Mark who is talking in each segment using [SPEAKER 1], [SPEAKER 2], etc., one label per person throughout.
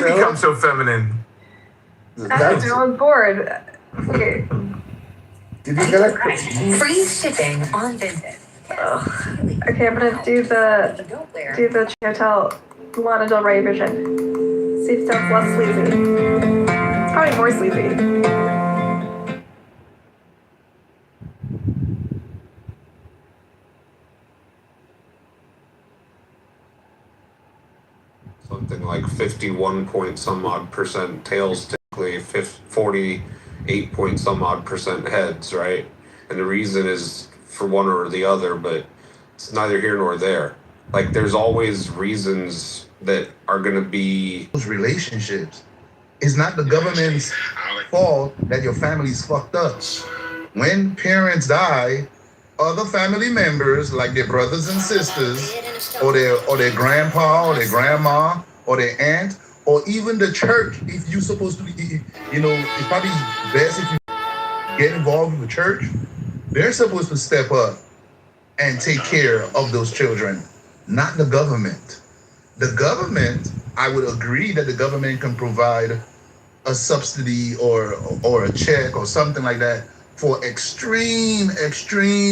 [SPEAKER 1] become so feminine?
[SPEAKER 2] That's on board. Okay.
[SPEAKER 3] Did you get
[SPEAKER 4] it? Free shipping on Vinted.
[SPEAKER 2] Okay, I'm gonna do the Chantel Lana Del Rey vision. See if it sounds less sleazy. It's probably more sleazy.
[SPEAKER 5] Something like 51 point some odd percent tails, typically 48 point some odd percent heads, right? And the reason is for one or the other, but it's neither here nor there. Like, there's always reasons that are going to be
[SPEAKER 3] those relationships. It's not the government's fault that your family's fucked up. When parents die, other family members, like their brothers and sisters, or their grandpa, or their grandma, or their aunt, or even the church, if you're supposed to be, it's probably best if you get involved with the church. They're supposed to step up and take care of those children, not the government. The government, I would agree that the government can provide a subsidy or a check or something like that for extreme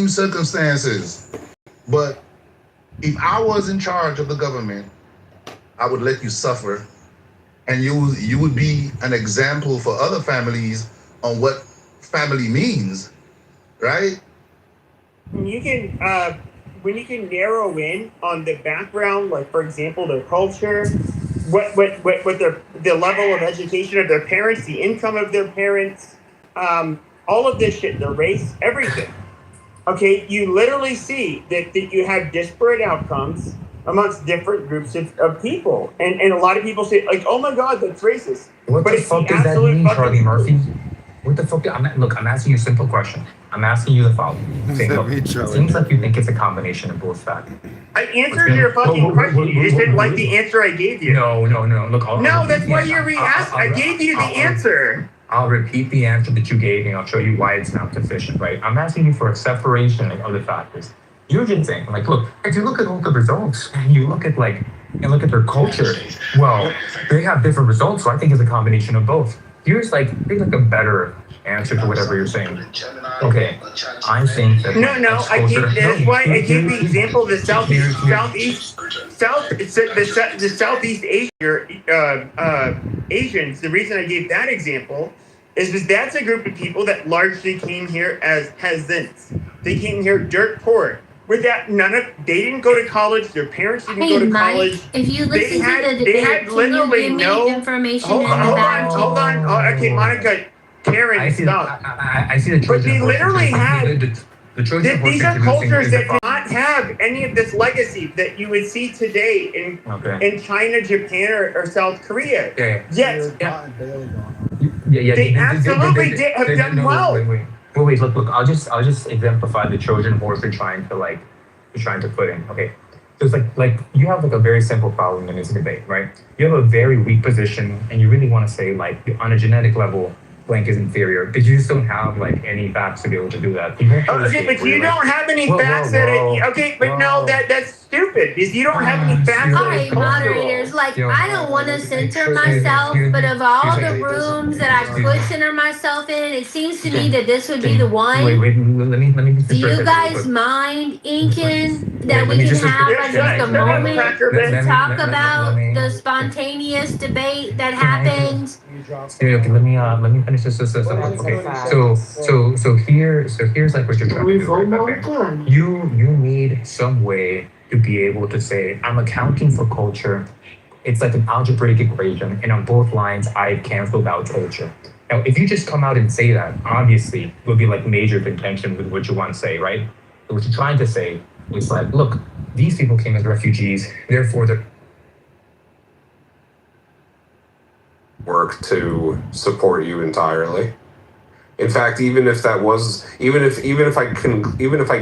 [SPEAKER 3] circumstances. But if I was in charge of the government, I would let you suffer, and you would be an example for other families on what family means, right?
[SPEAKER 6] You can when you can narrow in on the background, like for example, their culture, what the level of education of their parents, the income of their parents, all of this shit, the race, everything. Okay, you literally see that you have disparate outcomes amongst different groups of people, and a lot of people say like, "Oh my God, that's racist."
[SPEAKER 7] What the fuck does that mean, Charlie Murphy? What the fuck? I'm asking you a simple question. I'm asking you the following. It seems like you think it's a combination of both factors.
[SPEAKER 6] I answered your fucking question. You just didn't like the answer I gave you.
[SPEAKER 7] No. Look,
[SPEAKER 6] that's why you're re-asked. I gave you the answer.
[SPEAKER 7] I'll repeat the answer that you gave, and I'll show you why it's not sufficient, right? I'm asking you for a separation of other factors. You're just saying, like, look, if you look at all the results, and you look at their culture, well, they have different results, so I think it's a combination of both. Here's a better answer to whatever you're saying. Okay, I think that
[SPEAKER 6] that's why I gave the example of the Southeast Asians. The reason I gave that example is because that's a group of people that largely came here as peasants. They came here dirt poor. With that, they didn't go to college. Their parents didn't go to college.
[SPEAKER 4] If you listen to the debate, can you give me information
[SPEAKER 6] hold on. Okay, Monica, Karen, stop.
[SPEAKER 7] I see the
[SPEAKER 6] But they literally had. These are cultures that do not have any of this legacy that you would see today in China, Japan, or South Korea. Yet, they absolutely have done well.
[SPEAKER 7] Wait, look. I'll just exemplify the Trojan horse you're trying to put in. Okay, so it's like you have a very simple problem in this debate, right? You have a very weak position, and you really want to say on a genetic level, blank is inferior, because you just don't have any facts to be able to do that.
[SPEAKER 6] Okay, but you don't have any facts that's stupid, because you don't have any facts.
[SPEAKER 4] All right, moderators, I don't want to center myself, but of all the rooms that I could center myself in, it seems to me that this would be the one.
[SPEAKER 7] Wait, let me
[SPEAKER 4] do you guys mind, Incan, that we can have just a moment to talk about the spontaneous debate that happened?
[SPEAKER 7] Okay, let me finish this. Okay, so here's what you're trying to do. Okay? You need some way to be able to say, I'm accounting for culture. It's like an algebraic equation, and on both lines, I canceled out culture. Now, if you just come out and say that, obviously, it would be major contention with what you want to say, right? But what you're trying to say is look, these people came as refugees, therefore they're
[SPEAKER 5] work to support you entirely. In fact, even if I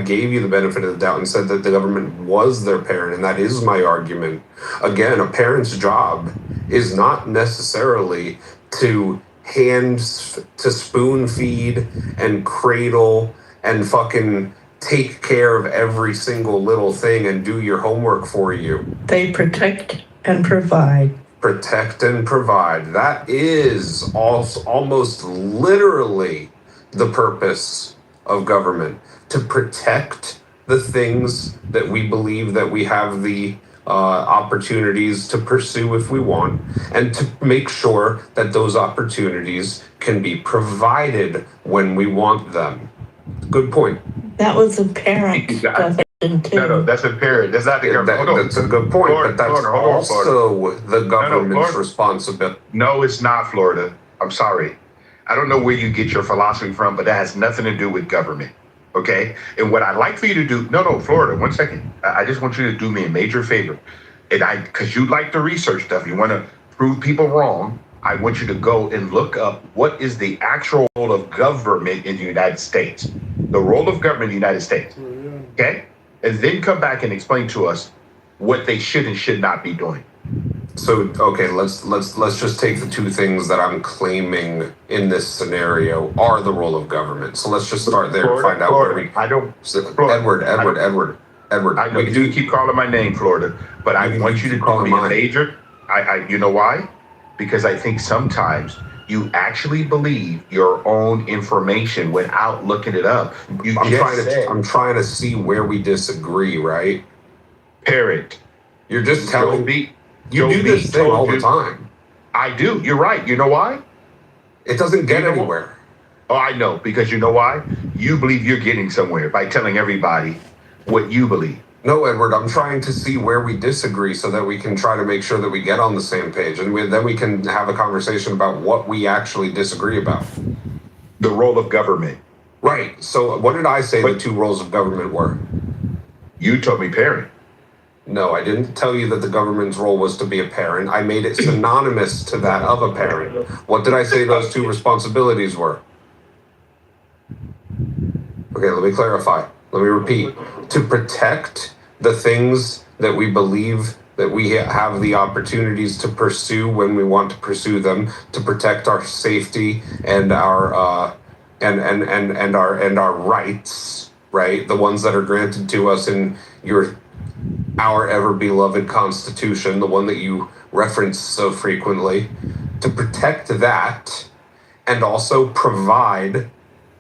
[SPEAKER 5] gave you the benefit of the doubt and said that the government was their parent, and that is my argument, again, a parent's job is not necessarily to spoon feed and cradle and fucking take care of every single little thing and do your homework for you.
[SPEAKER 8] They protect and provide
[SPEAKER 5] protect and provide. That is almost literally the purpose of government, to protect the things that we believe that we have the opportunities to pursue if we want, and to make sure that those opportunities can be provided when we want them. Good point.
[SPEAKER 1] That was a parent definition too.
[SPEAKER 8] No, that's a parent. That's not the government.
[SPEAKER 5] That's a good point,
[SPEAKER 8] Florida,
[SPEAKER 5] but that's
[SPEAKER 8] Florida,
[SPEAKER 5] also the government's
[SPEAKER 8] Florida.
[SPEAKER 5] responsibility.
[SPEAKER 8] No, it's not Florida. I'm sorry. I don't know where you get your philosophy from, but that has nothing to do with government. Okay? And what I'd like for you to do, no, Florida, 1 second. I just want you to do me a major favor. And because you like to research stuff, you want to prove people wrong, I want you to go and look up what is the actual role of government in the United States. The role of government in the United States. Okay? And then come back and explain to us what they should and should not be doing.
[SPEAKER 5] So, okay, let's just take the two things that I'm claiming in this scenario are the role of government. So let's just start there and find out where we.
[SPEAKER 8] I don't.
[SPEAKER 5] Edward.
[SPEAKER 8] I know you keep calling my name, Florida, but I want you to call me a major. You know why? Because I think sometimes you actually believe your own information without looking it up.
[SPEAKER 5] I'm trying to see where we disagree, right?
[SPEAKER 8] Parent.
[SPEAKER 5] You're just telling me. You
[SPEAKER 8] Joe
[SPEAKER 5] do this
[SPEAKER 8] B.
[SPEAKER 5] thing
[SPEAKER 8] told
[SPEAKER 5] all
[SPEAKER 8] you.
[SPEAKER 5] the time.
[SPEAKER 8] I do. You're right. You know why?
[SPEAKER 5] It doesn't get anywhere.
[SPEAKER 8] Oh, I know. Because you know why? You believe you're getting somewhere by telling everybody what you believe.
[SPEAKER 5] No, Edward, I'm trying to see where we disagree so that we can try to make sure that we get on the same page. And then we can have a conversation about what we actually disagree about.
[SPEAKER 8] The role of government.
[SPEAKER 5] Right. So what did I say the two roles of government were?
[SPEAKER 8] You told me parent.
[SPEAKER 5] No, I didn't tell you that the government's role was to be a parent. I made it synonymous to that of a parent. What did I say those two responsibilities were? Okay, let me clarify. Let me repeat. To protect the things that we believe that we have the opportunities to pursue when we want to pursue them, to protect our safety and our and our rights, right? The ones that are granted to us in our ever beloved Constitution, the one that you reference so frequently, to protect that and also provide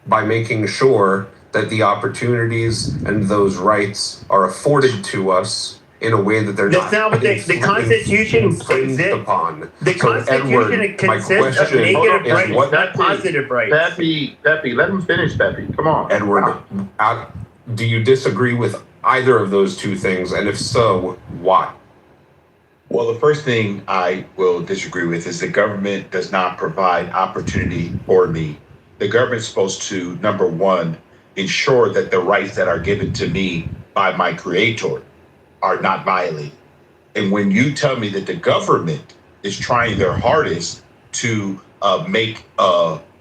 [SPEAKER 5] by making sure that the opportunities and those rights are afforded to us in a way that they're
[SPEAKER 6] That's not what the Constitution
[SPEAKER 5] infringed
[SPEAKER 6] exists.
[SPEAKER 5] upon.
[SPEAKER 6] The Constitution consists of negative rights, not positive rights.
[SPEAKER 8] Peppy, let him finish, Peppy. Come on.
[SPEAKER 5] Edward, do you disagree with either of those two things? And if so, why?
[SPEAKER 8] Well, the first thing I will disagree with is the government does not provide opportunity for me. The government's supposed to, number one, ensure that the rights that are given to me by my creator are not violated. And when you tell me that the government is trying their hardest to make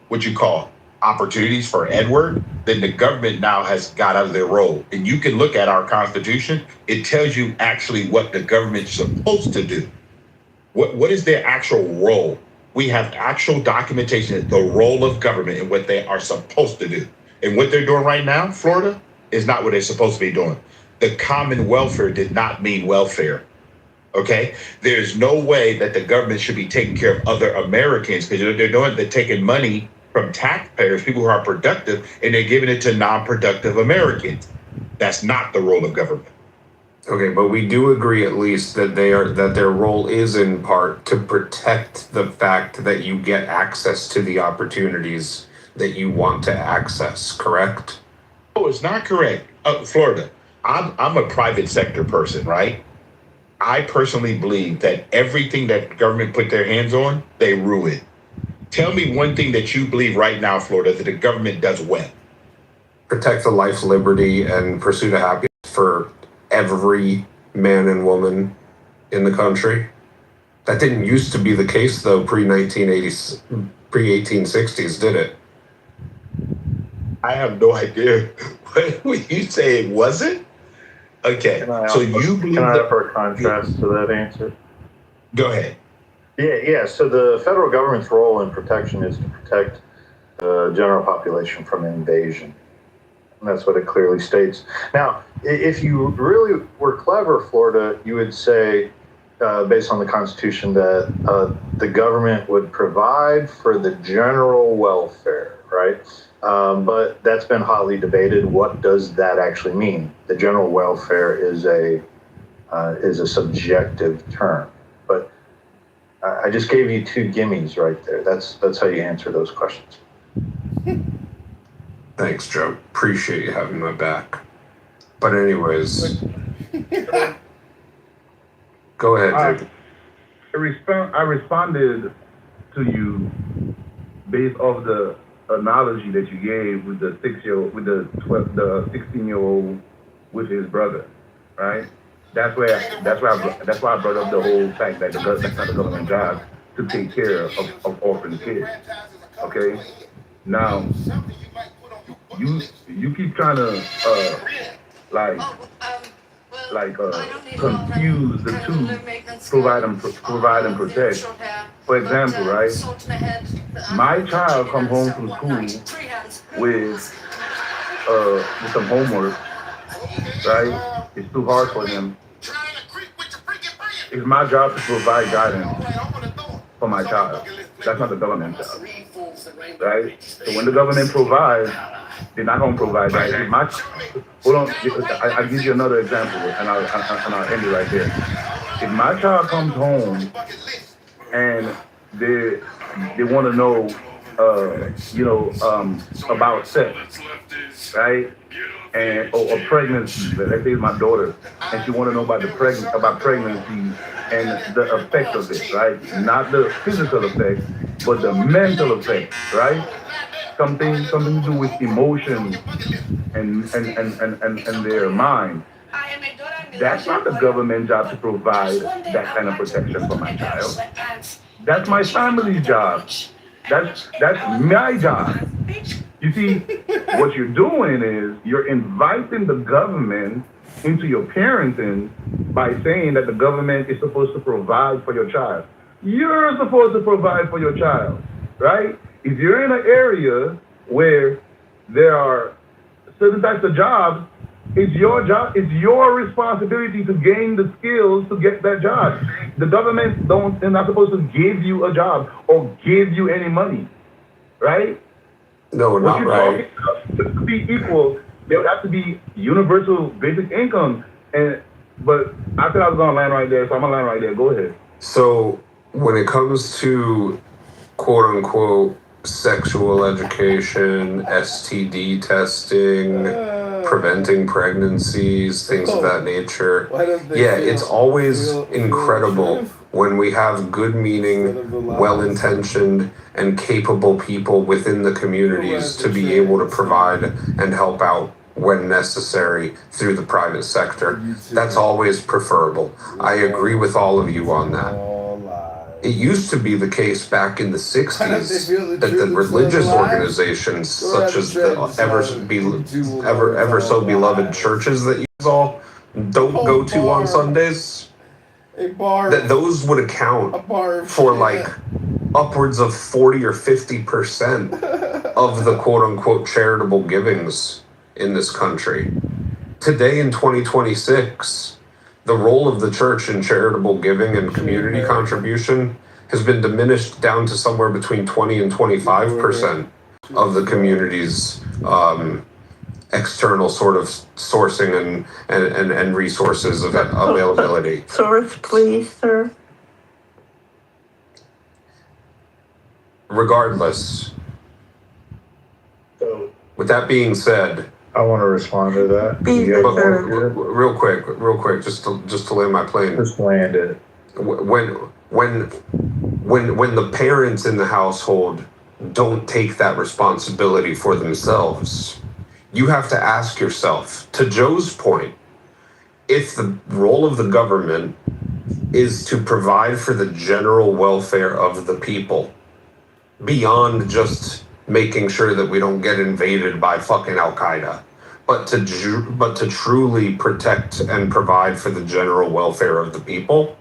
[SPEAKER 8] what you call opportunities for Edward, then the government now has got out of their role. And you can look at our Constitution. It tells you actually what the government's supposed to do. What is their actual role? We have actual documentation, the role of government and what they are supposed to do. And what they're doing right now, Florida, is not what they're supposed to be doing. The common welfare did not mean welfare. Okay? There's no way that the government should be taking care of other Americans, because they're taking money from taxpayers, people who are productive, and they're giving it to non-productive Americans. That's not the role of government.
[SPEAKER 5] Okay, but we do agree at least that their role is in part to protect the fact that you get access to the opportunities that you want to access, correct?
[SPEAKER 8] Oh, it's not correct. Florida, I'm a private sector person, right? I personally believe that everything that government put their hands on, they ruin. Tell me one thing that you believe right now, Florida, that the government does well.
[SPEAKER 5] Protect the life, liberty, and pursuit of happiness for every man and woman in the country. That didn't used to be the case, though, pre-1980s, pre-1860s, did it?
[SPEAKER 8] I have no idea. What you say it wasn't? Okay, so you believe
[SPEAKER 9] Can I
[SPEAKER 8] that?
[SPEAKER 9] offer a contrast to that answer?
[SPEAKER 8] Go ahead.
[SPEAKER 9] Yeah. So the federal government's role in protection is to protect the general population from invasion. And that's what it clearly states. Now, if you really were clever, Florida, you would say based on the Constitution, that the government would provide for the general welfare, right? But that's been hotly debated. What does that actually mean? The general welfare is a subjective term, but I just gave you two gimmies right there. That's how you answer those questions.
[SPEAKER 5] Thanks, Joe. Appreciate you having my back. But anyways, go ahead, Jake.
[SPEAKER 10] I responded to you based off the analogy that you gave with the 16-year-old with his brother, right? That's why I brought up the whole fact that that's not the government job to take care of orphan kids. Okay, now you keep trying to confuse the two, provide and protect. For example, right? My child comes home from school with some homework, right? It's too hard for him. It's my job to provide guidance for my child. That's not the government's job, right? So when the government provides, they're not going to provide that. Hold on, I'll give you another example, and I'll end it right there. If my child comes home and they want to know, about sex, right? And or pregnancy. Let's say it's my daughter, and she want to know about pregnancy and the effect of it, right? Not the physical effect, but the mental effect, right? Something to do with emotion and their mind. That's not the government job to provide that kind of protection for my child. That's my family's job. That's my job. You see, what you're doing is you're inviting the government into your parenting by saying that the government is supposed to provide for your child. You're supposed to provide for your child, right? If you're in an area where there are certain types of jobs, it's your job, it's your responsibility to gain the skills to get that job. The government they're not supposed to give you a job or give you any money, right?
[SPEAKER 5] No, not right.
[SPEAKER 10] To be equal, there would have to be universal basic income. But I said I was gonna land right there, so I'm gonna land right there. Go ahead.
[SPEAKER 5] So when it comes to quote unquote sexual education, STD testing, preventing pregnancies, things of that nature, it's always incredible when we have good meaning, well-intentioned, and capable people within the communities to be able to provide and help out when necessary through the private sector. That's always preferable. I agree with all of you on that. It used to be the case back in the 60s that the religious organizations, such as the ever so beloved churches that you all don't go to on Sundays, that those would account for like upwards of 40 or 50% of the quote unquote charitable givings in this country. Today in 2026, the role of the church in charitable giving and community contribution has been diminished down to somewhere between 20 and 25% of the community's external sort of sourcing and resources of availability.
[SPEAKER 1] Source, please, sir.
[SPEAKER 5] Regardless, with that being said,
[SPEAKER 9] I want to respond to that.
[SPEAKER 5] Real quick, just to land my plane.
[SPEAKER 9] Just land it.
[SPEAKER 5] When the parents in the household don't take that responsibility for themselves, you have to ask yourself, to Joe's point, if the role of the government is to provide for the general welfare of the people, beyond just making sure that we don't get invaded by fucking Al-Qaeda, but to truly protect and provide for the general welfare of the people,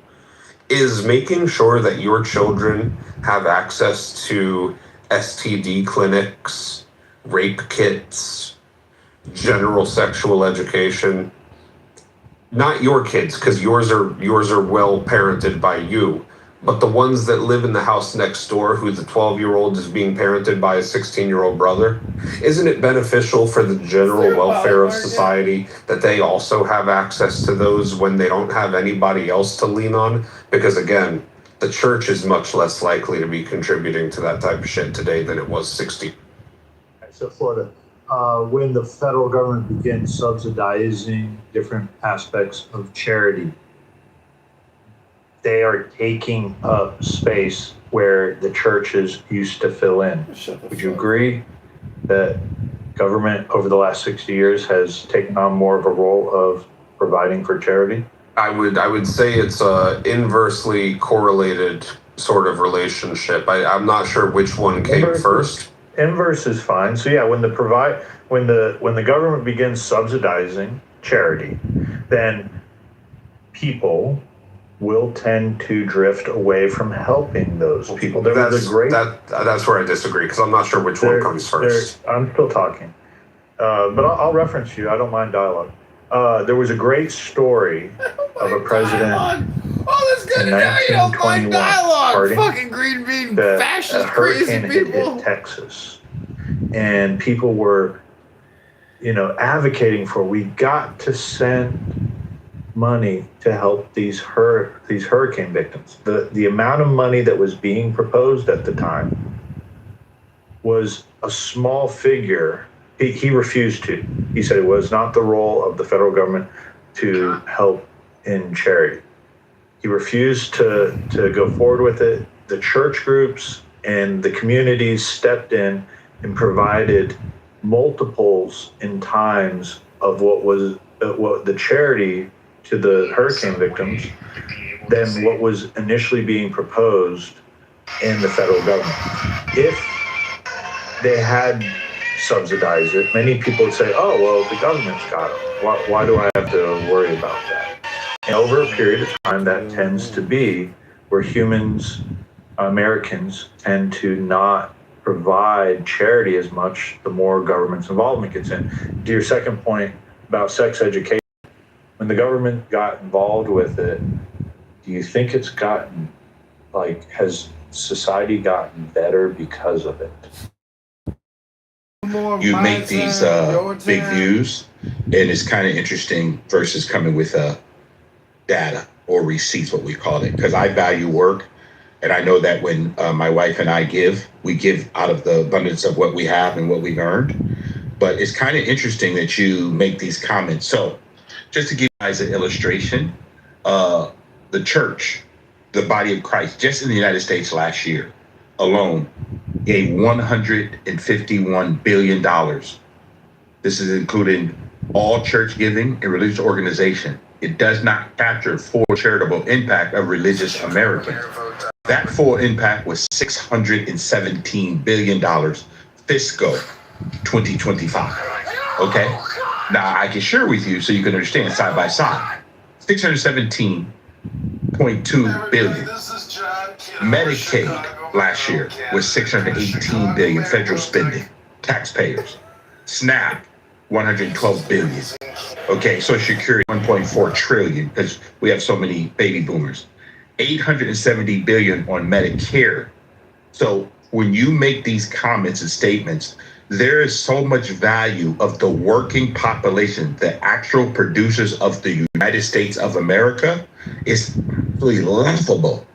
[SPEAKER 5] is making sure that your children have access to STD clinics, rape kits, general sexual education, Not your kids, because yours are well parented by you, but the ones that live in the house next door, who the 12-year-old is being parented by a 16-year-old brother. Isn't it beneficial for the general welfare of society that they also have access to those when they don't have anybody else to lean on? Because again, the church is much less likely to be contributing to that type of shit today than it was 60.
[SPEAKER 9] So Florida, when the federal government begins subsidizing different aspects of charity, they are taking up space where the churches used to fill in. Would you agree that government over the last 60 years has taken on more of a role of providing for charity?
[SPEAKER 5] I would say it's a inversely correlated sort of relationship. I'm not sure which one came first.
[SPEAKER 9] Inverse is fine. So yeah, when the government begins subsidizing charity, then people will tend to drift away from helping those people.
[SPEAKER 5] That's where I disagree, because I'm not sure which one comes first.
[SPEAKER 9] I'm still talking, but I'll reference you. I don't mind dialogue. There was a great story of a president in 1921
[SPEAKER 11] fucking green bean
[SPEAKER 9] that
[SPEAKER 11] fascist
[SPEAKER 9] a
[SPEAKER 11] crazy
[SPEAKER 9] hurricane had
[SPEAKER 11] people.
[SPEAKER 9] hit Texas, and people were, advocating for, we got to send money to help these hurricane victims. The amount of money that was being proposed at the time was a small figure. He refused to. He said it was not the role of the federal government to help in charity. He refused to go forward with it. The church groups and the communities stepped in and provided multiples in times of what the charity to the hurricane victims than what was initially being proposed in the federal government. If they had subsidized it, many people would say, oh, well, the government's got it. Why do I have to worry about that? And over a period of time, that tends to be where Americans tend to not provide charity as much the more government's involvement gets in. To your second point about sex education, when the government got involved with it, do you think it's gotten, has society gotten better because of it?
[SPEAKER 8] You make these big views, and it's kind of interesting versus coming with data or receipts, what we call it, because I value work. And I know that when my wife and I we give out of the abundance of what we have and what we've earned. But it's kind of interesting that you make these comments. So just to give you guys an illustration, the church, the body of Christ, just in the United States last year alone, gave $151 billion. This is including all church giving and religious organization. It does not capture full charitable impact of religious Americans. That full impact was $617 billion fiscal 2025. Okay? Now I can share with you so you can understand side by side. 617.2 billion. Medicaid last year was 618 billion federal spending, taxpayers. SNAP, 112 billion. Okay, Social Security, 1.4 trillion, because we have so many baby boomers. 870 billion on Medicare. So when you make these comments and statements, there is so much value of the working population, the actual producers of the United States of America, is really laughable,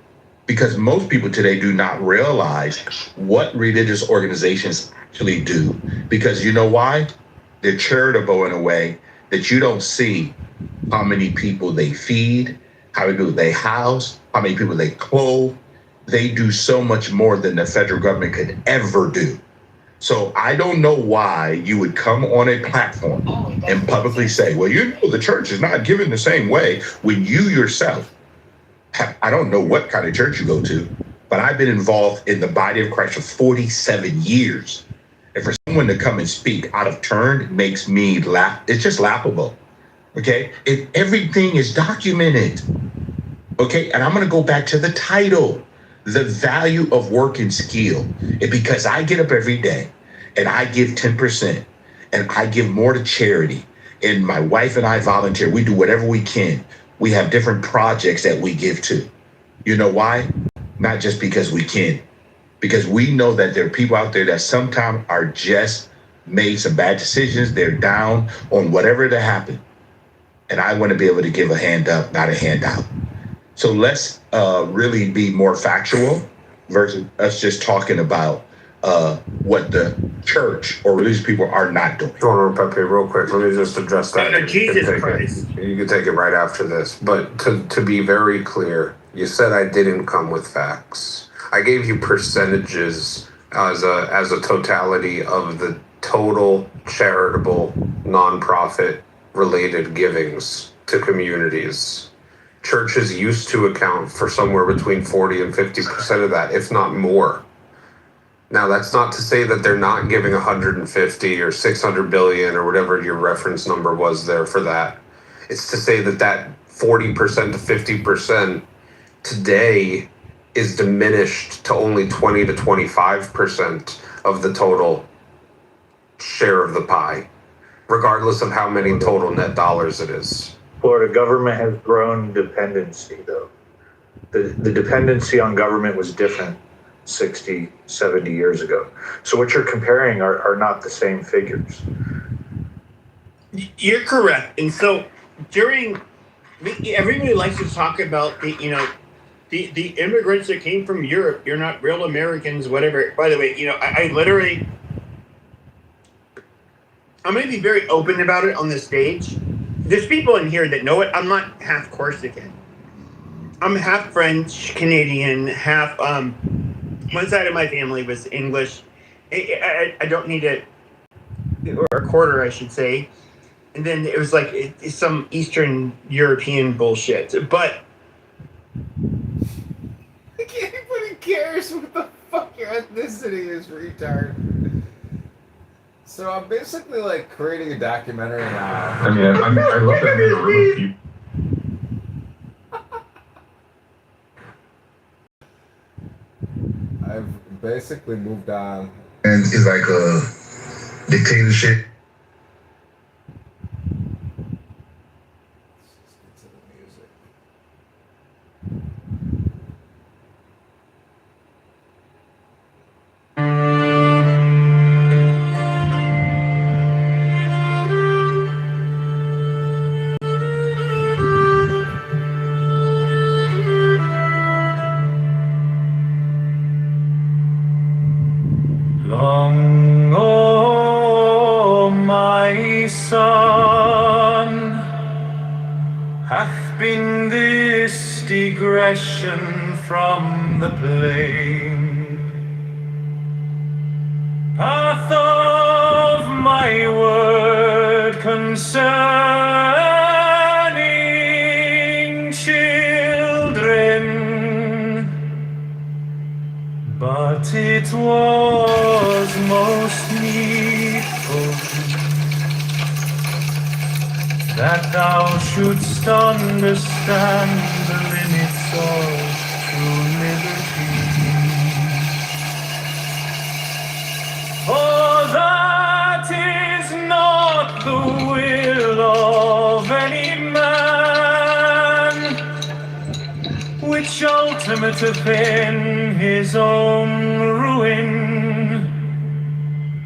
[SPEAKER 8] because most people today do not realize what religious organizations actually do. Because you know why? They're charitable in a way that you don't see how many people they feed, how many people they house, how many people they clothe. They do so much more than the federal government could ever do. So I don't know why you would come on a platform and publicly say, well, the church is not giving the same way, when you yourself I don't know what kind of church you go to, but I've been involved in the body of Christ for 47 years. And for someone to come and speak out of turn makes me laugh. It's just laughable. Okay? Everything is documented. Okay? And I'm going to go back to the title, the value of work and skill. And because I get up every day and I give 10% and I give more to charity And my wife and I volunteer. We do whatever we can. We have different projects that we give to. You know why? Not just because we can, because we know that there are people out there that sometimes are just made some bad decisions. They're down on whatever that happened. And I want to be able to give a hand up, not a handout. So let's really be more factual versus us just talking about what the church or religious people are not doing.
[SPEAKER 5] Hold on, Pepe, real quick. Let me just address that.
[SPEAKER 6] Jesus Christ.
[SPEAKER 5] You can take it right after this. But to be very clear, you said I didn't come with facts. I gave you percentages as a totality of the total charitable, nonprofit related givings to communities. Churches used to account for somewhere between 40 and 50% of that, if not more. Now, that's not to say that they're not giving 150 or 600 billion or whatever your reference number was there for that. It's to say that that 40% to 50% today is diminished to only 20 to 25% of the total share of the pie, regardless of how many total net dollars it is.
[SPEAKER 9] Florida government has grown dependency, though. The dependency on government was different 60, 70 years ago. So what you're comparing are not the same figures.
[SPEAKER 6] You're correct. And so everybody likes to talk about the immigrants that came from Europe. You're not real Americans, whatever. By the way, I literally, I'm going to be very open about it on the stage. There's people in here that know it. I'm not half Corsican. I'm half French, Canadian, half, one side of my family was English. I don't need it, or a quarter, I should say. And then it was like it's some Eastern European bullshit. But
[SPEAKER 11] Anybody cares what the fuck your ethnicity is, retard. So I'm basically like creating a documentary now.
[SPEAKER 12] I mean, I love that in a room of people.
[SPEAKER 11] I've basically moved on.
[SPEAKER 3] And it's like a dictatorship.
[SPEAKER 11] Let's get to the music.
[SPEAKER 7] Long, oh, my son, hath been this digression from the plain path of my word concerning children. But it was most needful that thou shouldst understand the limits of true liberty. For that is not the will of any man, which ultimateth in his own ruin,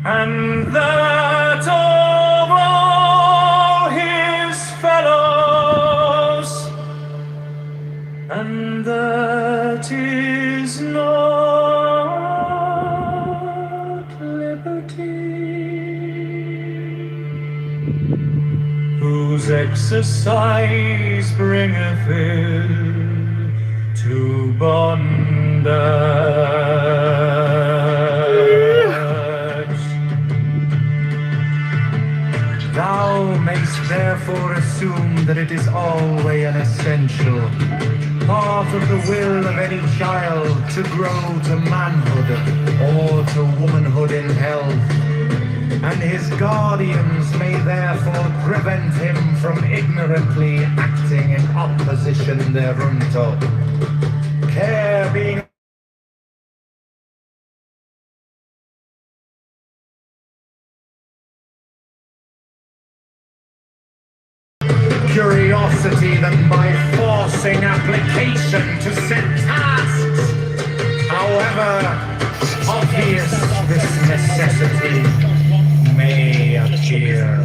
[SPEAKER 7] and that of all his fellows, and that is not liberty, whose exercise bringeth ill to bondage. Thou mayst therefore assume that it is always an essential part of the will of any child to grow to manhood or to womanhood in health, and his guardians may therefore prevent him from ignorantly acting in opposition thereunto. Care being
[SPEAKER 13] necessity than by forcing application to set tasks. However obvious this necessity may appear.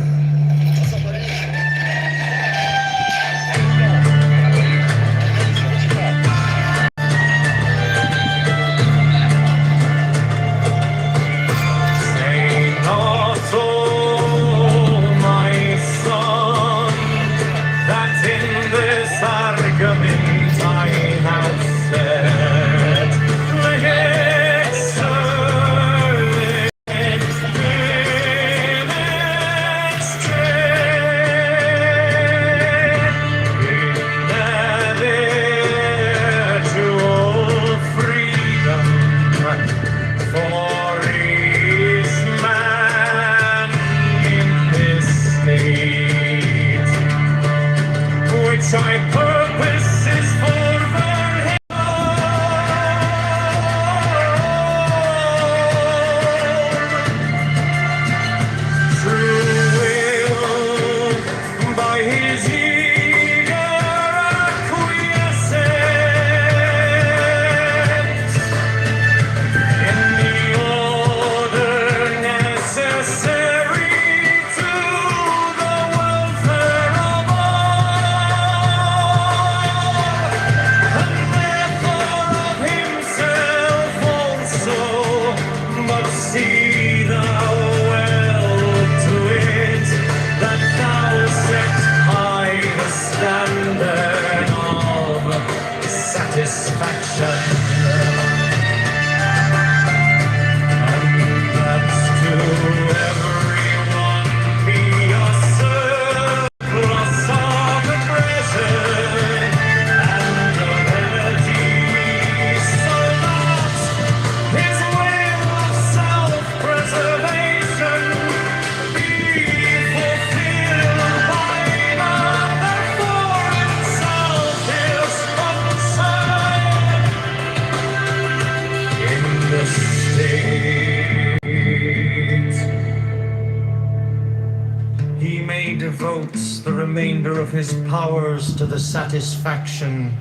[SPEAKER 13] Devotes the remainder of his powers to the satisfaction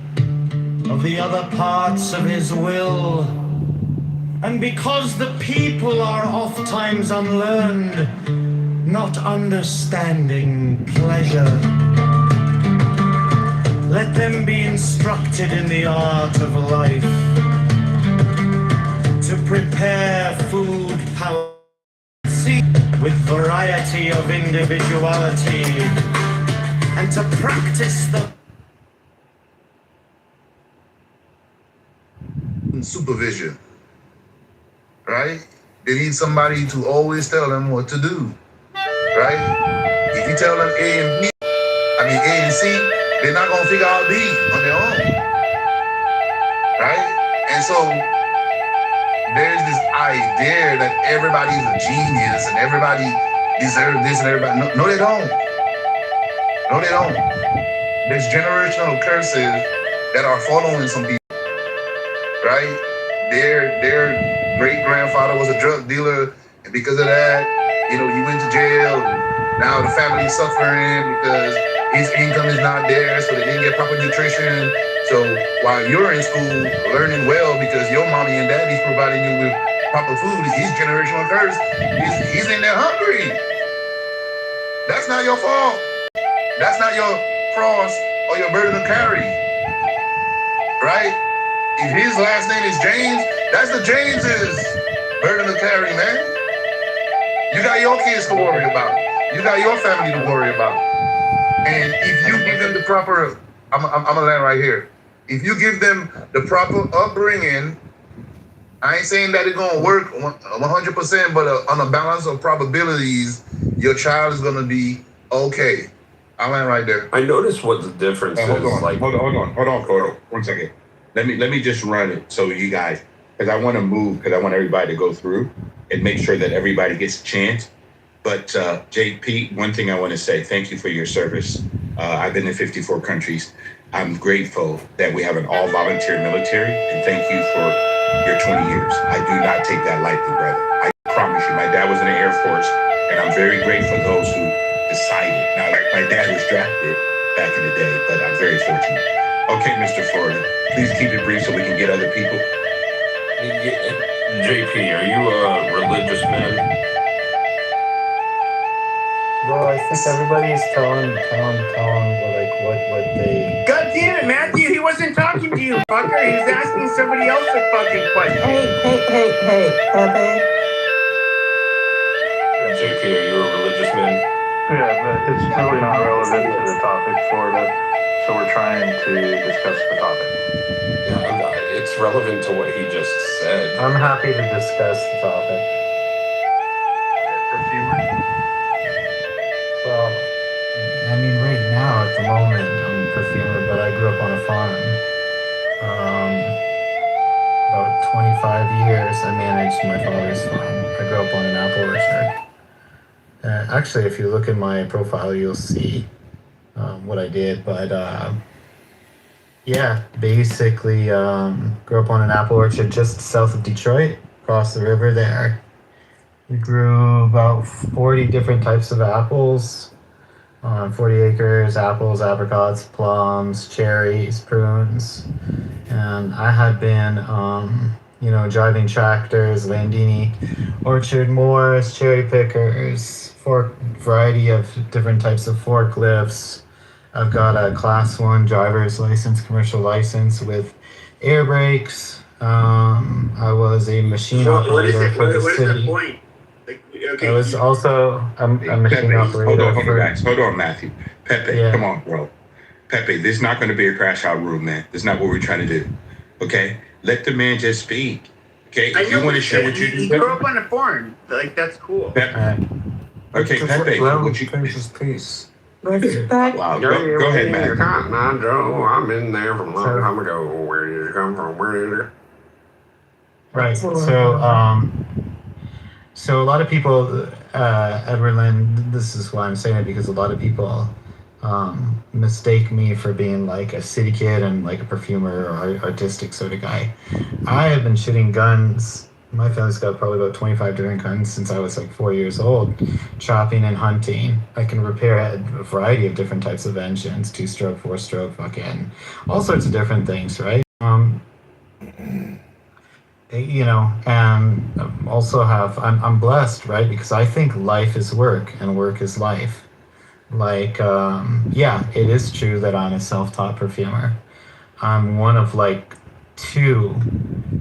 [SPEAKER 13] of the other parts of his will. And because the people are ofttimes unlearned, not understanding pleasure, let them be instructed in the art of life, to prepare food, power, with variety of individuality, and to practice the
[SPEAKER 3] supervision, right? They need somebody to always tell them what to do, right? If you tell them A and C, they're not gonna figure out B on their own, right? And so there's this idea that everybody's a genius and everybody deserves this and everybody. No, they don't. No, they don't. There's generational curses that are following some people, right? Their great-grandfather was a drug dealer, and because of that, he went to jail, and now the family's suffering because his income is not there, so they didn't get proper nutrition. So while you're in school learning well because your mommy and daddy's providing you with proper food, he's generational curse. He's in there hungry. That's not your fault. That's not your cross or your burden to carry, right? If his last name is James, that's the James's burden to carry, man. You got your kids to worry about. You got your family to worry about. And if you give them the proper, I'm gonna land right here. If you give them the proper upbringing, I ain't saying that it's gonna work 100%, but on a balance of probabilities, your child is gonna be okay. I'll land right there.
[SPEAKER 5] I noticed what the difference is.
[SPEAKER 8] Hold on, 1 second. Let me just run it so you guys, because I want to move, because I want everybody to go through and make sure that everybody gets a chance. But JP, one thing I want to say, thank you for your service. I've been in 54 countries. I'm grateful that we have an all-volunteer military, and thank you for your 20 years. I do not take that lightly, brother. I promise you, my dad was in the Air Force, and I'm very grateful for those who decided. Now, like my dad was drafted, back in the day, but I'm very fortunate. Okay, Mr. Florida, please keep it brief so we can get other people.
[SPEAKER 5] JP, are you a religious man?
[SPEAKER 7] Well, I think everybody's telling what they.
[SPEAKER 6] God damn it, Matthew! He wasn't talking to you, fucker. He was asking somebody else a fucking question.
[SPEAKER 1] Hey, Pepe.
[SPEAKER 5] JP, are you a religious man?
[SPEAKER 9] Yeah, but it's really not relevant to the topic, Florida. So we're trying to discuss the topic.
[SPEAKER 5] Yeah, it's relevant to what he just said.
[SPEAKER 7] I'm happy to discuss the topic. Well, I mean, right now at the moment I'm a perfumer, but I grew up on a farm. About 25 years I managed my father's farm. I grew up on an apple orchard. Actually, if you look at my profile, you'll see what I did. But yeah, basically grew up on an apple orchard just south of Detroit, across the river there. We grew about 40 different types of apples on 40 acres, apples, apricots, plums, cherries, prunes. And I had been, driving tractors, Landini, orchard mowers, cherry pickers, variety of different types of forklifts. I've got a class 1 driver's license, commercial license with air brakes. I was a machine operator for the city.
[SPEAKER 6] What is the point?
[SPEAKER 7] I was also a machine operator.
[SPEAKER 8] Hold on, Matthew. Pepe,
[SPEAKER 7] Yeah.
[SPEAKER 8] Come on, bro. Pepe, this is not going to be a crash out room, man. This is not what we're trying to do. Okay? Let the man just speak. Okay? If you want to share what you do.
[SPEAKER 6] He grew up on a farm. Like, that's cool.
[SPEAKER 8] Pepe. Okay, Pepe, what you
[SPEAKER 7] finish his piece.
[SPEAKER 8] Wow, go ahead, man.
[SPEAKER 5] Cotton Eye Joe, I'm in there from a long time ago. Where did you come from? Where did you?
[SPEAKER 7] Right. So a lot of people, Edward Lynn, this is why I'm saying it, because a lot of people mistake me for being like a city kid and like a perfumer or artistic sort of guy. I have been shooting guns. My family's got probably about 25 different guns since I was like 4 years old, chopping and hunting. I can repair a variety of different types of engines, 2-stroke, 4-stroke, fucking all sorts of different things, right? And also I'm blessed, right? Because I think life is work and work is life. Like, yeah, it is true that I'm a self-taught perfumer. I'm one of like 2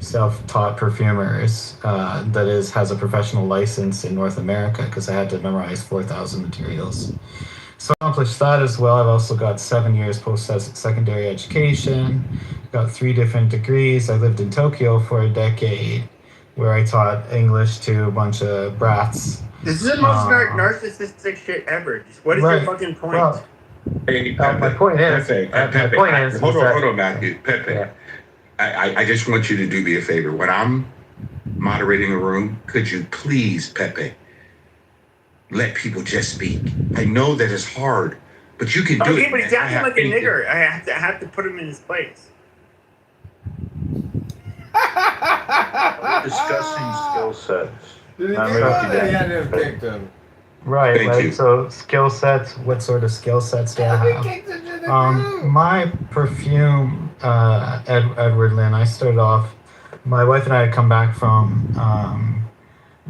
[SPEAKER 7] self-taught perfumers that has a professional license in North America, because I had to memorize 4,000 materials. So I accomplished that as well. I've also got 7 years post-secondary education, got 3 different degrees. I lived in Tokyo for a decade, where I taught English to a bunch of brats.
[SPEAKER 6] This is the most narcissistic shit ever. What is your fucking point?
[SPEAKER 7] Well,
[SPEAKER 8] Hey, Pepe,
[SPEAKER 7] my point is,
[SPEAKER 8] Pepe, hold on, Matthew. Pepe,
[SPEAKER 7] Yeah.
[SPEAKER 8] I just want you to do me a favor. When I'm moderating a room, could you please, Pepe, let people just speak? I know that it's hard, but you can do it.
[SPEAKER 6] Okay, but he's
[SPEAKER 8] man.
[SPEAKER 6] acting like a nigger. I have to put him in his place.
[SPEAKER 9] Discussing skill sets.
[SPEAKER 11] Did he
[SPEAKER 9] Not
[SPEAKER 11] get
[SPEAKER 9] really
[SPEAKER 11] him?
[SPEAKER 9] today.
[SPEAKER 11] He had to have kicked him.
[SPEAKER 7] Right,
[SPEAKER 8] Thank
[SPEAKER 7] right.
[SPEAKER 8] you.
[SPEAKER 7] So skill sets, what sort of skill sets do I have? My perfume, Edward Lynn, I started off, my wife and I had come back from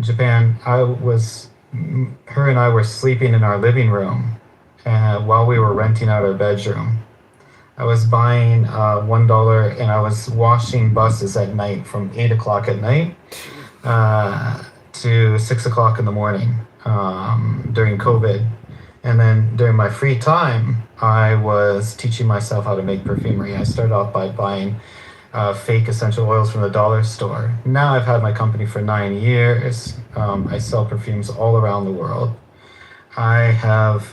[SPEAKER 7] Japan. Her and I were sleeping in our living room while we were renting out our bedroom. I was buying $1 and I was washing buses at night from 8 o'clock at night to 6 o'clock in the morning during COVID. And then during my free time, I was teaching myself how to make perfumery. I started off by buying fake essential oils from the dollar store. Now I've had my company for 9 years. I sell perfumes all around the world. I have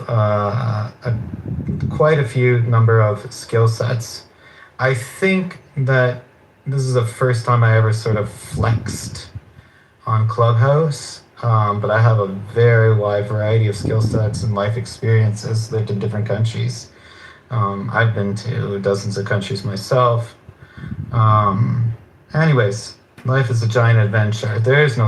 [SPEAKER 7] quite a few number of skill sets. I think that this is the first time I ever sort of flexed on Clubhouse, but I have a very wide variety of skill sets and life experiences, lived in different countries. I've been to dozens of countries myself. Anyways, life is a giant adventure. There is no...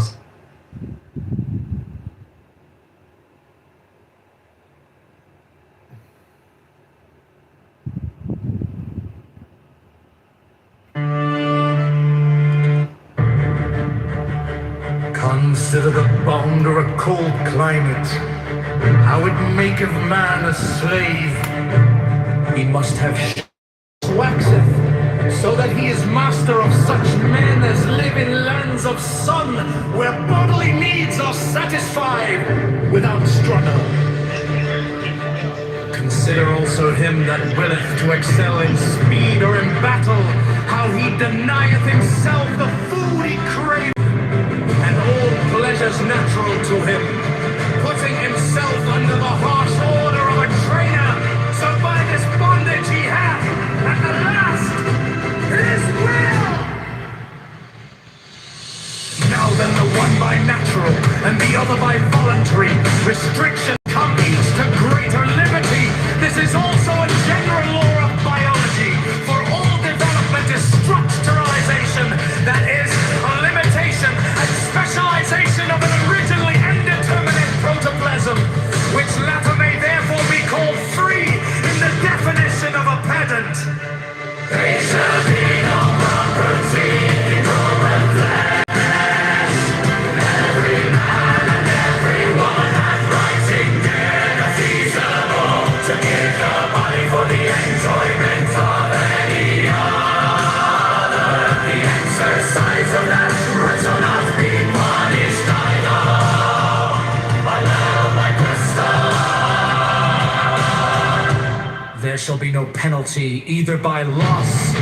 [SPEAKER 13] Consider the bond or a cold climate, how it maketh man a slave. He must have waxeth, so that he is master of such men as live in lands of sun, where bodily needs are satisfied without struggle. Consider also him that willeth to excel in speed or in battle, how he denieth himself the food he craveth, and all pleasures natural to him, putting himself under the harsh order of a trainer, so by this bondage he hath, at the last, his will. Now then, the one by natural, and the other by voluntary restriction come each to greater liberty. This is also a general law of biology, for all development is structuralization, that is, a limitation and specialization of an originally indeterminate protoplasm, which latter may therefore be called free in the definition of a pedant. There shall be no property in human flesh. Every man and every woman has rights indefeasible to give the body for the enjoyment of any other. The exercise of that right shall not be punished either. By love like the there shall be no penalty either by loss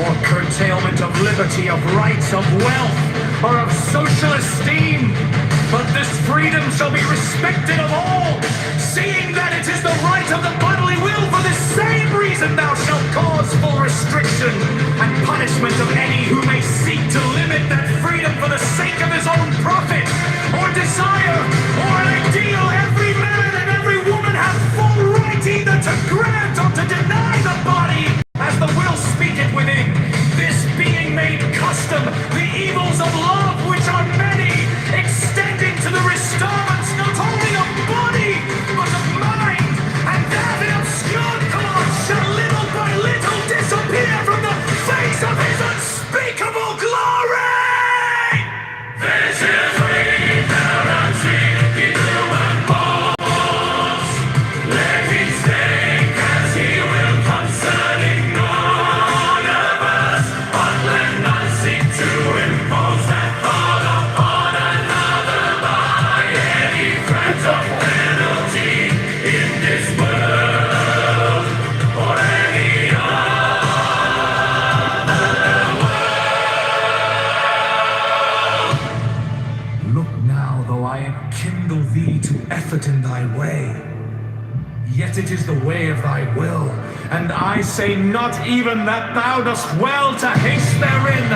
[SPEAKER 13] or curtailment of liberty, of rights, of wealth, or of social esteem. But this freedom shall be respected of all, seeing that it is the right of the bodily will. For this same reason thou shalt cause full restriction and punishment of any who may seek to limit that freedom for the sake of his own profit, or desire, or an ideal. Every man and every woman have full right either to grant or to deny the body, as the will speaketh within. This being made custom, the evils of love, which are many, extending to the restorments not only of body, but of mind, and that in obscure cause shall little by little disappear from the face of his unspeakable glory! This is reality in human bones. Let him think as he will concerning none of us, but let none seek to impose that thought upon another by any threat of penalty in this world or any other world. Look now, though I enkindle thee to effort in thy way, yet it is the way of thy will, and I say not even that thou dost well to haste therein,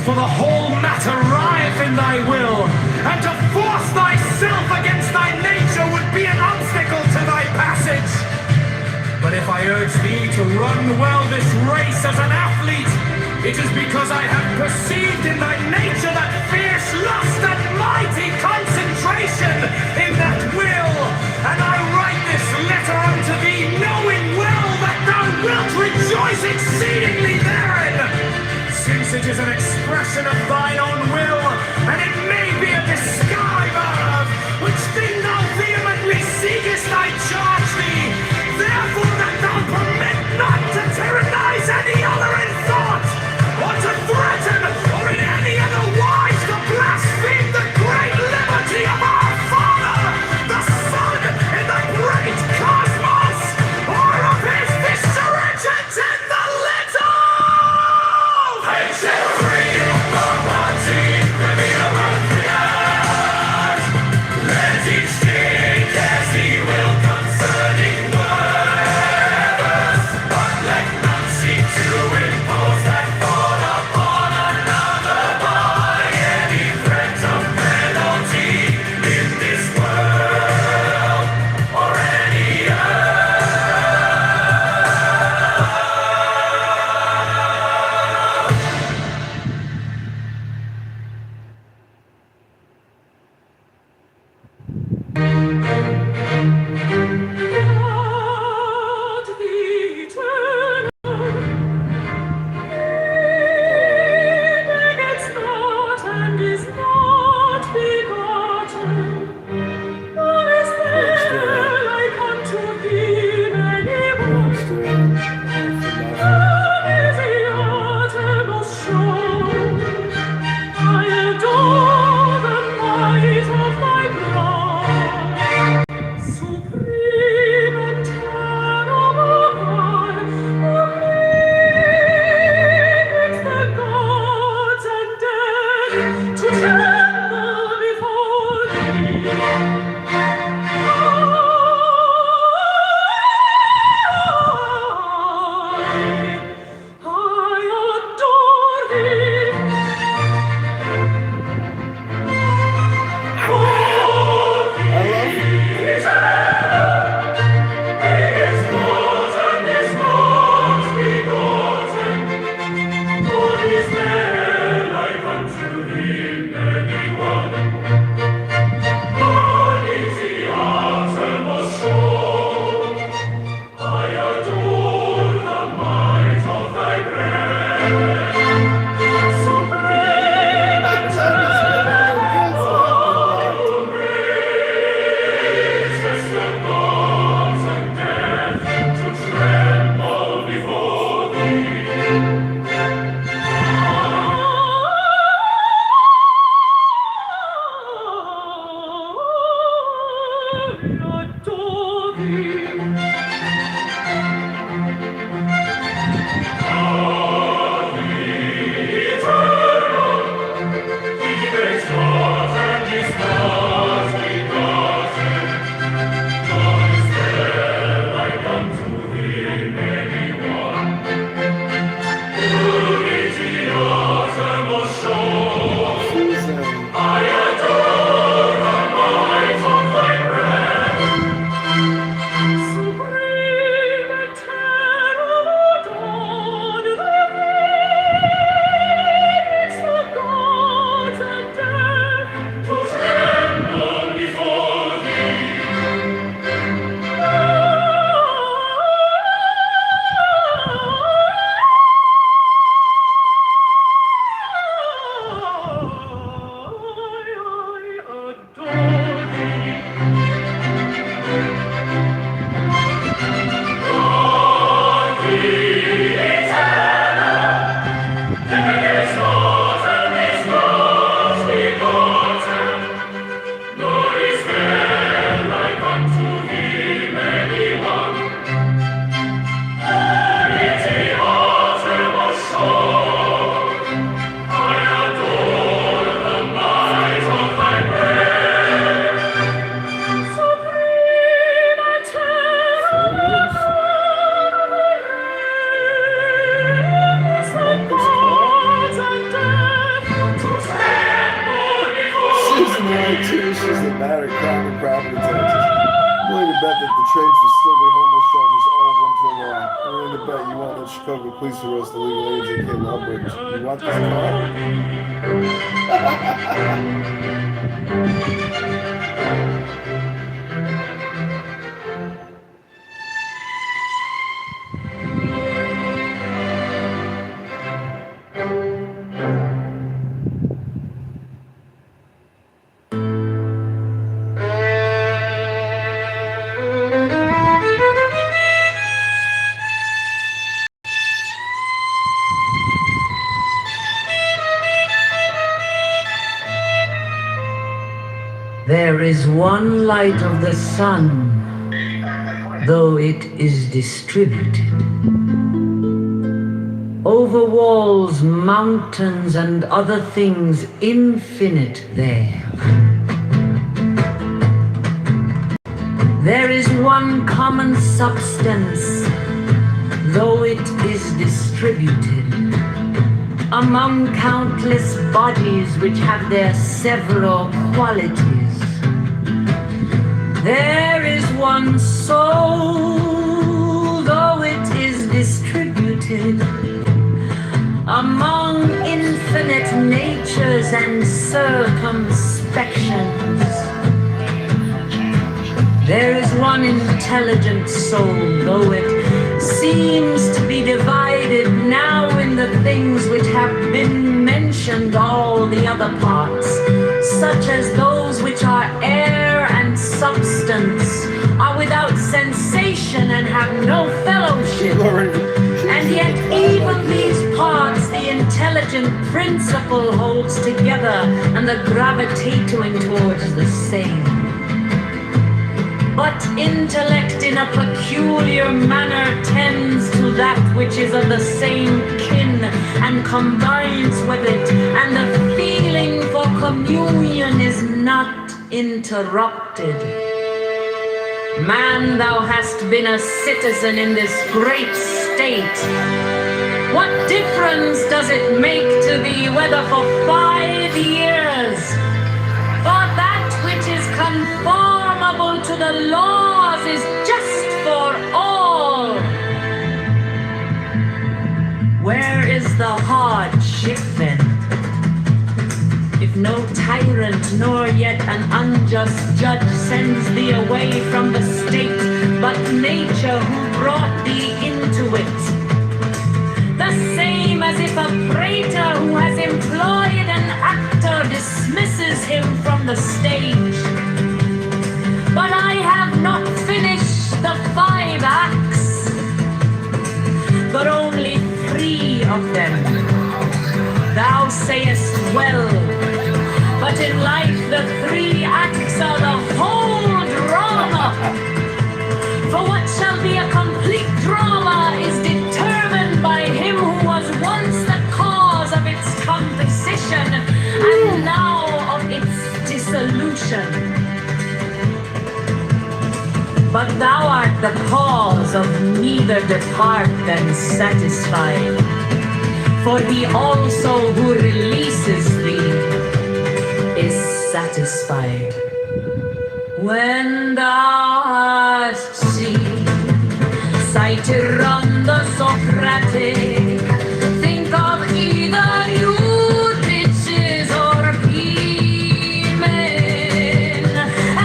[SPEAKER 13] for the whole matter rieth in thy will, and to force thyself against thy nature would be an obstacle to thy passage. But if I urge thee to run well this race as an athlete, it is because I have perceived in thy nature that fierce lust and mighty concentration in that will, and I write this letter unto thee, knowing well that thou wilt rejoice exceedingly therein, since it is an expression of thine own will, and it may be a disguise of which thing thou vehemently seekest, I charge thee, therefore that thou permit not to tyrannize any other in thought, or to threaten, or in any other wise to blaspheme the great liberty of our Father, the Son, in the great cosmos, or of his viceregent in the little. I shall free your property, living among the earth. Let each think as he will concerning words, but let none seek to impose that thought upon another by any threat of penalty in this world or any other. God the eternal, he begets not and is not begotten.
[SPEAKER 11] high tuitions that matter, crime and property taxes. I'm willing to bet that the trains will still be homeless shelters all winter long. I'm willing to bet you won't let Chicago police arrest the legal age AK lawbreakers. You want this car?
[SPEAKER 14] There is one light of the sun, though it is distributed. Over walls, mountains, and other things infinite there. There is one common substance, though it is distributed. Among countless bodies which have their several qualities. There is one soul, though it is distributed among infinite natures and circumspections. There is one intelligent soul, though it seems to be divided now in the things which have been mentioned, all the other parts, such as those which are air and substance, are without sensation and have no fellowship. And yet even these parts the intelligent principle holds together, and the gravitating towards the same. But intellect in a peculiar manner tends to that which is of the same kin and combines with it, and the feeling for communion is not interrupted. Man, thou hast been a citizen in this great state. What difference does it make to thee whether for 5 years? For that which is conformable to the laws is just for all. Where is the hardship then? If no tyrant nor yet an unjust judge sends thee away from the state, but nature who brought thee into it. The same as if a praetor who has employed an actor dismisses him from the stage. But I have not finished the 5 acts, but only 3 of them. Thou sayest well, but in life the 3 acts are the whole drama. For what shall be a complete drama is determined by him who was once the cause of its composition and now of its dissolution. But thou art the cause of neither depart than satisfied. For he also who releases thee is satisfied. When thou hast seen Cytiron Socratic, think of either Eutyches or Pimen.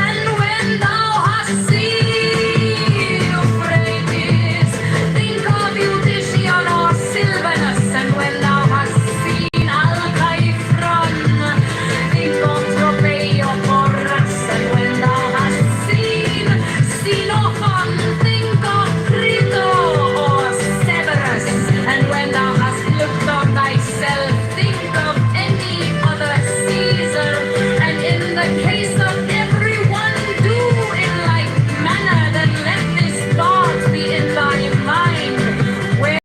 [SPEAKER 14] And when thou hast seen Euphrates, think of Eutychian or Sylvanus. And when thou hast seen Alcaifron, think of Tropeioporas. And when thou hast seen Xenophon, think of Crito or Severus. And when thou hast looked on thyself, think of any other Caesar. And in the case of everyone, do in like manner. Then let this thought be in thy mind. Where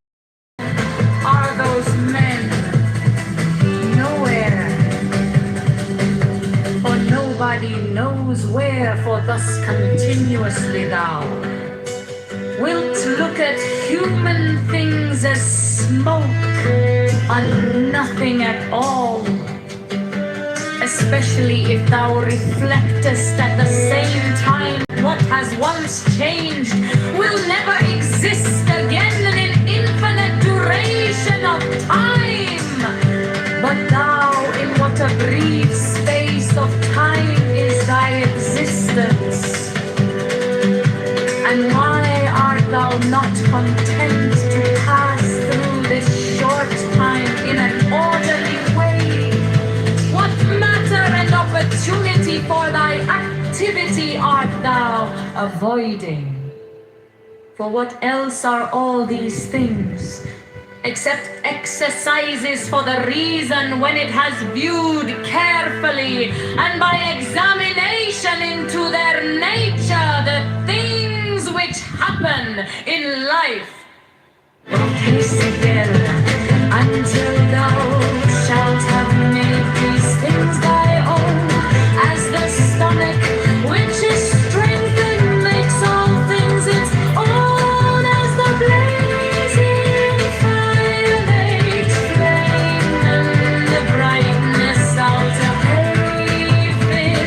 [SPEAKER 14] are those men? Nowhere. For nobody knows where, for thus continuously thou wilt look at human things as smoke on nothing at all, especially if thou reflectest at the same time what has once changed will never exist again in an infinite duration of time. But thou, in what a brief space of time is thy existence? And why art thou not content to pass through this short time in an orderly way? What matter and opportunity for thy activity art thou avoiding? For what else are all these things except exercises for the reason when it has viewed carefully and by examination into their nature the things which happen in life? Until thou shalt have made these things thy own, as the stomach which is strengthened makes all things its own, as the blazing fire makes flame, and the brightness out of everything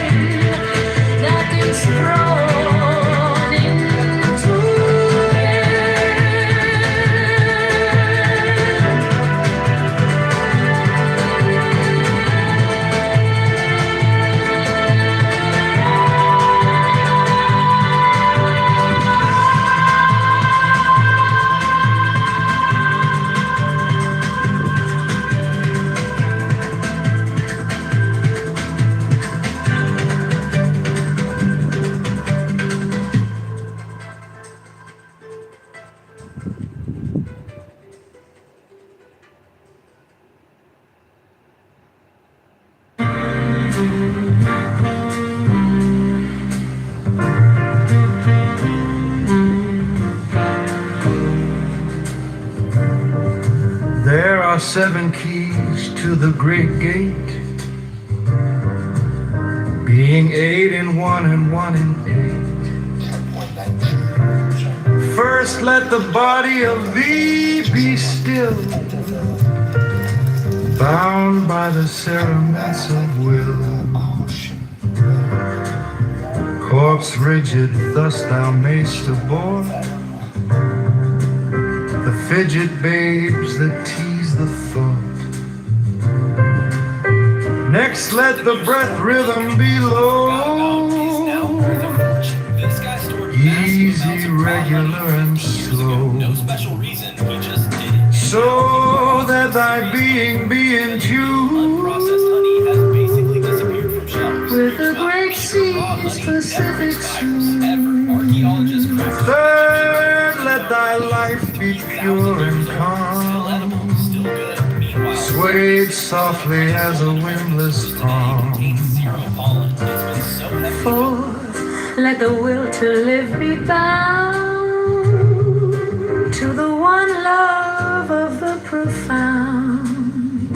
[SPEAKER 14] that is thrown into
[SPEAKER 13] There are 7 keys to the great gate, being 8 in 1 and 1 in 8. First let the body of thee be still, bound by the cerements of will. Corpse rigid, thus thou mayst abhor the fidget babes that tease the thought. Next let the breath rhythm be low, easy, regular, and slow, so that thy being be in tune with the great seas Pacific soon. Third, let thy life be pure and calm, swayed softly as a windless palm.
[SPEAKER 14] Fourth, let the will to live be bound to the one love of the profound.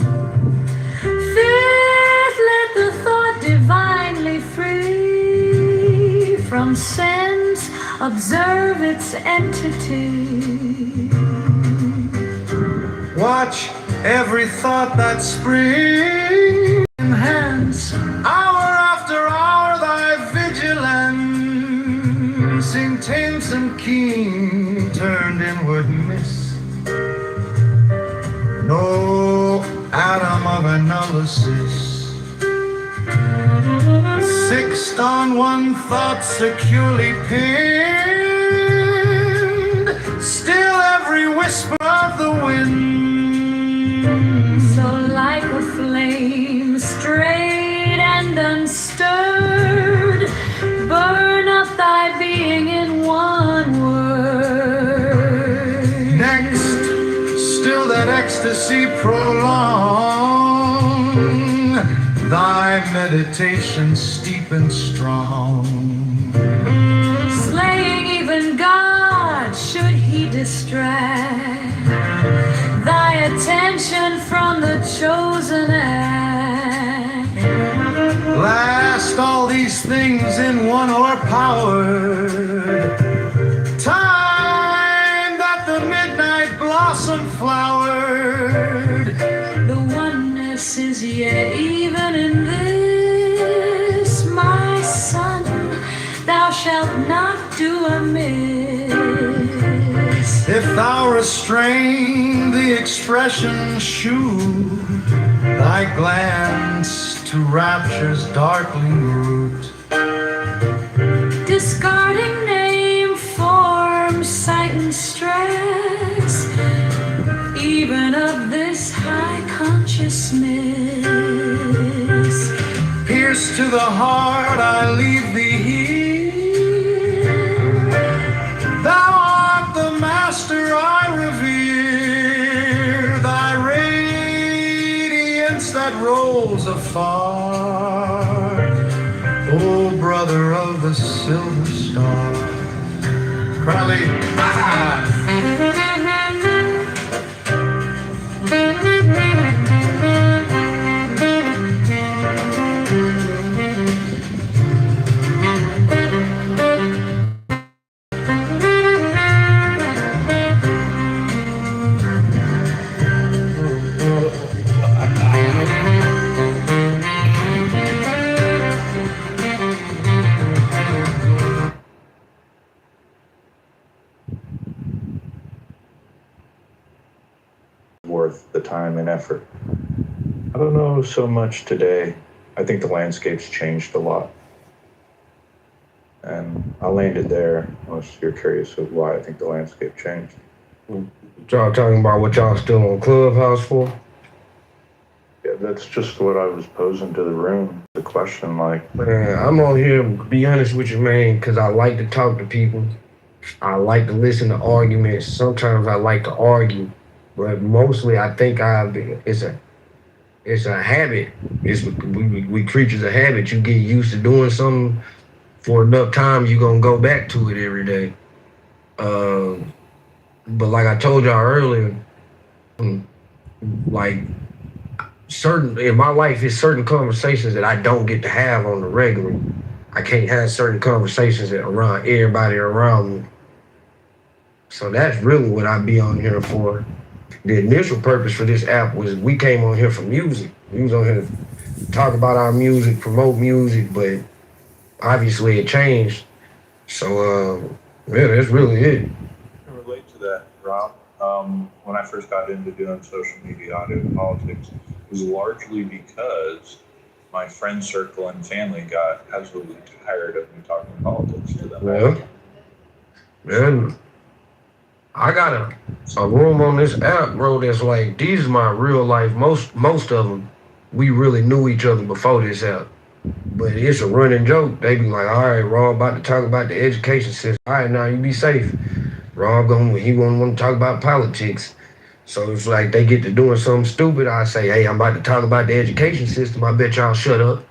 [SPEAKER 14] Fifth, let the thought divinely free from sense observe its entity.
[SPEAKER 13] Watch every thought that springs, enhance hour after hour thy vigilance, intense and keen, turned inward miss. No atom of analysis, fixed on one thought securely pinned, still every whisper of the wind.
[SPEAKER 14] So like a flame, straight and unstirred, burn up thy being in one word.
[SPEAKER 13] Next, still that ecstasy prolong, thy meditation steep and strong.
[SPEAKER 14] Slaying even God should he distract thy attention from the chosen act.
[SPEAKER 13] Last, all these things in one o'erpowered time that the midnight blossom flowered.
[SPEAKER 14] The oneness is yet even in this
[SPEAKER 13] thou restrain the expression, shew thy glance to rapture's darkling root.
[SPEAKER 14] Discarding name, form, sight, and stress, even of this high consciousness.
[SPEAKER 13] Pierce to the heart, I leave thee here. Thou art the master I revere, thy radiance that rolls afar. O brother of the silver star. Crowley,
[SPEAKER 9] worth the time and effort? I don't know so much today. I think the landscape's changed a lot. And I'll land it there, unless you're curious of why I think the landscape changed.
[SPEAKER 15] Y'all talking about what y'all still on Clubhouse for?
[SPEAKER 9] Yeah, that's just what I was posing to the room. The question, like...
[SPEAKER 15] Man, I'm on here, to be honest with you, man, because I like to talk to people. I like to listen to arguments. Sometimes I like to argue. But mostly I think it's a habit. We creatures of habit. You get used to doing something for enough time, you're going to go back to it every day. But like I told y'all earlier, like in my life, it's certain conversations that I don't get to have on the regular. I can't have certain conversations around everybody around me. So that's really what I be on here for. The initial purpose for this app was we came on here for music. We was on here to talk about our music, promote music, but obviously it changed. So, yeah, that's really it.
[SPEAKER 9] I can relate to that, Rob. When I first got into doing social media, audio, and politics, it was largely because my friend circle and family got absolutely tired of me talking politics to them.
[SPEAKER 15] Yeah. I got a room on this app, bro, that's like, these are my real life. Most of them, we really knew each other before this app. But it's a running joke. They be like, all right, Rob about to talk about the education system. All right, now you be safe. Rob he won't want to talk about politics. So it's like they get to doing something stupid. I say, hey, I'm about to talk about the education system. I bet y'all shut up.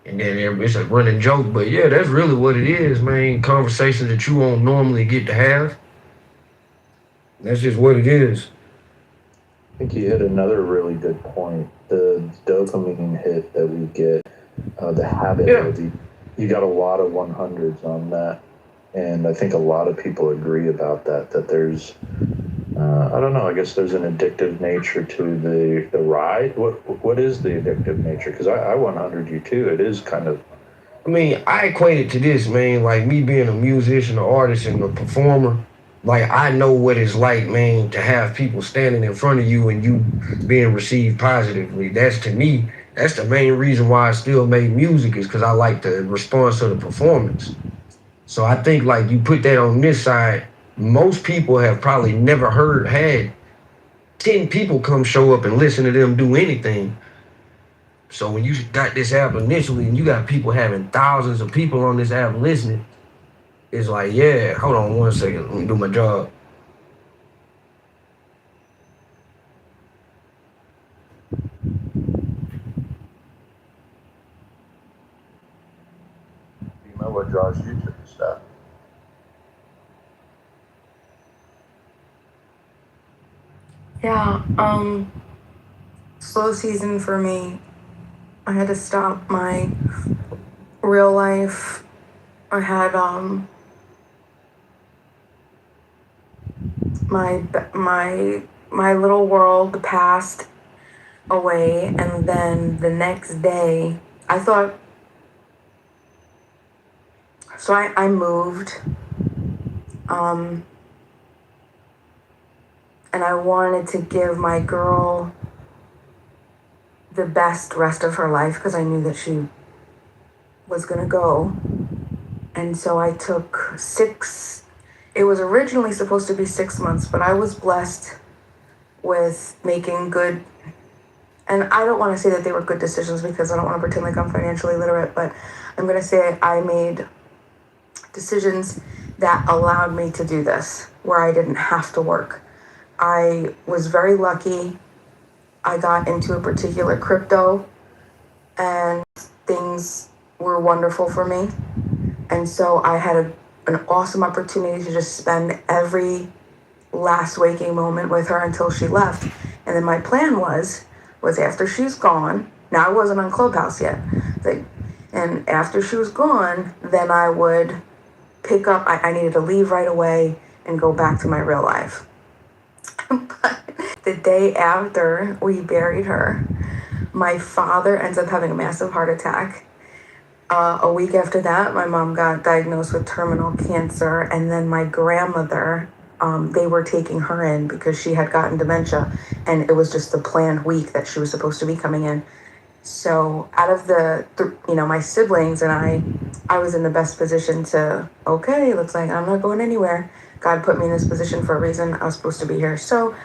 [SPEAKER 15] And then it's a running joke. But yeah, that's really what it is, man. Conversations that you won't normally get to have. That's just what it is.
[SPEAKER 9] I think you hit another really good point. The dopamine hit that we get, the habit of you got a lot of 100s on that. And I think a lot of people agree about that there's, I don't know, I guess there's an addictive nature to the ride. What is the addictive nature? Because I 100 you too. It is kind of...
[SPEAKER 15] I mean, I equate it to this, man, like me being a musician, an artist, and a performer. Like, I know what it's like, man, to have people standing in front of you and you being received positively. That's, to me, that's the main reason why I still make music, is because I like the response to the performance. So I think, like, you put that on this side, most people have probably never had 10 people come show up and listen to them do anything. So when you got this app initially and you got people having thousands of people on this app listening, it's like, yeah, hold on one second, let me do my job.
[SPEAKER 9] You know what draws you to the stuff?
[SPEAKER 2] Yeah, slow season for me. I had to stop my real life. I had my little world passed away, and then the next day I thought, so I moved. and I wanted to give my girl the best rest of her life because I knew that she was going to go. And so I took it was originally supposed to be 6 months, but I was blessed with making good, and I don't want to say that they were good decisions because I don't want to pretend like I'm financially literate, but I'm going to say I made decisions that allowed me to do this, where I didn't have to work. I was very lucky. I got into a particular crypto and things were wonderful for me. And so I had an awesome opportunity to just spend every last waking moment with her until she left. And then my plan was after she's gone, now I wasn't on Clubhouse yet, and after she was gone, then I would pick up, I needed to leave right away and go back to my real life. But the day after we buried her, my father ends up having a massive heart attack. A week after that, my mom got diagnosed with terminal cancer, and then my grandmother, they were taking her in because she had gotten dementia, and it was just the planned week that she was supposed to be coming in. So out of my siblings and I was in the best position to, okay, looks like I'm not going anywhere. God put me in this position for a reason. I was supposed to be here. So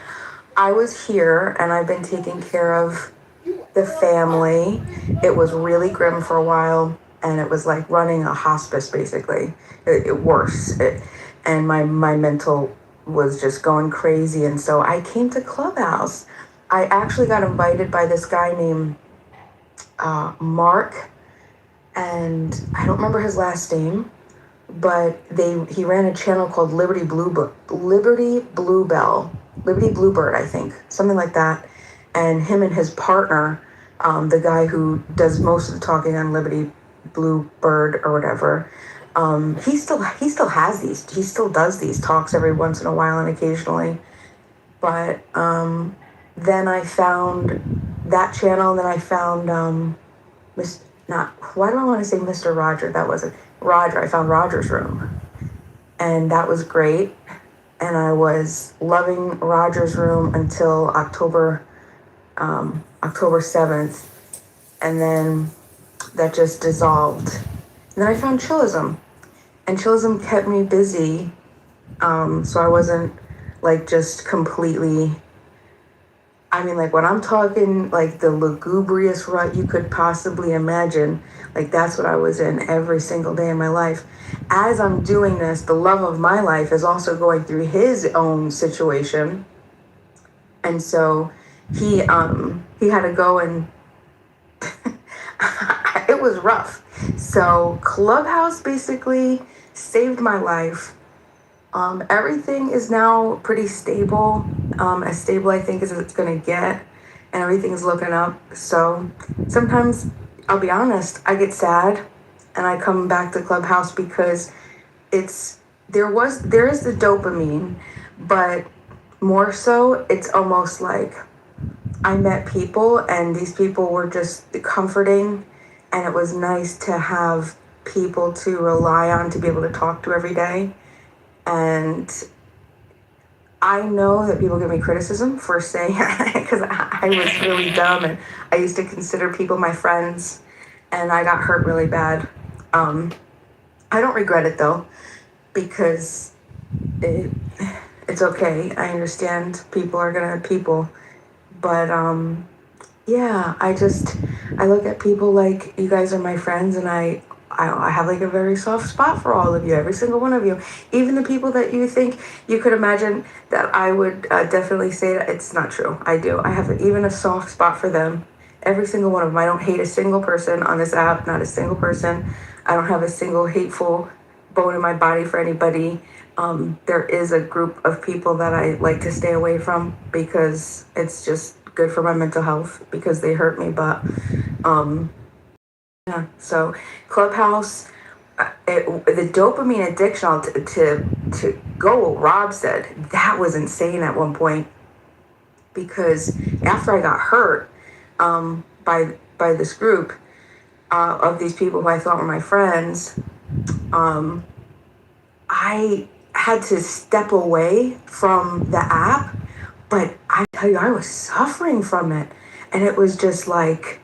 [SPEAKER 2] I was here, and I've been taking care of the family. It was really grim for a while, and it was like running a hospice, basically. Worse. And my mental was just going crazy. And so I came to Clubhouse. I actually got invited by this guy named Mark, and I don't remember his last name, but he ran a channel called Liberty Bluebird, I think, something like that. And him and his partner, the guy who does most of the talking on Liberty Bluebird or whatever, he still does these talks every once in a while and occasionally. But then I found that channel, and then I found why do I want to say Mr. Roger? That wasn't Roger. I found Roger's room, and that was great. And I was loving Roger's room until October 7th, and then that just dissolved. And then I found Chillism, and Chillism kept me busy, so I wasn't like just completely. I mean, like when I'm talking like the lugubrious rut you could possibly imagine, like that's what I was in every single day of my life. As I'm doing this, the love of my life is also going through his own situation. And so he had to go, and it was rough. So Clubhouse basically saved my life. Everything is now pretty stable, as stable I think as it's gonna get, and everything's looking up. So sometimes, I'll be honest, I get sad and I come back to Clubhouse because there is the dopamine, but more so it's almost like I met people, and these people were just comforting, and it was nice to have people to rely on, to be able to talk to every day. And I know that people give me criticism for saying, because I was really dumb, and I used to consider people my friends, and I got hurt really bad. I don't regret it though, because it's okay. I understand people are gonna people, but yeah, I look at people like you guys are my friends, and I have like a very soft spot for all of you, every single one of you, even the people that you think you could imagine that I would definitely say that it's not true. I do. I have even a soft spot for them, every single one of them. I don't hate a single person on this app, not a single person. I don't have a single hateful bone in my body for anybody. There is a group of people that I like to stay away from because it's just good for my mental health, because they hurt me. But yeah, so Clubhouse, the dopamine addiction, to go what Rob said, that was insane at one point, because after I got hurt by this group of these people who I thought were my friends, I had to step away from the app But I tell you, I was suffering from it. And it was just like,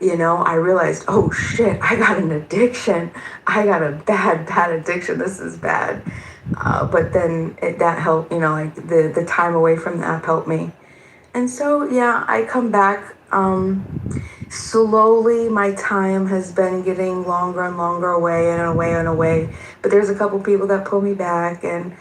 [SPEAKER 2] I realized, oh shit, I got an addiction. I got a bad addiction. This is bad. But then that helped, like the time away from the app helped me. And so, yeah, I come back. Slowly, my time has been getting longer and longer away and away and away. But there's a couple people that pull me back, and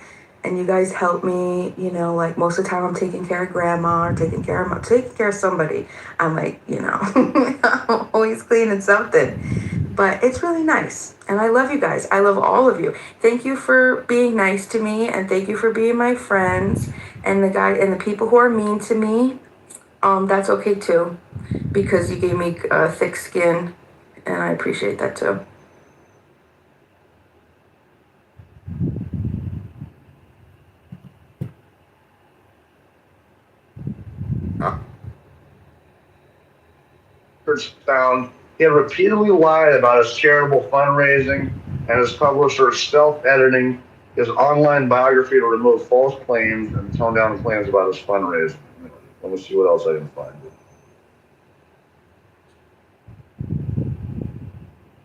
[SPEAKER 2] you guys help me. Like most of the time, I'm taking care of grandma or taking care of somebody. I'm like, I'm always cleaning something. But it's really nice, and I love you guys. I love all of you. Thank you for being nice to me, and thank you for being my friends. And the people who are mean to me, that's okay too, because you gave me thick skin, and I appreciate that too.
[SPEAKER 9] Found he had repeatedly lied about his charitable fundraising and his publisher self-editing his online biography to remove false claims and tone down claims about his fundraising. Let me see what else I can find.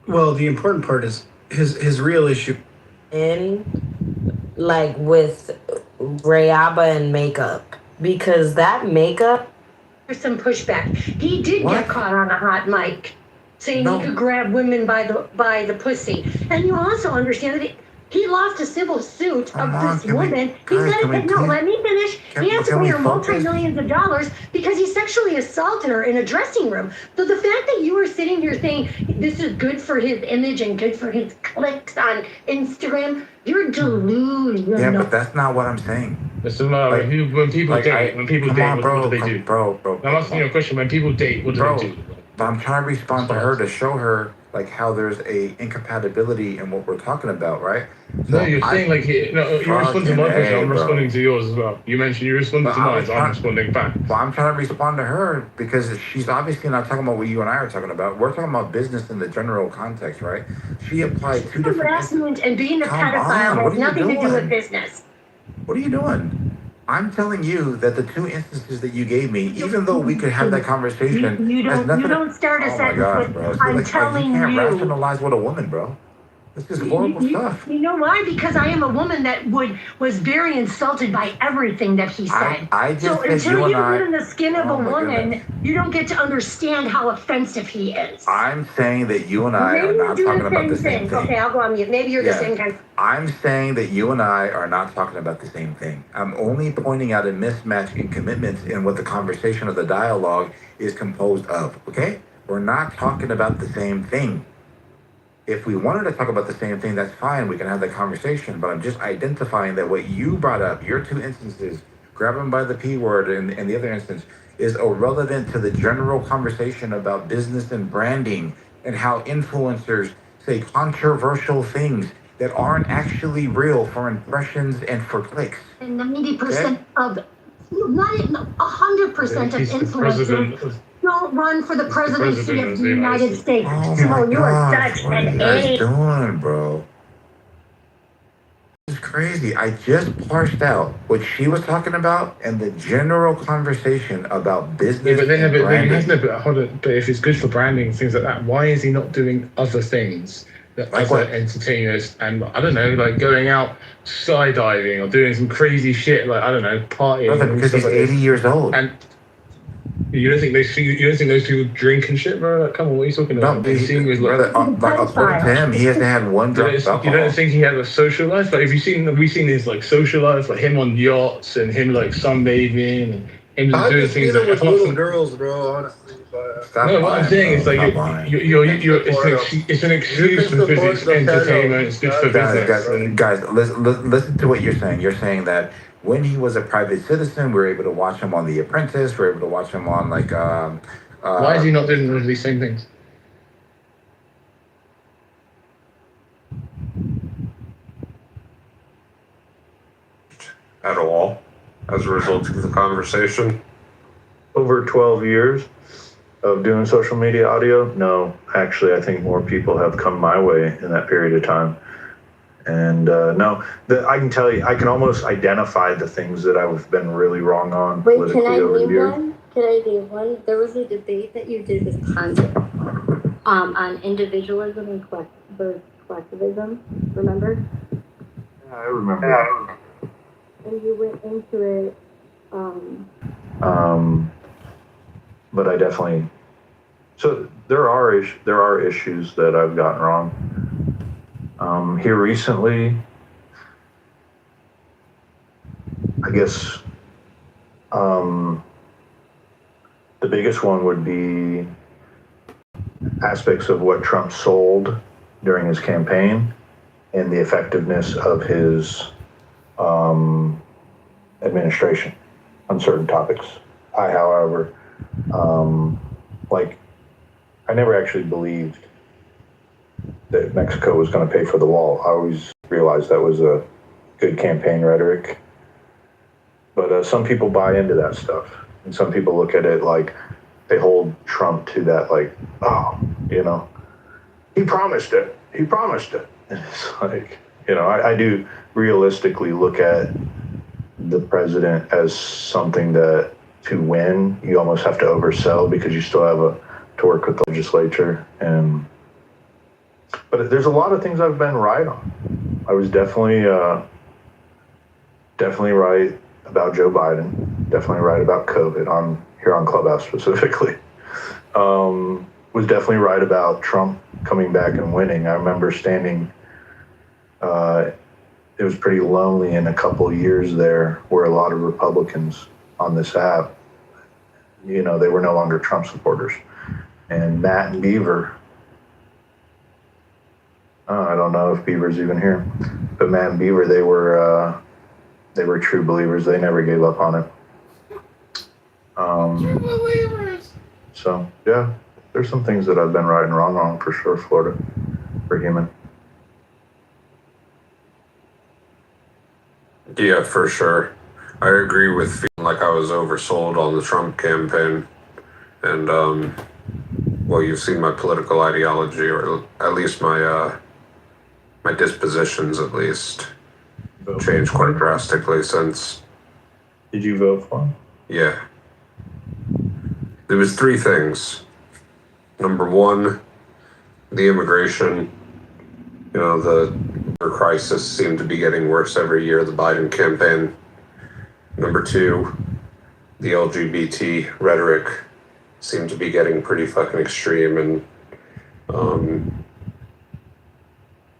[SPEAKER 1] Well, the important part is his real issue.
[SPEAKER 16] And like with Rayaba and makeup, because that makeup.
[SPEAKER 4] There's some pushback. He did get caught on a hot mic saying he could grab women by the pussy. And you also understand that he lost a civil suit of this woman. He's gonna pay, no, let me finish. He has to pay her multi-millions of dollars because he sexually assaulted her in a dressing room. So the fact that you are sitting here saying this is good for his image and good for his clicks on Instagram, you're delusional.
[SPEAKER 17] Yeah, but that's not what I'm saying.
[SPEAKER 7] Listen, when people date, what do they do?
[SPEAKER 17] Bro.
[SPEAKER 7] I'm asking you a question. When people date, what do they do?
[SPEAKER 17] But I'm trying to respond to her to show her like how there's a incompatibility in what we're talking about, right?
[SPEAKER 7] So no, you're saying you're responding to my question. I'm responding to yours as well. You mentioned you responded to mine, so I'm responding back.
[SPEAKER 17] Well, I'm trying to respond to her because she's obviously not talking about what you and I are talking about. We're talking about business in the general context, right? She applied two different.
[SPEAKER 4] Harassment and being a pedophile has nothing to do with business.
[SPEAKER 17] What are you doing? I'm telling you that the two instances that you gave me, even though we could have that conversation,
[SPEAKER 4] you don't start a sentence with, I'm telling you.
[SPEAKER 17] You can't rationalize with a woman, bro. This is horrible stuff.
[SPEAKER 4] You know why? Because I am a woman that was very insulted by everything that he said.
[SPEAKER 17] I just
[SPEAKER 4] so
[SPEAKER 17] said
[SPEAKER 4] until
[SPEAKER 17] you
[SPEAKER 4] get in the skin of a woman, you don't get to understand how offensive he is.
[SPEAKER 17] I'm saying that you and I are not talking about the same thing.
[SPEAKER 4] Okay, I'll go on mute. Maybe you're the same kind.
[SPEAKER 17] I'm saying that you and I are not talking about the same thing. I'm only pointing out a mismatch in commitments in what the conversation of the dialogue is composed of, okay? We're not talking about the same thing. If we wanted to talk about the same thing, that's fine. We can have that conversation. But I'm just identifying that what you brought up, your two instances, grab him by the P word and the other instance, is irrelevant to the general conversation about business and branding and how influencers say controversial things that aren't actually real for impressions and for clicks.
[SPEAKER 4] And 90% of, not even 100% of influencers don't run for the presidency of the United States.
[SPEAKER 17] Oh
[SPEAKER 4] So you are such
[SPEAKER 17] what are
[SPEAKER 4] an
[SPEAKER 17] you guys
[SPEAKER 4] idiot.
[SPEAKER 17] doing, bro? This is crazy. I just parsed out what she was talking about and the general conversation about business.
[SPEAKER 7] Yeah, but then
[SPEAKER 17] branding.
[SPEAKER 7] hold on. But if it's good for branding and things like that, why is he not doing other things that
[SPEAKER 17] Like
[SPEAKER 7] other
[SPEAKER 17] what?
[SPEAKER 7] entertainers and I don't know, like going out skydiving or doing some crazy shit, like I don't know, partying?
[SPEAKER 17] Nothing, because he's 80 years old.
[SPEAKER 7] And you don't think those people drink and shit, bro? Like, come on, what are you talking about?
[SPEAKER 17] No, according to him, he hasn't had one drop of alcohol.
[SPEAKER 7] You don't think he had a social life? Like, we've seen his like social life, like him on yachts and him like sunbathing and him just doing things like
[SPEAKER 11] with little girls, bro. Honestly,
[SPEAKER 7] no, what I'm saying is like it's an excuse for physics, entertainment. It's good for business.
[SPEAKER 17] Guys, listen to what you're saying. You're saying that when he was a private citizen, we were able to watch him on The Apprentice. We were able to watch him on like.
[SPEAKER 7] Why is he not doing all of these same things?
[SPEAKER 5] At all, as a result of the conversation?
[SPEAKER 9] Over 12 years of doing social media audio, no. Actually, I think more people have come my way in that period of time. And I can tell you, I can almost identify the things that I've been really wrong on
[SPEAKER 18] Wait,
[SPEAKER 9] politically
[SPEAKER 18] can I
[SPEAKER 9] over the
[SPEAKER 18] name
[SPEAKER 9] years.
[SPEAKER 18] one? Can I name one? There was a debate that you did with Kanye on individualism and collectivism. Remember?
[SPEAKER 9] Yeah, I remember.
[SPEAKER 18] And you went into it.
[SPEAKER 9] But I definitely. So there are issues that I've gotten wrong. Here recently, I guess the biggest one would be aspects of what Trump sold during his campaign and the effectiveness of his administration on certain topics. However, I never actually believed that Mexico was going to pay for the wall. I always realized that was a good campaign rhetoric. But some people buy into that stuff. And some people look at it like they hold Trump to that, like, oh, he promised it. He promised it. And it's like, I do realistically look at the president as something that to win, you almost have to oversell because you still have to work with the legislature. But there's a lot of things I've been right on. I was definitely right about Joe Biden, definitely right about COVID here on Clubhouse specifically. Was definitely right about Trump coming back and winning. I remember standing, it was pretty lonely in a couple of years there where a lot of Republicans on this app, they were no longer Trump supporters. And Matt and Beaver, I don't know if Beaver's even here, but Matt and Beaver, they were true believers. They never gave up on it. True believers. So yeah, there's some things that I've been right and wrong on for sure. Florida, for human.
[SPEAKER 5] Yeah, for sure. I agree with feeling like I was oversold on the Trump campaign. And, you've seen my political ideology, or at least my dispositions, at least, change quite drastically since.
[SPEAKER 9] Did you vote for him?
[SPEAKER 5] Yeah. There was three things. Number one, the immigration. The crisis seemed to be getting worse every year, the Biden campaign. Number two, the LGBT rhetoric seemed to be getting pretty fucking extreme and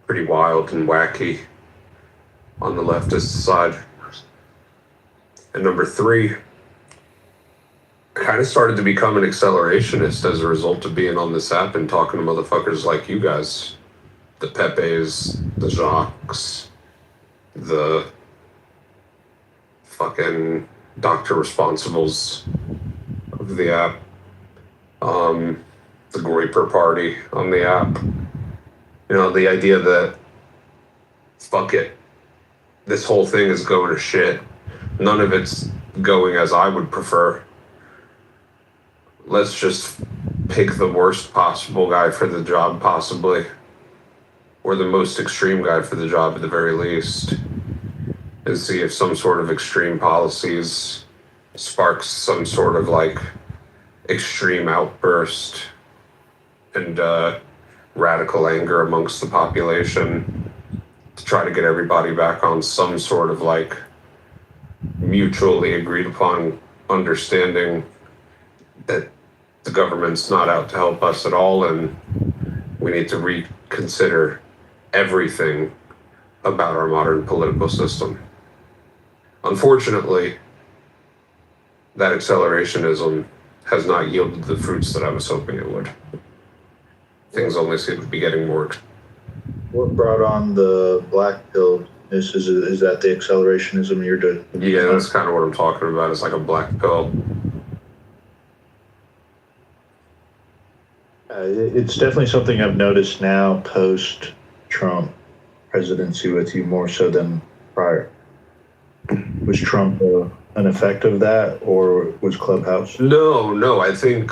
[SPEAKER 5] pretty wild and wacky on the leftist side. And number three, I kind of started to become an accelerationist as a result of being on this app and talking to motherfuckers like you guys. The Pepes, the Jacques, the fucking Dr. Responsibles of the app, the Groiper Party on the app. The idea that, fuck it, this whole thing is going to shit. None of it's going as I would prefer. Let's just pick the worst possible guy for the job, possibly. Or the most extreme guy for the job at the very least. And see if some sort of extreme policies sparks some sort of extreme outburst and radical anger amongst the population to try to get everybody back on some sort of mutually agreed upon understanding that the government's not out to help us at all and we need to reconsider everything about our modern political system. Unfortunately, that accelerationism has not yielded the fruits that I was hoping it would. Things only seem to be getting more.
[SPEAKER 9] What brought on the black pill? Is that the accelerationism you're doing?
[SPEAKER 5] Yeah, that's kind of what I'm talking about. It's like a black pill.
[SPEAKER 9] It's definitely something I've noticed now post-Trump presidency with you more so than prior. Was Trump an effect of that, or was Clubhouse?
[SPEAKER 5] No. I think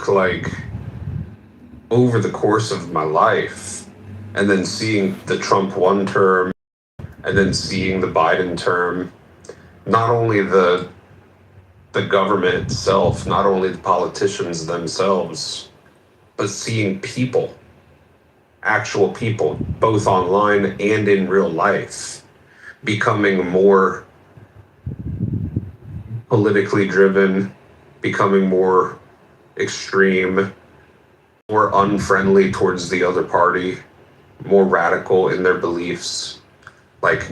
[SPEAKER 5] over the course of my life, and then seeing the Trump one term, and then seeing the Biden term, not only the government itself, not only the politicians themselves, but seeing people, actual people, both online and in real life, becoming more politically driven, becoming more extreme, more unfriendly towards the other party, more radical in their beliefs. Like,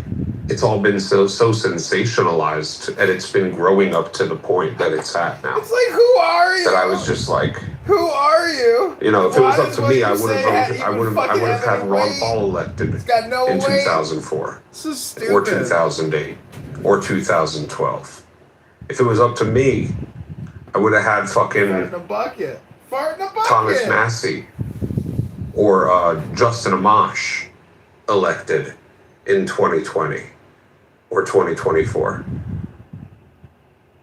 [SPEAKER 5] it's all been so sensationalized, and it's been growing up to the point that it's at now.
[SPEAKER 11] It's like, who are you?
[SPEAKER 5] That I was just like,
[SPEAKER 11] who are you?
[SPEAKER 5] you know, if it was up to me, I would
[SPEAKER 11] fucking
[SPEAKER 5] have had Ron
[SPEAKER 11] weight.
[SPEAKER 5] Paul elected
[SPEAKER 11] It's got no
[SPEAKER 5] in
[SPEAKER 11] weight.
[SPEAKER 5] 2004
[SPEAKER 11] So stupid.
[SPEAKER 5] or 2008 or 2012. If it was up to me, I would have had fucking
[SPEAKER 11] Fart in a bucket.
[SPEAKER 5] Thomas Massey or Justin Amash elected in 2020 or 2024.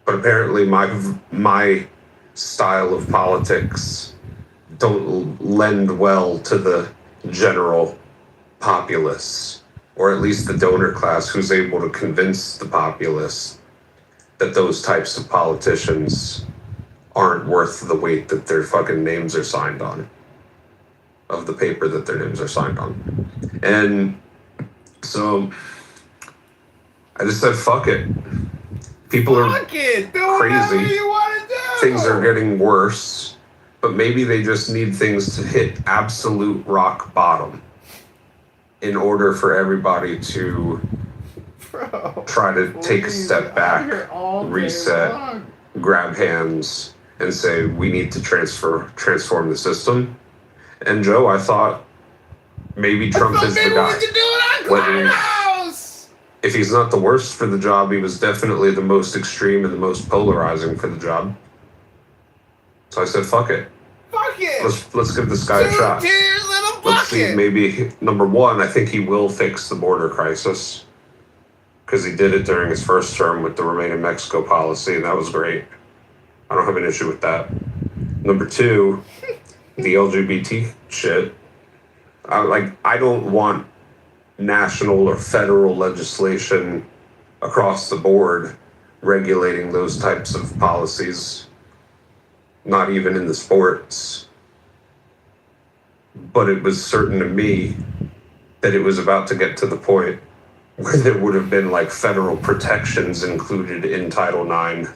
[SPEAKER 5] But apparently my style of politics don't lend well to the general populace, or at least the donor class who's able to convince the populace that those types of politicians aren't worth the weight that their fucking names are signed on, of the paper that their names are signed on. And so I just said, fuck it. People are crazy. Things are getting worse, but maybe they just need things to hit absolute rock bottom in order for everybody to try to take a step back, reset, grab hands, and say, we need to transform the system. And Joe, I thought maybe Trump is the guy. If he's not the worst for the job, he was definitely the most extreme and the most polarizing for the job. So I said, fuck it.
[SPEAKER 11] Fuck it.
[SPEAKER 5] Let's give this guy a shot. Let's see, maybe, number one, I think he will fix the border crisis, because he did it during his first term with the Remain in Mexico policy, and that was great. I don't have an issue with that. Number two, the LGBT shit. I don't want national or federal legislation across the board regulating those types of policies, not even in the sports. But it was certain to me that it was about to get to the point where there would have been like federal protections included in Title IX,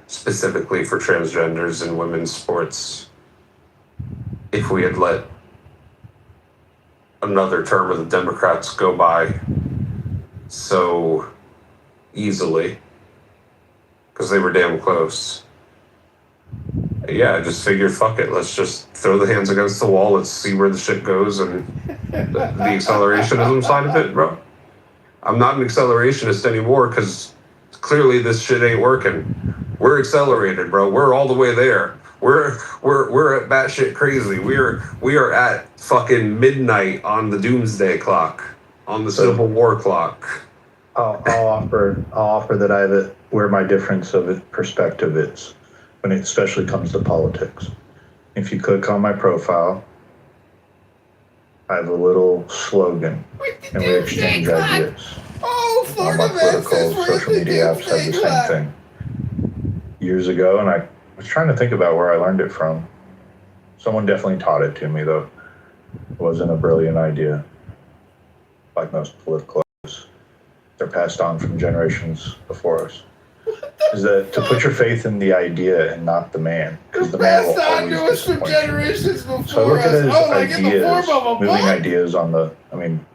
[SPEAKER 5] specifically for transgenders in women's sports, if we had let another term of the Democrats go by so easily, because they were damn close. Yeah, I just figured, fuck it, let's just throw the hands against the wall, let's see where the shit goes, and the accelerationism side of it, bro. I'm not an accelerationist anymore, because clearly this shit ain't working. We're accelerated, bro. We're all the way there. We're at batshit crazy. We are at fucking midnight on the doomsday clock, on the Civil War clock.
[SPEAKER 9] I'll offer that I have it where my difference of perspective is when it especially comes to politics. If you click on my profile, I have a little slogan, and we exchange ideas. All my political social media apps have the same thing. Years ago, and I was trying to think about where I learned it from. Someone definitely taught it to me, though. It wasn't a brilliant idea, like most political ideas. They're passed on from generations before us. Is that to put your faith in the idea and not the man, because the man will always disappoint you. So I look at it as ideas, moving ideas on the, I mean,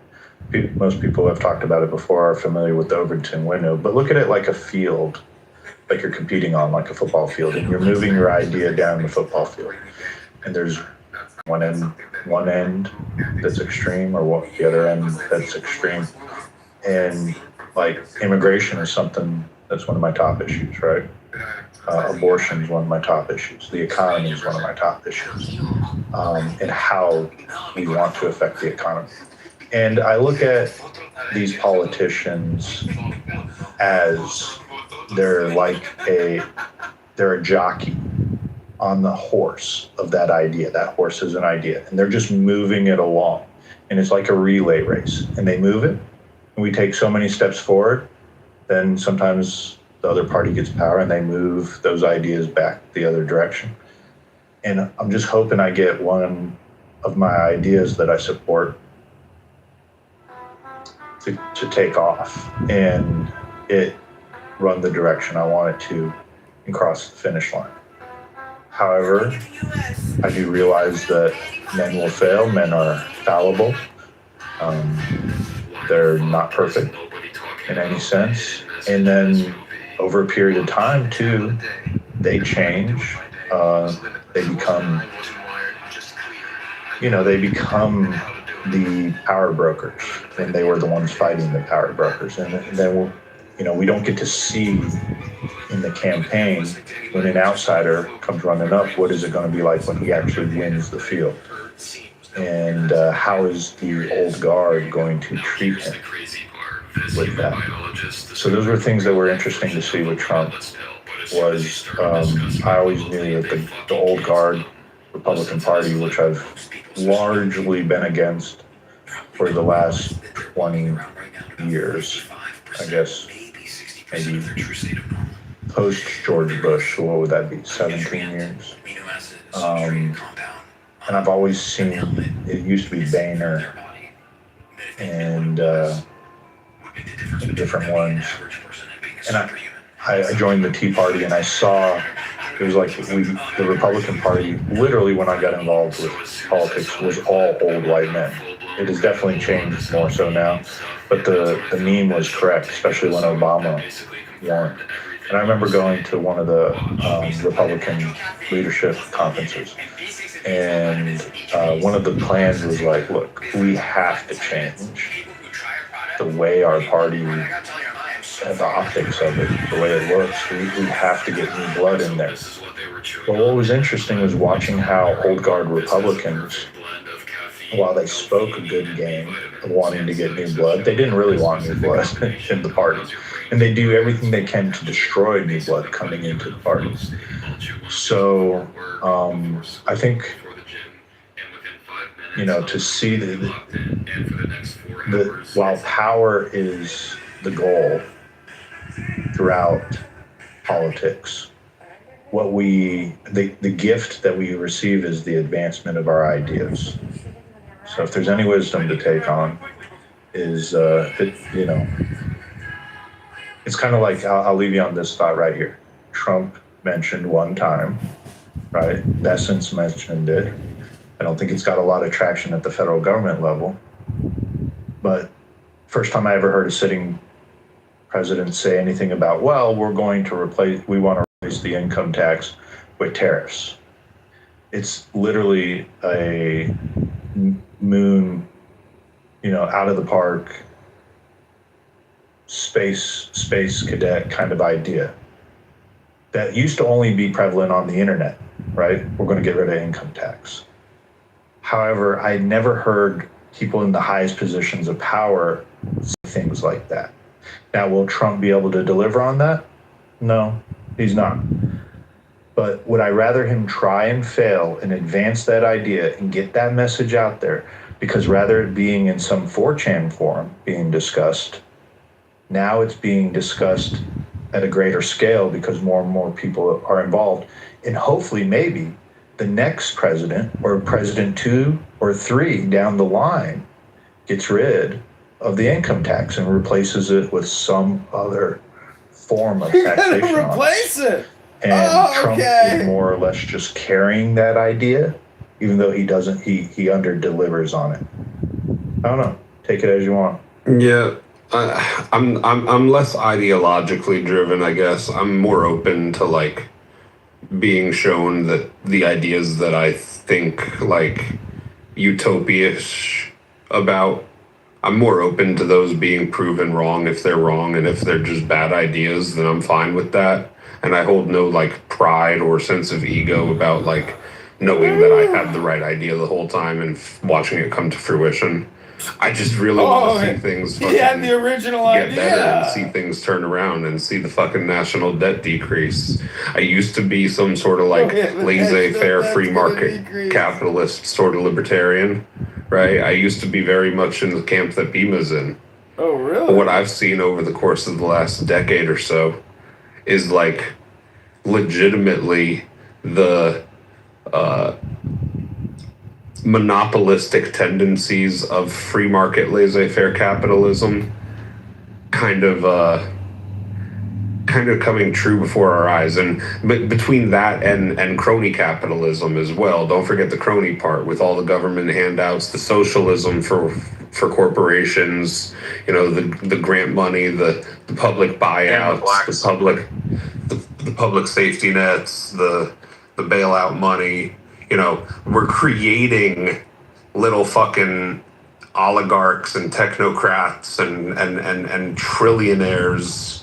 [SPEAKER 9] most people have talked about it before, are familiar with the Overton window, but look at it like a field, like you're competing on, like a football field, and you're moving your idea down the football field. And there's one end that's extreme, or the other end that's extreme. And like immigration is something that's one of my top issues, right? Abortion is one of my top issues. The economy is one of my top issues. And how we want to affect the economy. And I look at these politicians as they're a jockey on the horse of that idea. That horse is an idea, and they're just moving it along. And it's like a relay race, and they move it, we take so many steps forward, then sometimes the other party gets power and they move those ideas back the other direction. And I'm just hoping I get one of my ideas that I support to take off and it run the direction I want it to and cross the finish line. However, I do realize that men will fail, men are fallible. They're not perfect in any sense. And then over a period of time too, they change. They become, they become the power brokers, and they were the ones fighting the power brokers. And then, we don't get to see in the campaign when an outsider comes running up, what is it going to be like when he actually wins the field? And how is the old guard going to treat him with that? So those were things that were interesting to see with Trump. I always knew that the old guard Republican Party, which I've largely been against for the last 20 years, I guess, maybe post George Bush, so what would that be, 17 years? And I've always seen, it used to be Boehner and different ones. And I joined the Tea Party and I saw, it was like the Republican Party, literally when I got involved with politics, was all old white men. It has definitely changed more so now, but the meme was correct, especially when Obama won. And I remember going to one of the Republican leadership conferences, and one of the plans was like, look, we have to change the way our party, the optics of it, the way it looks. We have to get new blood in there. But what was interesting was watching how old guard Republicans, while they spoke a good game of wanting to get new blood, they didn't really want new blood in the party. And they do everything they can to destroy new blood coming into the party. So I think, to see that while power is the goal throughout politics, the gift that we receive is the advancement of our ideas. So if there's any wisdom to take on, is it's kind of like, I'll leave you on this thought right here. Trump mentioned one time, right? Bessence mentioned it. I don't think it's got a lot of traction at the federal government level, but first time I ever heard a sitting president say anything about, well, we want to replace the income tax with tariffs. It's literally a moon, out of the park, space cadet kind of idea that used to only be prevalent on the internet, right? We're going to get rid of income tax. However, I never heard people in the highest positions of power say things like that. Now, will Trump be able to deliver on that? No, he's not. But would I rather him try and fail and advance that idea and get that message out there? Because rather it being in some 4chan forum being discussed, now it's being discussed at a greater scale because more and more people are involved. And hopefully maybe the next president or president 2 or 3 down the line gets rid of the income tax and replaces it with some other form of taxation.
[SPEAKER 11] Replace it.
[SPEAKER 9] And Trump is more or less just carrying that idea, even though he doesn't, he under delivers on it. I don't know. Take it as you want.
[SPEAKER 5] Yeah. I'm less ideologically driven, I guess. I'm more open to like being shown that the ideas that I think like utopia-ish about, I'm more open to those being proven wrong if they're wrong, and if they're just bad ideas, then I'm fine with that. And I hold no like pride or sense of ego about like knowing that I had the right idea the whole time and watching it come to fruition. I just really want to see things
[SPEAKER 11] he had the original
[SPEAKER 5] get better and
[SPEAKER 11] idea.
[SPEAKER 5] see things turn around and see the fucking national debt decrease. I used to be some sort of like laissez-faire free market capitalist sort of libertarian, right? I used to be very much in the camp that Bima's in,
[SPEAKER 11] Oh, really?
[SPEAKER 5] But what I've seen over the course of the last decade or so is like legitimately the monopolistic tendencies of free market laissez-faire capitalism kind of coming true before our eyes, and between that and crony capitalism as well. Don't forget the crony part with all the government handouts, the socialism for corporations, you know, the grant money, the public buyouts, the public safety nets, the bailout money. You know, we're creating little fucking oligarchs and technocrats and trillionaires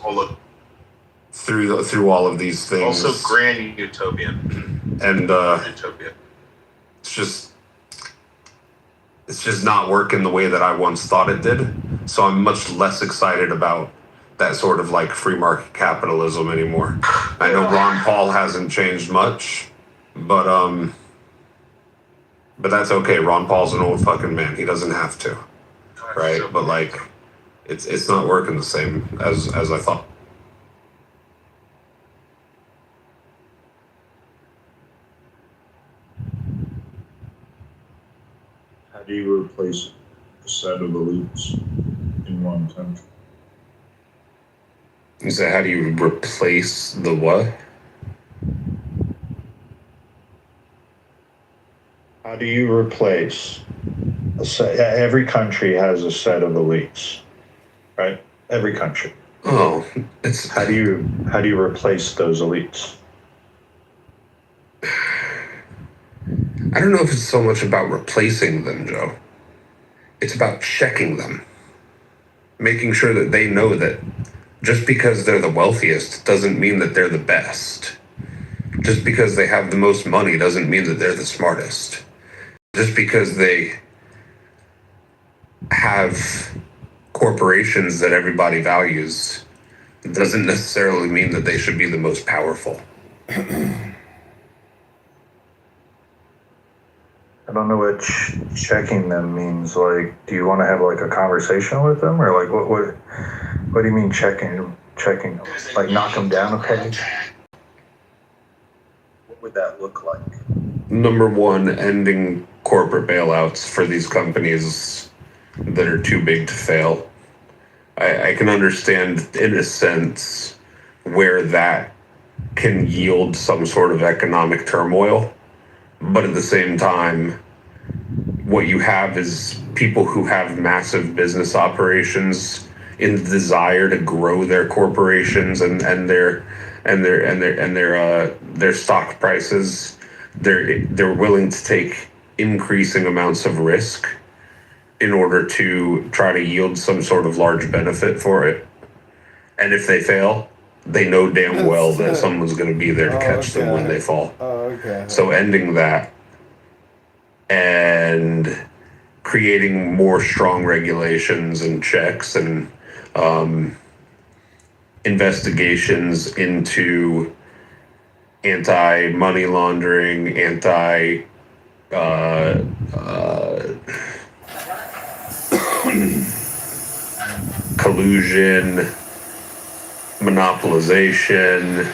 [SPEAKER 5] through all of these things.
[SPEAKER 8] Also, grand utopian.
[SPEAKER 5] And
[SPEAKER 8] utopia.
[SPEAKER 5] It's just not working the way that I once thought it did. So I'm much less excited about that sort of like free market capitalism anymore. I know Ron Paul hasn't changed much, but that's okay. Ron Paul's an old fucking man. He doesn't have to, right? But like, it's not working the same as I thought.
[SPEAKER 12] How do you replace a set of elites in one country?
[SPEAKER 5] You say, how do you replace the what?
[SPEAKER 9] How do you replace a set? Every country has a set of elites, right? Every country.
[SPEAKER 5] Oh,
[SPEAKER 9] how do you replace those elites?
[SPEAKER 5] I don't know if it's so much about replacing them, Joe. It's about checking them. Making sure that they know that just because they're the wealthiest doesn't mean that they're the best. Just because they have the most money doesn't mean that they're the smartest. Just because they have corporations that everybody values doesn't necessarily mean that they should be the most powerful.
[SPEAKER 9] I don't know what checking them means. Like, do you want to have like a conversation with them, or like what do you mean checking? Checking, like knock them down a peg? What would that look like?
[SPEAKER 5] Number one, ending corporate bailouts for these companies that are too big to fail. I can understand in a sense where that can yield some sort of economic turmoil. But at the same time, what you have is people who have massive business operations in the desire to grow their corporations and their stock prices. They're willing to take increasing amounts of risk in order to try to yield some sort of large benefit for it. And if they fail, they know damn well that someone's going to be there to catch them when they fall. So ending that and creating more strong regulations and checks and investigations into anti-money laundering, collusion, monopolization,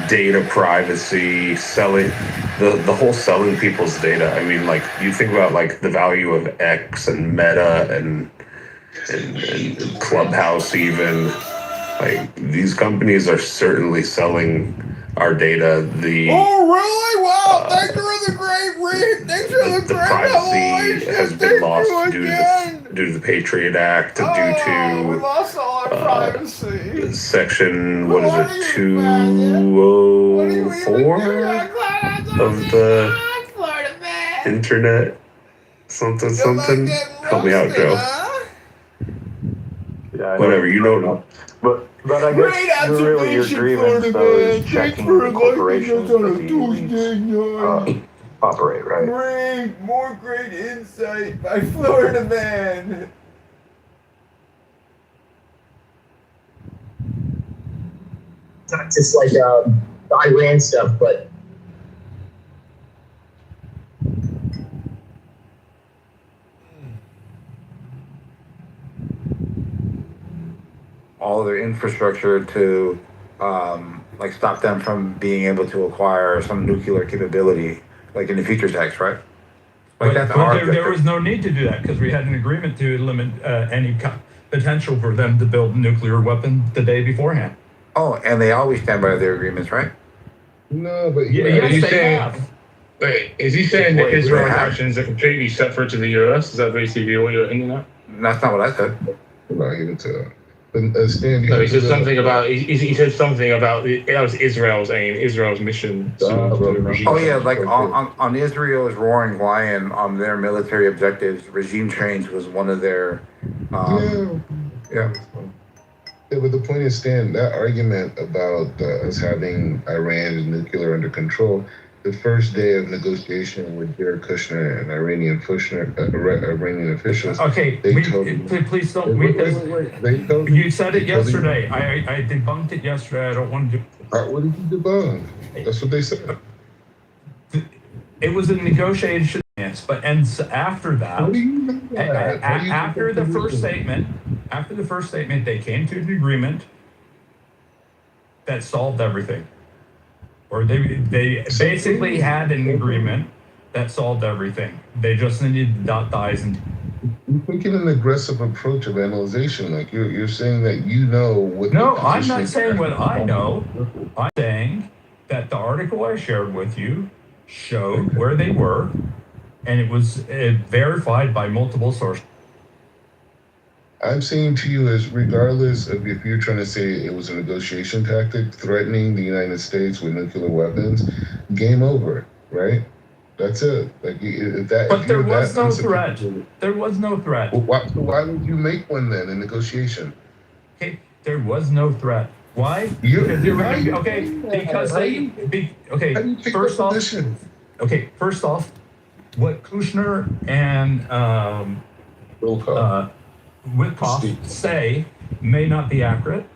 [SPEAKER 5] data privacy, selling the whole selling people's data. I mean, like, you think about like the value of X and Meta and Clubhouse even. Like, these companies are certainly selling our data.
[SPEAKER 11] Oh, really? Wow! Thanks for the great read. Thanks for the great
[SPEAKER 5] privacy has been lost due to the Patriot Act,
[SPEAKER 11] we
[SPEAKER 5] due to
[SPEAKER 11] lost all our privacy.
[SPEAKER 5] Section, what is it, 204 of the internet? Something. Help me out, Joe.
[SPEAKER 9] Yeah,
[SPEAKER 5] whatever, you know.
[SPEAKER 9] But I guess really your grievance though is checking the corporations that the elites operate, right?
[SPEAKER 11] Great, more great insight by Florida Man.
[SPEAKER 19] Not just like the Iran stuff, but
[SPEAKER 17] all their infrastructure to like stop them from being able to acquire some nuclear capability, like in the future tax, right? Like that's our
[SPEAKER 20] there
[SPEAKER 17] objective.
[SPEAKER 20] was no need to do that because we had an agreement to limit any potential for them to build nuclear weapons the day beforehand.
[SPEAKER 17] Oh, and they always stand by their agreements, right?
[SPEAKER 3] No, but
[SPEAKER 20] yes, they have.
[SPEAKER 21] Wait, is he saying that Israel's actions are completely separate to the US? Is that basically what you're hinting at?
[SPEAKER 17] That's not what I said.
[SPEAKER 3] Not even to. Stan,
[SPEAKER 21] No, he said something about. He said something about that was Israel's aim, Israel's mission.
[SPEAKER 17] Oh yeah, like on Israel's roaring lion, on their military objectives, regime change was one of their. Yeah.
[SPEAKER 3] Yeah, but the point is, Stan, that argument about us having Iran's nuclear under control, the first day of negotiation with Jared Kushner and Iranian officials.
[SPEAKER 20] Okay, please don't. You said it yesterday. I debunked it yesterday. I don't want to do.
[SPEAKER 3] What did you debunk? That's what they said.
[SPEAKER 20] It was a negotiation, but after that, after the first statement, they came to an agreement that solved everything. Or they basically had an agreement that solved everything. They just needed to dot the I's and
[SPEAKER 3] You're taking an aggressive approach of analyzation. Like you're saying that you know what.
[SPEAKER 20] No, I'm not saying what I know. I'm saying that the article I shared with you showed where they were, and it was verified by multiple sources.
[SPEAKER 3] I'm saying to you is, regardless of if you're trying to say it was a negotiation tactic, threatening the United States with nuclear weapons, game over, right? That's it. Like if that.
[SPEAKER 20] But there was no threat. There was no threat.
[SPEAKER 3] Well, why would you make one then in negotiation?
[SPEAKER 20] Okay, there was no threat. Why? Because first off, what Kushner and Witkoff say may not be accurate,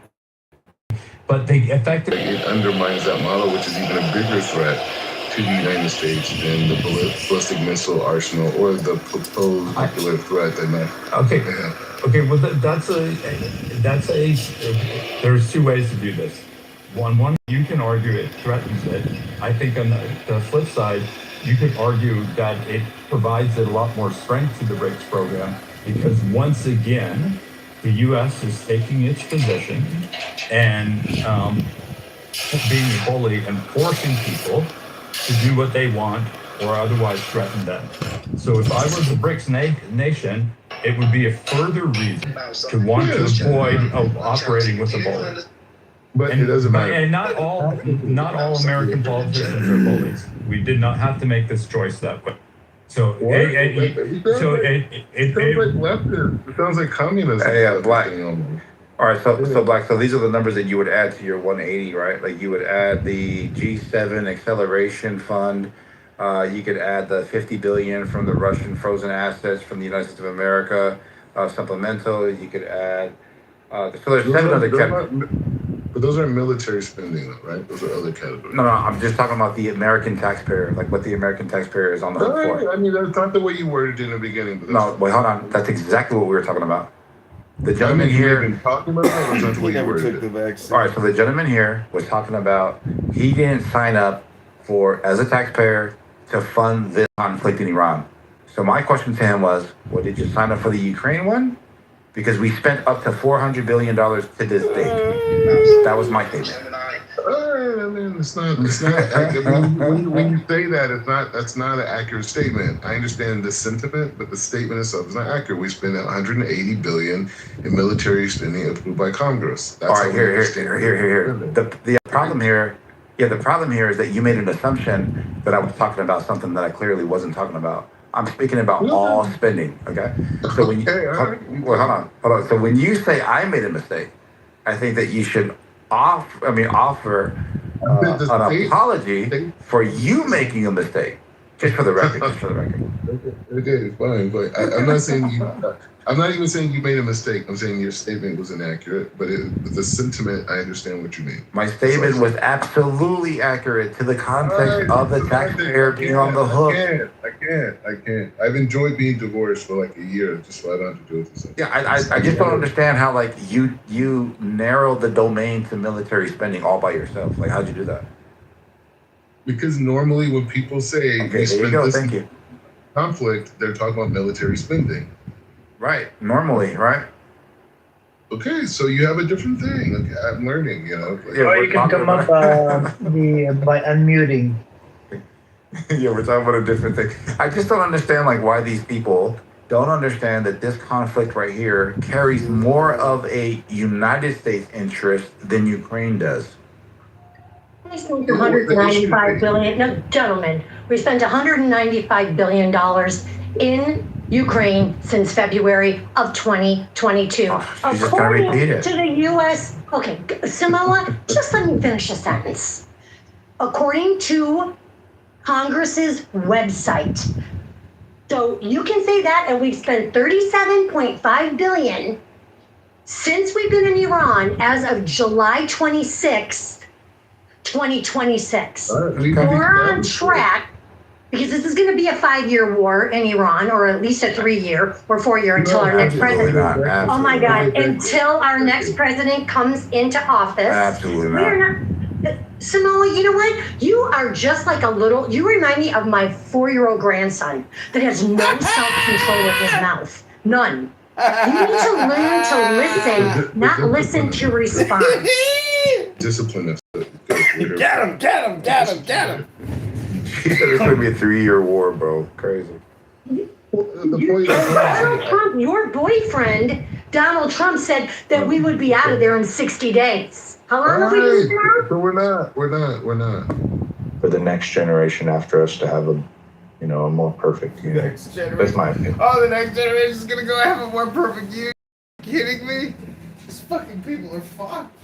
[SPEAKER 20] but they effectively.
[SPEAKER 3] It undermines that model, which is even a bigger threat to the United States than the ballistic missile arsenal or the proposed nuclear threat.
[SPEAKER 20] Okay. Well, there's two ways to do this. One, you can argue it threatens it. I think on the flip side, you could argue that it provides it a lot more strength to the BRICS program, because once again, the U.S. is taking its position and being a bully and forcing people to do what they want or otherwise threaten them. So if I was a BRICS nation, it would be a further reason to want to avoid operating with a bully.
[SPEAKER 3] But it doesn't matter.
[SPEAKER 20] And not all American politicians are bullies. We did not have to make this choice that way. So it
[SPEAKER 3] sounds like leftist. It sounds like communism.
[SPEAKER 17] Yeah, Black. All right, so Black. So these are the numbers that you would add to your 180, right? Like you would add the G7 acceleration fund. You could add the 50 billion from the Russian frozen assets from the United States of America supplemental. You could add. So there's 7 other categories.
[SPEAKER 3] But those are military spending, right? Those are other categories.
[SPEAKER 17] No, I'm just talking about the American taxpayer, like what the American taxpayer is on the hook for.
[SPEAKER 3] I mean, that's not the way you worded it in the beginning. But
[SPEAKER 17] no, wait, hold on. That's exactly what we were talking about. The gentleman here.
[SPEAKER 3] Talking about that, or that's what you worded it?
[SPEAKER 17] All right, so the gentleman here was talking about he didn't sign up for, as a taxpayer, to fund this conflict in Iran. So my question to him was, well, did you sign up for the Ukraine one? Because we spent up to $400 billion to this date. That was my statement.
[SPEAKER 3] I mean, it's not. when you say that, that's not an accurate statement. I understand the sentiment, but the statement itself is not accurate. We spent 180 billion in military spending approved by Congress. That's
[SPEAKER 17] all right, here. The problem here. Yeah, the problem here is that you made an assumption that I was talking about something that I clearly wasn't talking about. I'm speaking about all spending, okay? So when you hold on. So when you say I made a mistake, I think that you should offer an apology for you making a mistake. Just for the record. Just for the record.
[SPEAKER 3] Okay, fine, but I'm not saying you. I'm not even saying you made a mistake. I'm saying your statement was inaccurate, but the sentiment, I understand what you mean.
[SPEAKER 17] My statement was absolutely accurate to the context of the taxpayer being on the hook.
[SPEAKER 3] I can't. I've enjoyed being divorced for like a year, just so I don't have to deal with this.
[SPEAKER 17] Yeah, I just don't understand how like you narrowed the domain to military spending all by yourself. Like, how'd you do that?
[SPEAKER 3] Because normally when people say
[SPEAKER 17] Okay, there you go. Thank you.
[SPEAKER 3] Conflict, they're talking about military spending.
[SPEAKER 17] Right. Normally, right?
[SPEAKER 3] Okay, so you have a different thing. Okay, I'm learning, you know. Like,
[SPEAKER 10] Or you can come up by unmuting.
[SPEAKER 17] Yeah, we're talking about a different thing. I just don't understand like why these people don't understand that this conflict right here carries more of a United States interest than Ukraine does.
[SPEAKER 4] We spent $195 billion. No, gentlemen, we spent $195 billion in Ukraine since February of 2022. According to the U.S. Okay, Samoa, just let me finish a sentence. According to Congress's website. So you can say that, and we've spent $37.5 billion since we've been in Iran as of July 26th. 2026. We're on track because this is going to be a 5-year war in Iran, or at least a 3-year or 4-year until our next president. Oh my God! Until our next president comes into office.
[SPEAKER 17] Absolutely not.
[SPEAKER 4] We're not. Samoa, you know what? You are just like a little. You remind me of my 4-year-old grandson that has no self-control with his mouth. None. You need to learn to listen, not listen to respond.
[SPEAKER 3] Discipline.
[SPEAKER 11] Get him.
[SPEAKER 17] He said it's going to be a 3-year war, bro. Crazy.
[SPEAKER 4] Donald Trump, your boyfriend, Donald Trump, said that we would be out of there in 60 days. How long have we been now?
[SPEAKER 3] So we're not.
[SPEAKER 9] For the next generation after us to have a more perfect union. That's my opinion.
[SPEAKER 11] Oh, the next generation is gonna go have a more perfect union. Are you kidding me? These fucking people are fucked.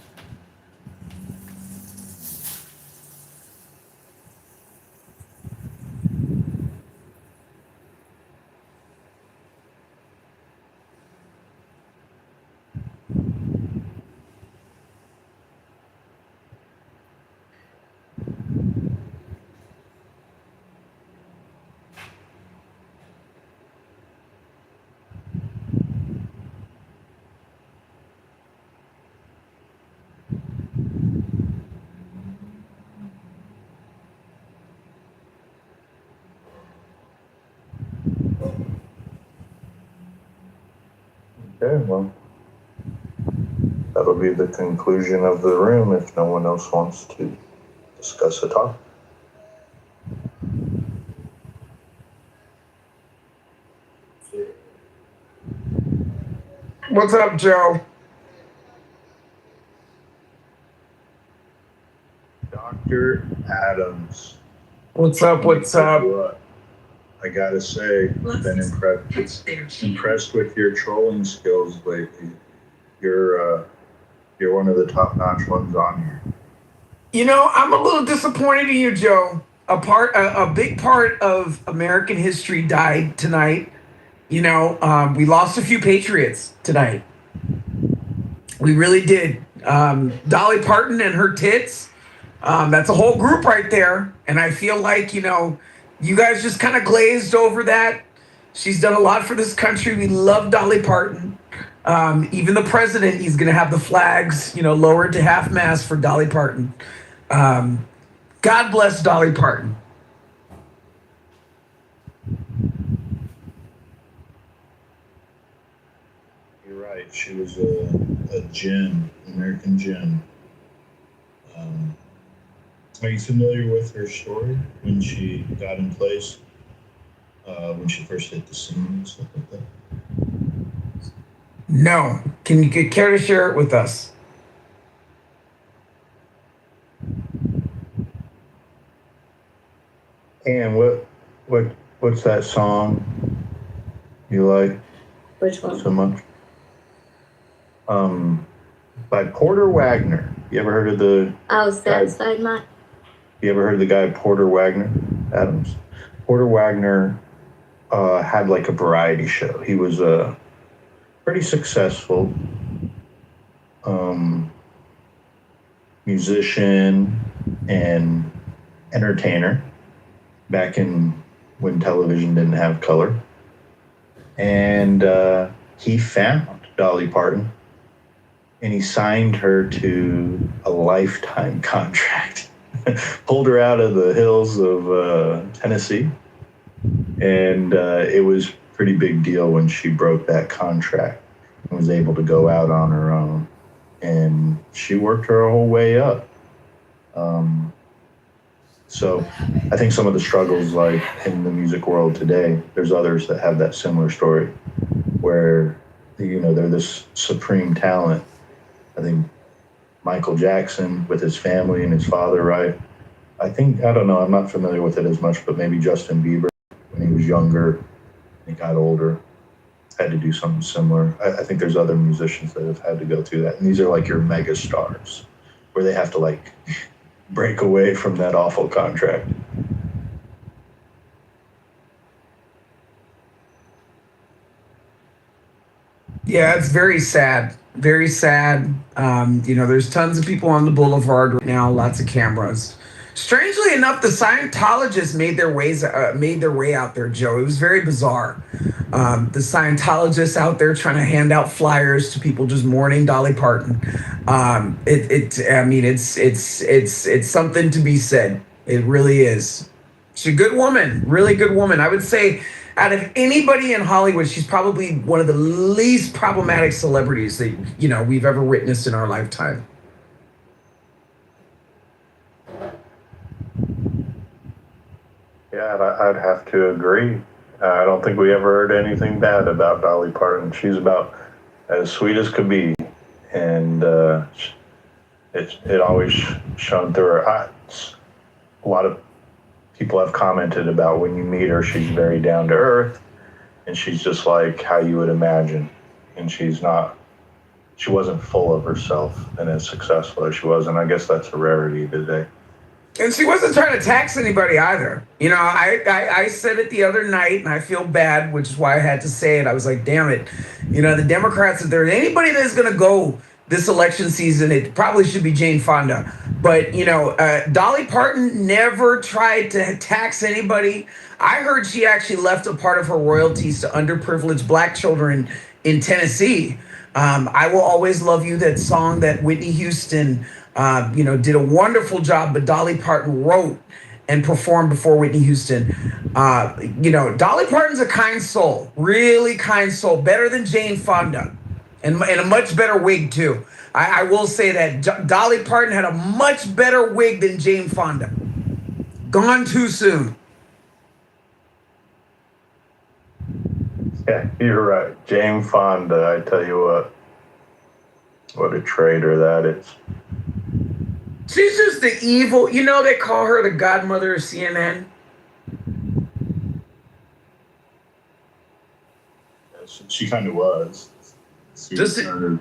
[SPEAKER 9] Okay, well, that'll be the conclusion of the room if no one else wants to discuss the topic.
[SPEAKER 15] What's up, Joe?
[SPEAKER 9] Dr. Adams.
[SPEAKER 15] What's up?
[SPEAKER 9] I gotta say, I've been impressed with your trolling skills lately. You're one of the top-notch ones on here.
[SPEAKER 15] You know, I'm a little disappointed in you, Joe. A big part of American history died tonight. You know, we lost a few patriots tonight. We really did. Dolly Parton and her tits. That's a whole group right there. And I feel like, you know, you guys just kind of glazed over that. She's done a lot for this country. We love Dolly Parton. Even the president, he's going to have the flags, you know, lowered to half mast for Dolly Parton. God bless Dolly Parton.
[SPEAKER 9] You're right. She was a gem, American gem. Are you familiar with her story when she got in place, when she first hit the scene and stuff like that?
[SPEAKER 15] No. Can you care to share it with us?
[SPEAKER 9] And what's that song you like?
[SPEAKER 18] Which one?
[SPEAKER 9] So much? By Porter Wagner. You ever heard of the?
[SPEAKER 18] Oh, Sad Side Mine.
[SPEAKER 9] You ever heard of the guy Porter Wagner, Adams? Porter Wagner had like a variety show. He was a pretty successful musician and entertainer back in when television didn't have color. And he found Dolly Parton and he signed her to a lifetime contract. Pulled her out of the hills of Tennessee. And it was a pretty big deal when she broke that contract and was able to go out on her own. And she worked her whole way up. So I think some of the struggles like in the music world today, there's others that have that similar story where, you know, they're this supreme talent. I think Michael Jackson with his family and his father, right? I don't know, I'm not familiar with it as much, but maybe Justin Bieber, when he was younger, he got older, had to do something similar. I think there's other musicians that have had to go through that. And these are like your mega stars, where they have to like break away from that awful contract.
[SPEAKER 6] Yeah, it's very sad. Very sad. You know, there's tons of people on the boulevard right now, lots of cameras. Strangely enough, the Scientologists made their way out there, Joe. It was very bizarre. The Scientologists out there trying to hand out flyers to people just mourning Dolly Parton. It's something to be said. It really is. She's a good woman, really good woman. I would say out of anybody in Hollywood, she's probably one of the least problematic celebrities that, you know, we've ever witnessed in our lifetime.
[SPEAKER 9] Yeah, I'd have to agree. I don't think we ever heard anything bad about Dolly Parton. She's about as sweet as could be, and it always shone through her eyes. A lot of people have commented about when you meet her, she's very down to earth, and she's just like how you would imagine. And she wasn't full of herself and as successful as she was, and I guess that's a rarity today.
[SPEAKER 6] And she wasn't trying to tax anybody either. You know, I said it the other night, and I feel bad, which is why I had to say it. I was like, damn it. You know, the Democrats, if there's anybody that's going to go this election season, it probably should be Jane Fonda. But, you know, Dolly Parton never tried to tax anybody. I heard she actually left a part of her royalties to underprivileged black children in Tennessee. I Will Always Love You, that song that Whitney Houston did a wonderful job, but Dolly Parton wrote and performed before Whitney Houston. Dolly Parton's a kind soul, really kind soul, better than Jane Fonda, and a much better wig too. I will say that Dolly Parton had a much better wig than Jane Fonda. Gone too soon.
[SPEAKER 9] Yeah, you're right. Jane Fonda, I tell you what a traitor that is.
[SPEAKER 6] She's just the evil, you know, they call her the godmother of CNN.
[SPEAKER 9] She kind of was.
[SPEAKER 6] Just evil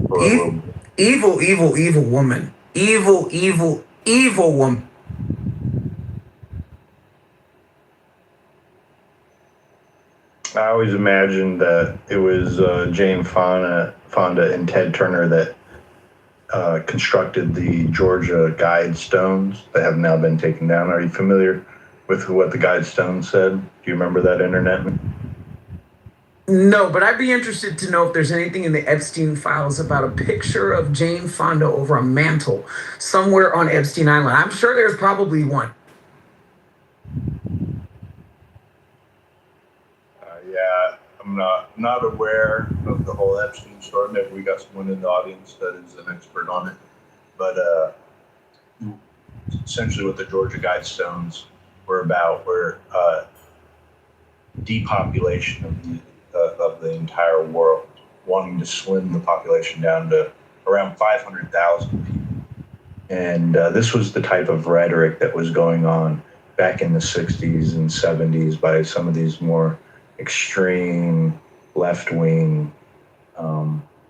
[SPEAKER 6] woman. Evil woman.
[SPEAKER 9] I always imagined that it was Jane Fonda and Ted Turner that constructed the Georgia Guidestones that have now been taken down. Are you familiar with what the Guidestones said? Do you remember that, internet?
[SPEAKER 6] No, but I'd be interested to know if there's anything in the Epstein files about a picture of Jane Fonda over a mantle somewhere on Epstein Island. I'm sure there's probably one.
[SPEAKER 9] Yeah, I'm not aware of the whole Epstein story. Maybe we got someone in the audience that is an expert on it. But essentially what the Georgia Guidestones were about were depopulation of the entire world, wanting to slim the population down to around 500,000 people. And this was the type of rhetoric that was going on back in the 60s and 70s by some of these more extreme left-wing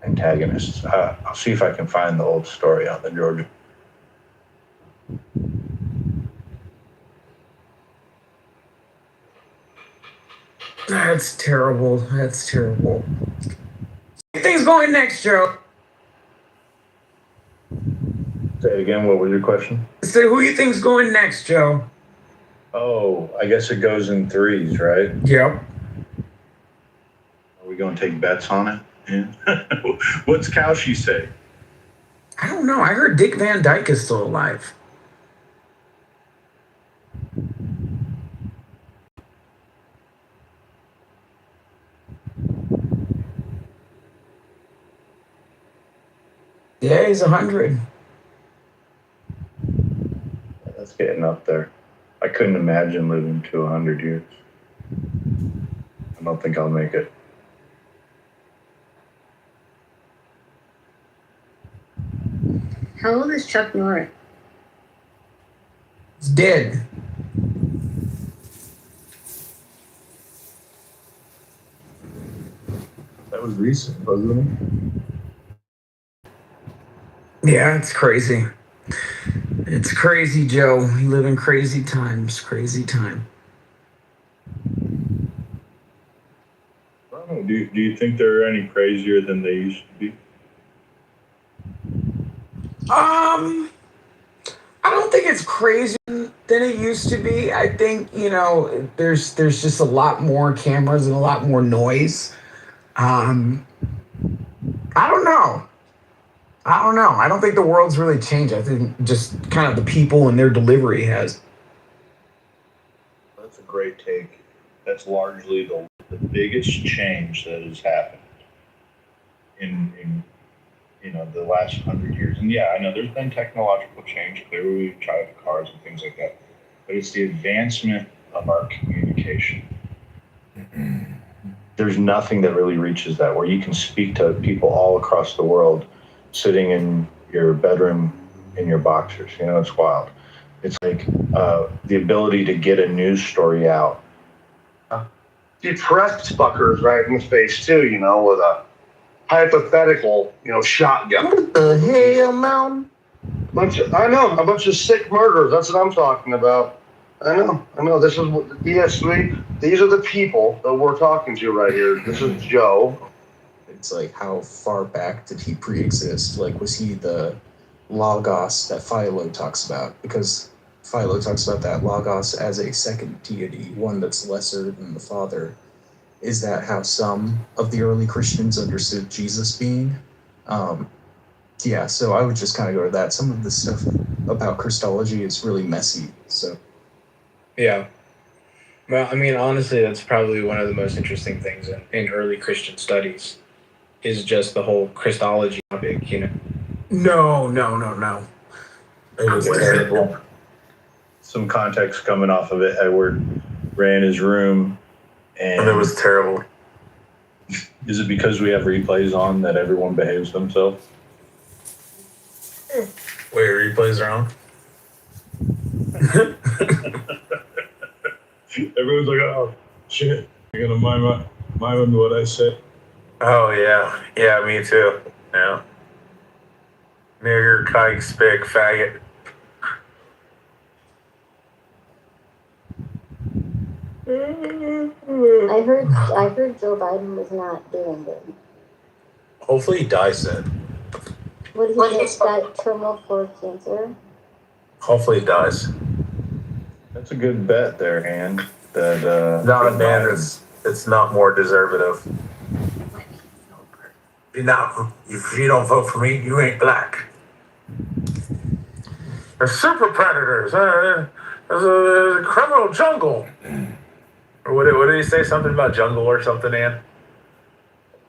[SPEAKER 9] antagonists. I'll see if I can find the old story on the Georgia.
[SPEAKER 6] That's terrible. That's terrible. Who you think's going next, Joe?
[SPEAKER 9] Say it again. What was your question?
[SPEAKER 6] So who you think's going next, Joe?
[SPEAKER 9] Oh, I guess it goes in threes, right?
[SPEAKER 6] Yep.
[SPEAKER 9] Are we going to take bets on it? Yeah. What's Cauchy say?
[SPEAKER 6] I don't know. I heard Dick Van Dyke is still alive. Yeah, he's 100.
[SPEAKER 9] That's getting up there. I couldn't imagine living to 100 years. I don't think I'll make it.
[SPEAKER 18] How old is Chuck Norris?
[SPEAKER 6] He's dead.
[SPEAKER 9] That was recent, wasn't it?
[SPEAKER 6] Yeah, it's crazy. It's crazy, Joe. We live in crazy times. Crazy time.
[SPEAKER 9] I don't know. Do you think they're any crazier than they used to be?
[SPEAKER 6] I don't think it's crazier than it used to be. I think, there's just a lot more cameras and a lot more noise. I don't know. I don't think the world's really changed. I think just kind of the people and their delivery has.
[SPEAKER 9] That's a great take. That's largely the biggest change that has happened in the last 100 years. And yeah, I know there's been technological change. Clearly, we've tried cars and things like that. But it's the advancement of our communication. There's nothing that really reaches that, where you can speak to people all across the world sitting in your bedroom in your boxers. It's wild. It's like the ability to get a news story out.
[SPEAKER 14] You press fuckers right in the face too, with a hypothetical, shotgun.
[SPEAKER 15] What the hell, man?
[SPEAKER 14] I know, a bunch of sick murderers. That's what I'm talking about. I know. This is what these are the people that we're talking to right here. This is Joe.
[SPEAKER 22] It's like, how far back did he pre-exist? Like, was he the Logos that Philo talks about? Because Philo talks about that Logos as a second deity, one that's lesser than the Father. Is that how some of the early Christians understood Jesus being? Yeah, so I would just kind of go to that. Some of the stuff about Christology is really messy, so.
[SPEAKER 23] Yeah. Well, I mean, honestly, that's probably one of the most interesting things in early Christian studies is just the whole Christology topic,
[SPEAKER 6] No.
[SPEAKER 9] It was terrible. Some context coming off of it. Edward ran his room, and
[SPEAKER 24] it was terrible.
[SPEAKER 9] Is it because we have replays on that everyone behaves themselves?
[SPEAKER 24] Wait, replays are on?
[SPEAKER 12] Everyone's like, oh, shit. You're going to mind what I say.
[SPEAKER 24] Oh, yeah. Yeah, me too. Yeah. Nigger, kike, spick, faggot.
[SPEAKER 18] I heard Joe Biden was not doing good.
[SPEAKER 24] Hopefully he dies then.
[SPEAKER 18] What did he get that terminal for cancer?
[SPEAKER 24] Hopefully he dies.
[SPEAKER 9] That's a good bet there, Han.
[SPEAKER 24] Not a man it's not more deservative. If you don't vote for me, you ain't black. They're super predators. There's a criminal jungle. Or what did he say? Something about jungle or something, Ann?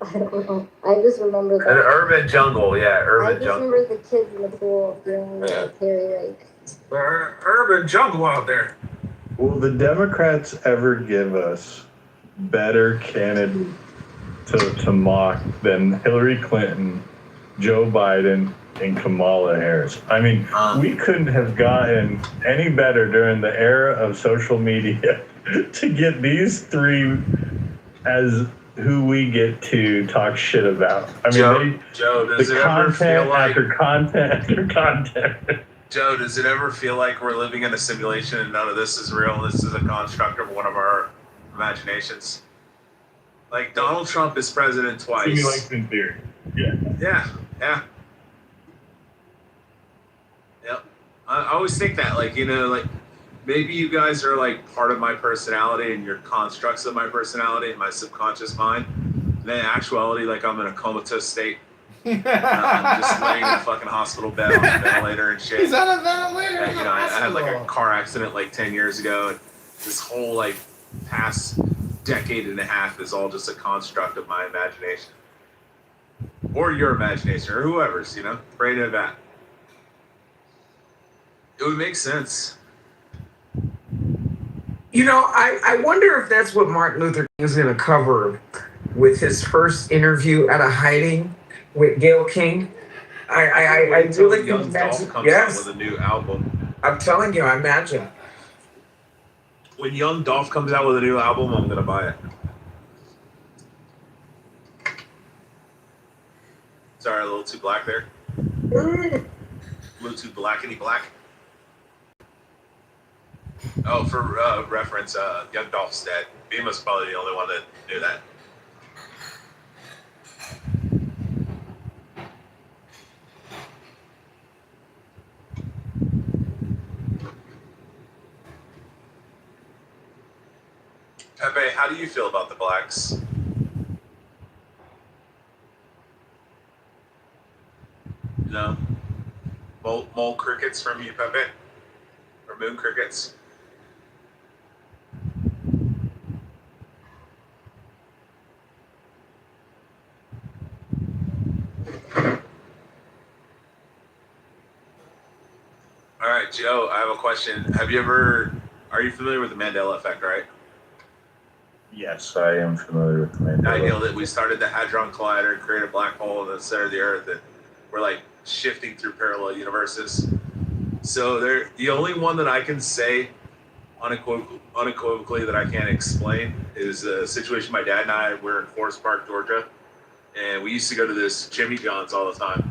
[SPEAKER 18] I don't know. I just remember that.
[SPEAKER 24] An urban jungle, yeah, urban jungle.
[SPEAKER 18] I just remember the kids in the pool doing military
[SPEAKER 24] Urban jungle out there.
[SPEAKER 9] Will the Democrats ever give us better candidates to mock than Hillary Clinton, Joe Biden, and Kamala Harris? I mean, we couldn't have gotten any better during the era of social media to get these three as who we get to talk shit about. I mean,
[SPEAKER 24] Joe, does it ever feel like
[SPEAKER 9] after content after content?
[SPEAKER 24] Joe, does it ever feel like we're living in a simulation and none of this is real? This is a construct of one of our imaginations. Like Donald Trump is president twice.
[SPEAKER 12] Simulation theory. Yeah.
[SPEAKER 24] Yeah. Yep. I always think that, like, you know, like maybe you guys are like part of my personality and you're constructs of my personality in my subconscious mind. And in actuality, like I'm in a comatose state. I'm just laying in a fucking hospital bed on a ventilator and shit.
[SPEAKER 1] He's on a ventilator.
[SPEAKER 24] And, you know, I had like a car accident like 10 years ago. And this whole like past decade and a half is all just a construct of my imagination. Or your imagination, or whoever's, you know, pray to that. It would make sense.
[SPEAKER 6] You know, I wonder if that's what Martin Luther King is going to cover with his first interview out of hiding with Gayle King. I really
[SPEAKER 24] Young
[SPEAKER 6] think
[SPEAKER 24] Dolph
[SPEAKER 6] that's
[SPEAKER 24] comes
[SPEAKER 6] yes.
[SPEAKER 24] out with a new album.
[SPEAKER 6] I'm telling you, I imagine.
[SPEAKER 24] When Young Dolph comes out with a new album, I'm gonna buy it. Sorry, a little too black there. A little too blackity black. Oh, for reference, Young Dolph's dead. Bima's probably the only one that knew that. Pepe, how do you feel about the blacks? No? Mole crickets from you, Pepe? Or moon crickets? All right, Joe, I have a question. Are you familiar with the Mandela effect, right?
[SPEAKER 12] Yes, I am familiar with the Mandela.
[SPEAKER 24] I nailed it. We started the Hadron Collider, created a black hole in the center of the Earth, and we're like shifting through parallel universes. So the only one that I can say unequivocally that I can't explain is a situation my dad and I were in Forest Park, Georgia, and we used to go to this Jimmy John's all the time.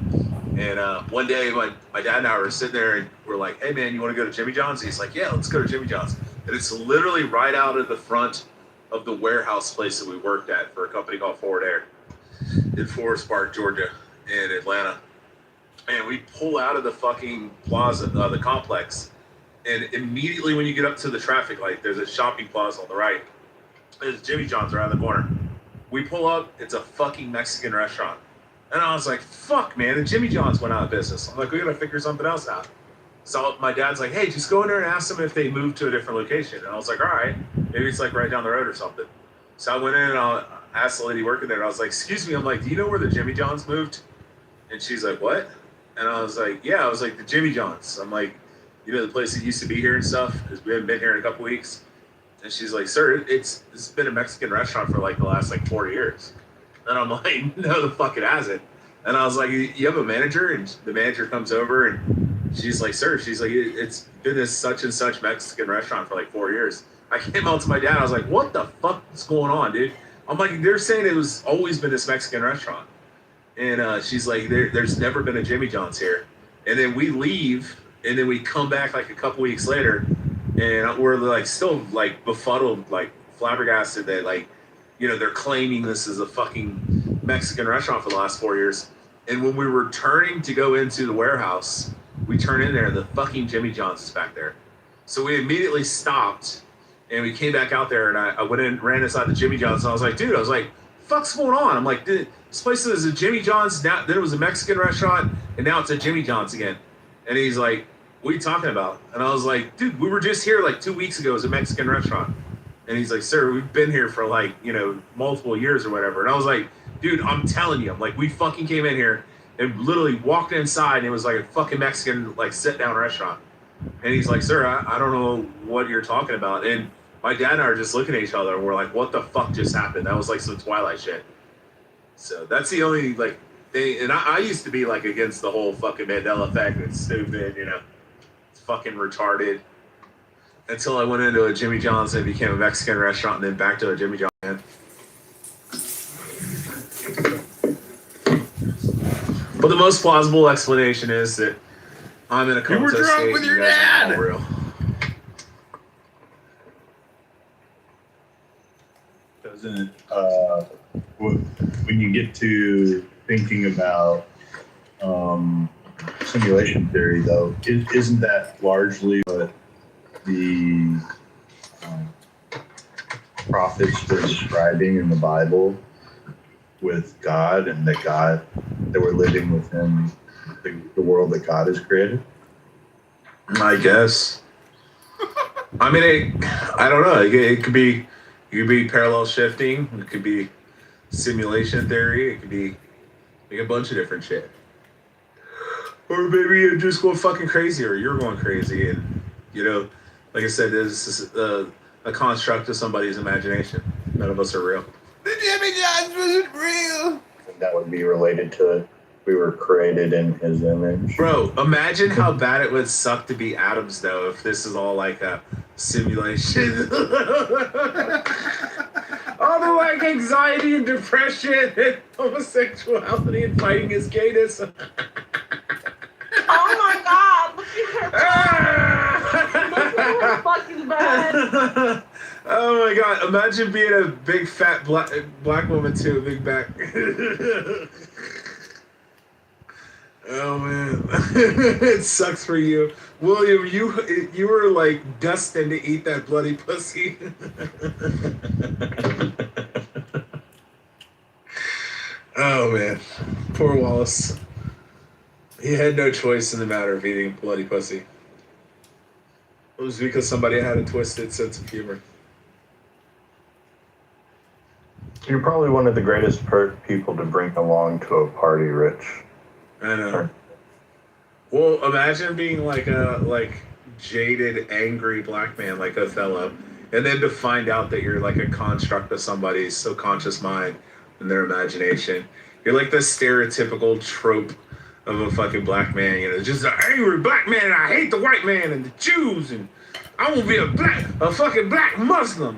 [SPEAKER 24] And one day my dad and I were sitting there and we're like, hey man, you want to go to Jimmy John's? He's like, yeah, let's go to Jimmy John's. And it's literally right out of the front of the warehouse place that we worked at for a company called Forward Air in Forest Park, Georgia, in Atlanta. And we pull out of the fucking plaza, the complex, and immediately when you get up to the traffic light, there's a shopping plaza on the right. There's Jimmy John's around the corner. We pull up, it's a fucking Mexican restaurant. And I was like, fuck, man, the Jimmy John's went out of business. I'm like, we gotta figure something else out. So my dad's like, hey, just go in there and ask them if they moved to a different location. And I was like, all right, maybe it's like right down the road or something. So I went in and I asked the lady working there, and I was like, excuse me, I'm like, do you know where the Jimmy John's moved? And she's like, what? And I was like, yeah, I was like, the Jimmy John's. I'm like, you know, the place that used to be here and stuff, because we haven't been here in a couple weeks. And she's like, sir, it's been a Mexican restaurant for like the last like 4 years. And I'm like, no, the fuck it hasn't. And I was like, you have a manager? And the manager comes over and she's like, sir, she's like, it's been this such and such Mexican restaurant for like 4 years. I came out to my dad, I was like, what the fuck is going on, dude? I'm like, they're saying it was always been this Mexican restaurant. And she's like, there's never been a Jimmy John's here. And then we leave, and then we come back like a couple weeks later, and we're like still like befuddled, like flabbergasted that like, you know, they're claiming this is a fucking Mexican restaurant for the last 4 years. And when we were turning to go into the warehouse, we turn in there, the fucking Jimmy John's is back there. So we immediately stopped, and we came back out there, and I went in, ran inside the Jimmy John's, and I was like, dude, fuck's going on? I'm like, dude, this place is a Jimmy John's, now then it was a Mexican restaurant, and now it's a Jimmy John's again. And he's like, what are you talking about? And I was like, dude, we were just here like 2 weeks ago as a Mexican restaurant. And he's like, sir, we've been here for like, you know, multiple years or whatever. And I was like, dude, I'm telling you, like, we fucking came in here and literally walked inside, and it was like a fucking Mexican, like, sit-down restaurant. And he's like, sir, I don't know what you're talking about. And my dad and I are just looking at each other, and we're like, what the fuck just happened? That was like some Twilight shit. So that's the only, like, thing. And I used to be, like, against the whole fucking Mandela effect. It's stupid, you know. It's fucking retarded. Until I went into a Jimmy John's and it became a Mexican restaurant, and then back to a Jimmy John's. But the most plausible explanation is that I'm in a comatose state. You were drunk with your dad.
[SPEAKER 12] Does isn't when you get to thinking about simulation theory, though, isn't that largely what the prophets were describing in the Bible with God, and that we're living within the world that God has created?
[SPEAKER 24] I guess. I mean, I don't know. It could be parallel shifting. It could be simulation theory. It could be like a bunch of different shit. Or maybe you're just going fucking crazy, or you're going crazy, and like I said, this is a construct of somebody's imagination. None of us are real.
[SPEAKER 14] The Jimmy Johns wasn't real. And that would be related to we were created in his image.
[SPEAKER 24] Bro, imagine how bad it would suck to be Adams, though, if this is all like a simulation. All the like anxiety and depression and homosexuality and fighting his gayness.
[SPEAKER 4] Oh my God! Look at her fucking bad.
[SPEAKER 24] Oh my God! Imagine being a big fat black woman too, big back. Oh man, it sucks for you, William. You were like destined to eat that bloody pussy. Oh man, poor Wallace. He had no choice in the matter of eating bloody pussy. It was because somebody had a twisted sense of humor.
[SPEAKER 9] You're probably one of the greatest people to bring along to a party, Rich.
[SPEAKER 24] I know. Well, imagine being like a jaded, angry black man like Othello, and then to find out that you're like a construct of somebody's subconscious mind and their imagination. You're like the stereotypical trope of a fucking black man, just an angry black man, and I hate the white man and the Jews, and I won't be a fucking black Muslim.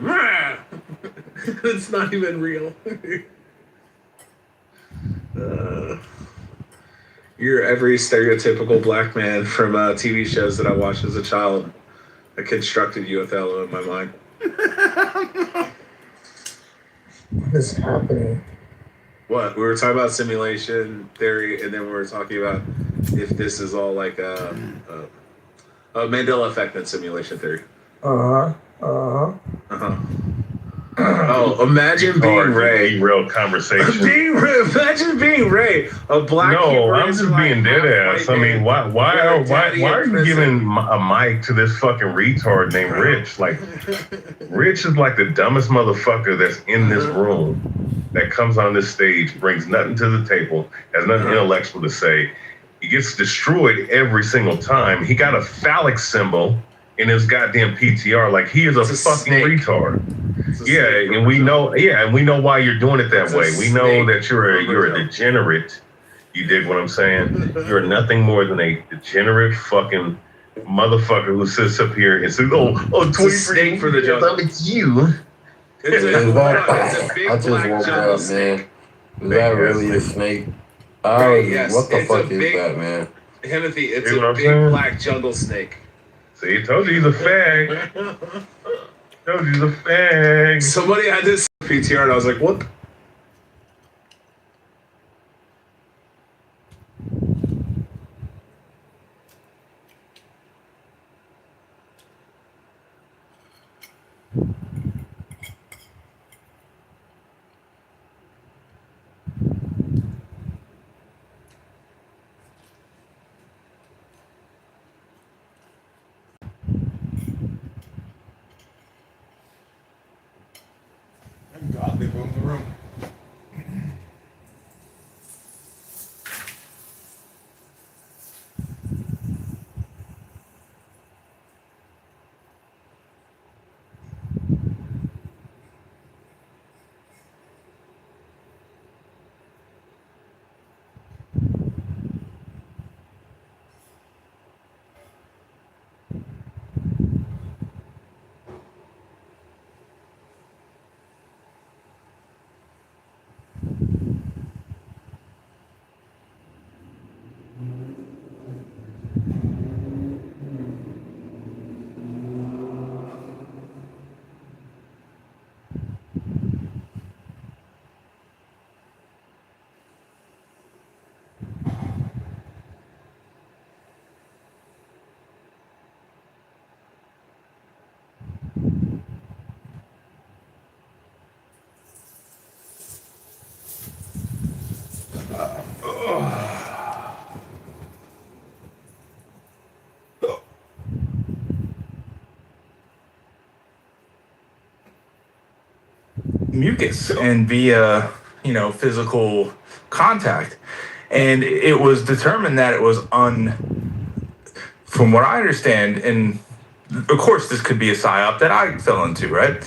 [SPEAKER 24] It's not even real. You're every stereotypical black man from TV shows that I watched as a child. I constructed you, Othello, in my mind.
[SPEAKER 15] What is happening?
[SPEAKER 24] What? We were talking about simulation theory, and then we were talking about if this is all like a Mandela effect and simulation theory. Oh, imagine being Ray.
[SPEAKER 1] Real conversation.
[SPEAKER 24] Imagine being Ray, a black.
[SPEAKER 1] No, I'm just being dead ass. I mean, why are you giving a mic to this fucking retard named Rich? Like, Rich is like the dumbest motherfucker that's in this room. That comes on this stage, brings nothing to the table, has nothing intellectual to say. He gets destroyed every single time. He got a phallic symbol in his goddamn PTR. Like, he is a fucking retard. And we know why you're doing it that way. We know that you're a degenerate. You dig what I'm saying? You're nothing more than a degenerate fucking motherfucker who sits up here and says, tweet
[SPEAKER 24] snake for the jungle.
[SPEAKER 1] It's you.
[SPEAKER 24] It's a big
[SPEAKER 2] I just
[SPEAKER 24] black
[SPEAKER 2] woke
[SPEAKER 24] jungle
[SPEAKER 2] up,
[SPEAKER 24] snake.
[SPEAKER 2] man. Is that really a snake?
[SPEAKER 24] Yes,
[SPEAKER 2] what the
[SPEAKER 24] it's
[SPEAKER 2] fuck
[SPEAKER 24] a
[SPEAKER 2] is
[SPEAKER 24] big-
[SPEAKER 2] that, man?
[SPEAKER 24] Timothy, it's
[SPEAKER 1] See
[SPEAKER 24] a
[SPEAKER 1] what I'm
[SPEAKER 24] big
[SPEAKER 1] saying?
[SPEAKER 24] black jungle snake.
[SPEAKER 1] See, told you he's a fag. Told you he's a fag.
[SPEAKER 24] Somebody had this PTR, and I was like, what?
[SPEAKER 11] God, they blew in the room.
[SPEAKER 7] mucus and via, physical contact. And it was determined that it was from what I understand, and of course this could be a psyop that I fell into, right?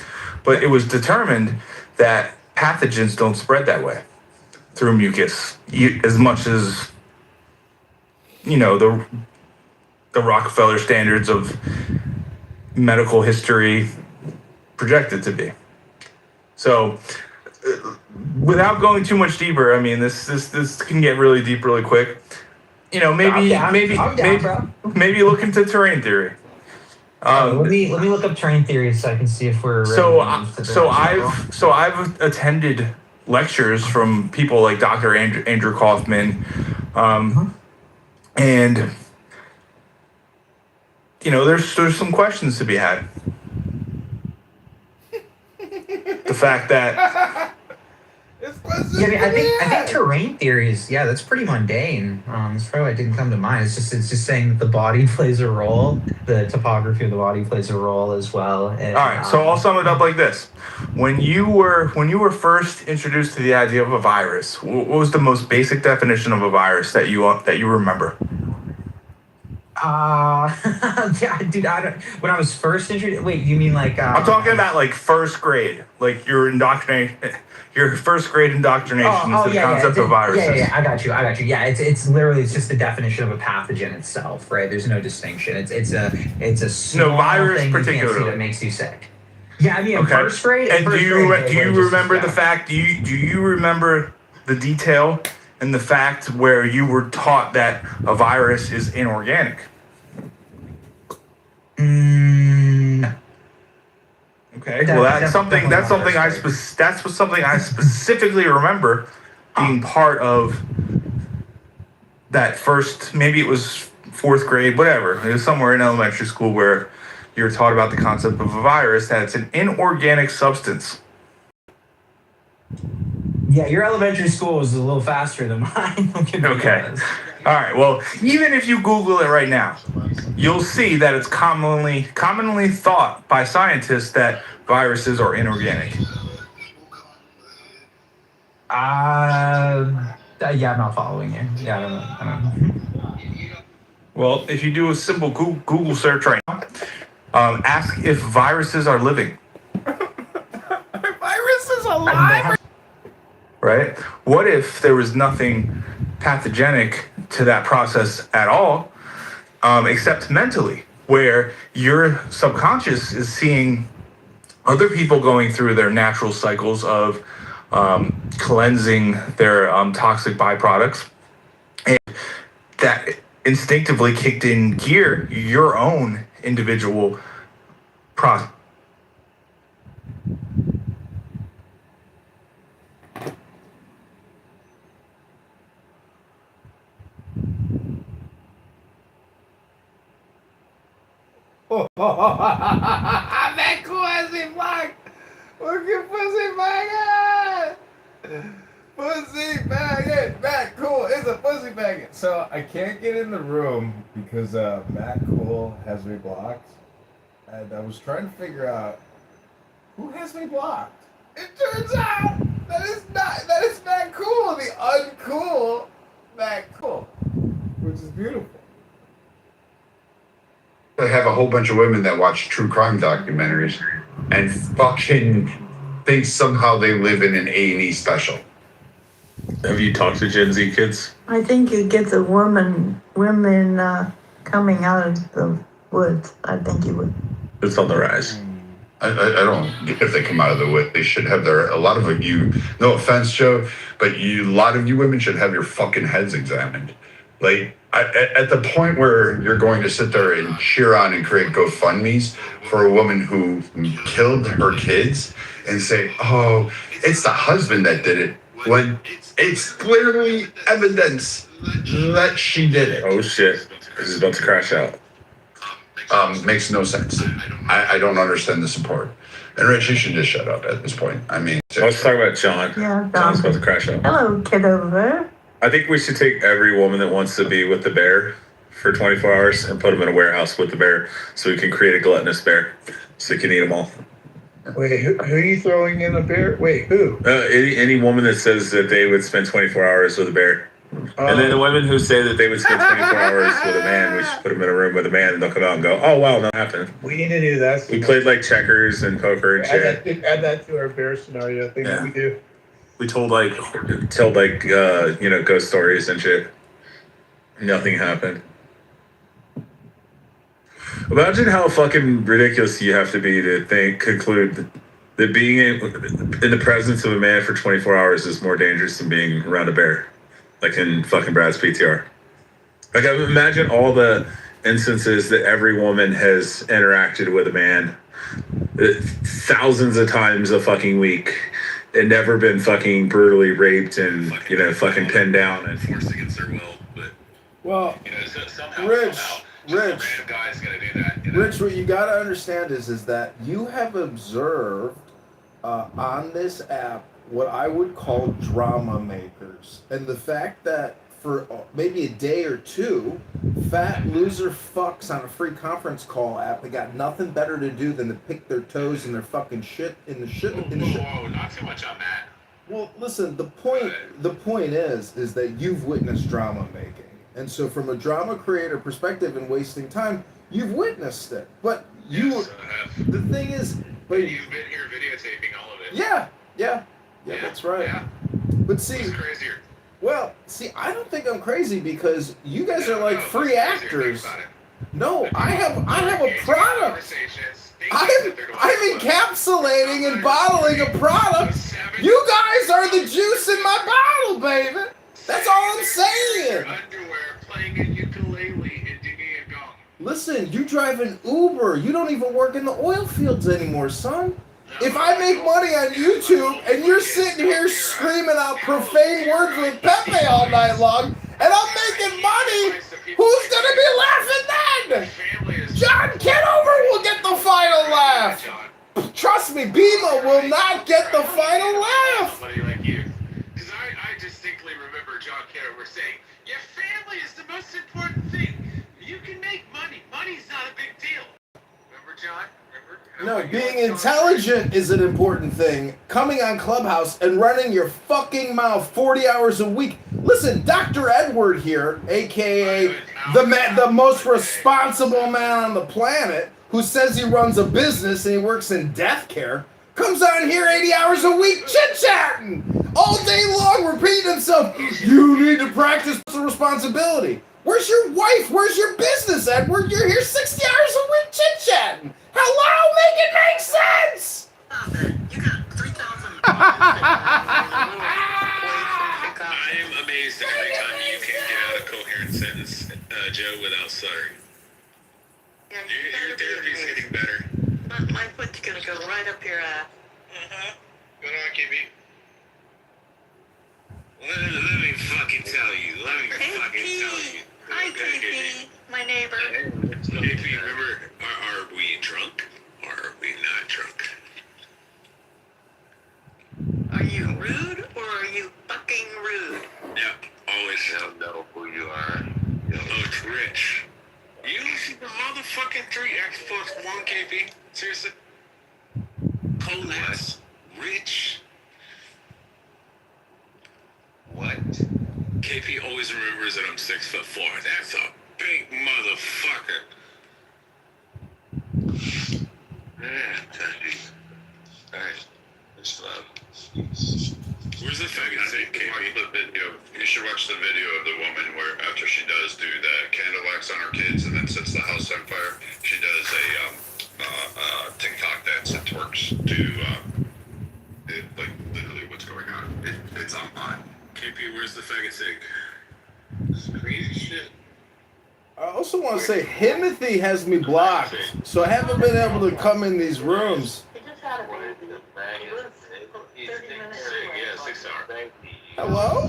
[SPEAKER 7] But it was determined that pathogens don't spread that way through mucus as much as, the Rockefeller standards of medical history projected to be. So without going too much deeper, I mean, this can get really deep really quick. Maybe look into terrain theory.
[SPEAKER 8] Let me look up terrain theory so I can see if we're
[SPEAKER 7] I've attended lectures from people like Dr. Andrew Kaufman, and there's some questions to be had. The fact that
[SPEAKER 8] I think terrain theory is that's pretty mundane. That's probably why it didn't come to mind. It's just saying that the body plays a role, the topography of the body plays a role as well. And,
[SPEAKER 7] all right, so I'll sum it up like this: when you were first introduced to the idea of a virus, what was the most basic definition of a virus that you remember?
[SPEAKER 8] Dude, when I was first introduced. Wait, you mean like?
[SPEAKER 7] I'm talking about like first grade, like your first grade indoctrination into the concept of viruses.
[SPEAKER 8] Yeah, I got you. Yeah, it's literally just the definition of a pathogen itself, right? There's no distinction. It's a small
[SPEAKER 7] virus
[SPEAKER 8] thing
[SPEAKER 7] particularly
[SPEAKER 8] you can't see that makes you sick. Yeah, I mean, first grade.
[SPEAKER 7] And do you remember the fact? Do you remember the detail and the fact where you were taught that a virus is inorganic?
[SPEAKER 8] No.
[SPEAKER 7] Okay. Well, that's something I specifically remember being part of that first. Maybe it was fourth grade, whatever. It was somewhere in elementary school where you were taught about the concept of a virus, that it's an inorganic substance.
[SPEAKER 8] Yeah, your elementary school was a little faster than mine.
[SPEAKER 7] Okay. All right. Well, even if you Google it right now, you'll see that it's commonly thought by scientists that viruses are inorganic.
[SPEAKER 8] I'm not following you. Yeah, I don't know.
[SPEAKER 7] Well, if you do a simple Google search right now, ask if viruses are living.
[SPEAKER 11] Viruses alive?
[SPEAKER 7] Right? What if there was nothing pathogenic to that process at all, except mentally, where your subconscious is seeing other people going through their natural cycles of cleansing their toxic byproducts, and that instinctively kicked in gear your own individual process.
[SPEAKER 11] That cool as he blocked. Look at pussy maggot. Pussy maggot. Matt Cool is a pussy maggot. So I can't get in the room because Matt Cool has me blocked, and I was trying to figure out who has me blocked. It turns out that is Matt Cool, the uncool Matt Cool, which is beautiful.
[SPEAKER 13] I have a whole bunch of women that watch true crime documentaries and fucking think somehow they live in an A&E special.
[SPEAKER 1] Have you talked to Gen Z kids?
[SPEAKER 16] I think you get the women coming out of the woods. I think you would.
[SPEAKER 1] It's on the rise.
[SPEAKER 13] I don't get if they come out of the wood. They should have a lot of you, no offense, Joe, but a lot of you women should have your fucking heads examined. Like, at the point where you're going to sit there and cheer on and create GoFundMes for a woman who killed her kids and say, oh, it's the husband that did it, when it's clearly evidence that she did it.
[SPEAKER 1] Oh shit, this is about to crash out.
[SPEAKER 13] Makes no sense. I don't understand the support. And Rich, you should just shut up at this point. I mean,
[SPEAKER 1] let's talk about John.
[SPEAKER 16] Yeah,
[SPEAKER 1] John's about to crash out.
[SPEAKER 16] Hello, Kitover.
[SPEAKER 1] I think we should take every woman that wants to be with the bear for 24 hours and put them in a warehouse with the bear so we can create a gluttonous bear so you can eat them all.
[SPEAKER 11] Wait, who are you throwing in a bear? Wait, who?
[SPEAKER 7] Any woman that says that they would spend 24 hours with a bear. And then the women who say that they would spend 24 hours with a man, we should put them in a room with a man and they'll come out and go, oh, wow, that happened.
[SPEAKER 11] We need to do that.
[SPEAKER 7] We played like checkers and poker and shit.
[SPEAKER 11] Add that to our bear scenario thing that we do.
[SPEAKER 7] We told ghost stories and shit. Nothing happened. Imagine how fucking ridiculous you have to be to conclude that being in the presence of a man for 24 hours is more dangerous than being around a bear. Like in fucking Brad's PTR. Like, imagine all the instances that every woman has interacted with a man thousands of times a fucking week and never been fucking brutally raped and, fucking pinned down and forced against their will. But,
[SPEAKER 11] well, Rich, what you got to understand is that you have observed on this app what I would call drama makers. And the fact that for maybe a day or two, fat loser fucks on a free conference call app that got nothing better to do than to pick their toes in their fucking shit in the shit.
[SPEAKER 24] Whoa, not too much on that.
[SPEAKER 11] Well, listen, the point is that you've witnessed drama making. And so from a drama creator perspective and wasting time, you've witnessed it. But the thing is,
[SPEAKER 24] but you've been here videotaping all of it.
[SPEAKER 11] Yeah, that's right. Yeah. But see,
[SPEAKER 24] crazier.
[SPEAKER 11] Well, see, I don't think I'm crazy because you guys are like free actors. No, I have a product. I'm encapsulating and bottling a product. You guys are the juice in my bottle, baby. That's all I'm saying. Listen, you drive an Uber. You don't even work in the oil fields anymore, son. If I make money on YouTube and you're sitting here screaming out profane words with Pepe all night long, and I'm making money, who's gonna be laughing then? John Kitover will get the final laugh. Trust me, Bima will not get the final laugh.
[SPEAKER 24] Because I distinctly remember John Kitover saying, your family is the most important thing. You can make money. Money's not a big deal. Remember, John?
[SPEAKER 11] No, being intelligent is an important thing. Coming on Clubhouse and running your fucking mouth 40 hours a week. Listen, Dr. Edward here, a.k.a. the most responsible man on the planet, who says he runs a business and he works in death care, comes on here 80 hours a week chit-chatting all day long, repeating himself. You need to practice the responsibility. Where's your wife? Where's your business, Edward? You're here 60 hours a week chit-chatting. Hello? Make it make sense!
[SPEAKER 24] You got 3,000. I am amazed at every time you can get out a coherent sentence, Joe, without stuttering.
[SPEAKER 5] Yeah,
[SPEAKER 24] your therapy's getting better.
[SPEAKER 5] My foot's gonna go right up your ass.
[SPEAKER 24] Go on, KB. Let me fucking tell you.
[SPEAKER 5] Hi, KP, my neighbor.
[SPEAKER 24] KP, remember, are we drunk or are we not drunk?
[SPEAKER 5] Are you rude or are you fucking rude?
[SPEAKER 24] Yep, always know who you are. Oh, it's Rich. You the motherfucking 3X plus 1, KP? Seriously? Colex. Rich. What? KP always remembers that I'm 6'4". That's a big motherfucker. Alright. It's where's the faggot thing, KP?
[SPEAKER 13] You should watch the video of the woman where after she does do the candle wax on her kids and then sets the house on fire, she does a TikTok dance and twerks to like literally what's going on. It's online.
[SPEAKER 24] KP, where's the faggot thing? This is crazy shit.
[SPEAKER 11] I also want to say, Himothy has me blocked, so I haven't been able to come in these rooms.
[SPEAKER 24] Yeah, 6 hours.
[SPEAKER 11] Hello?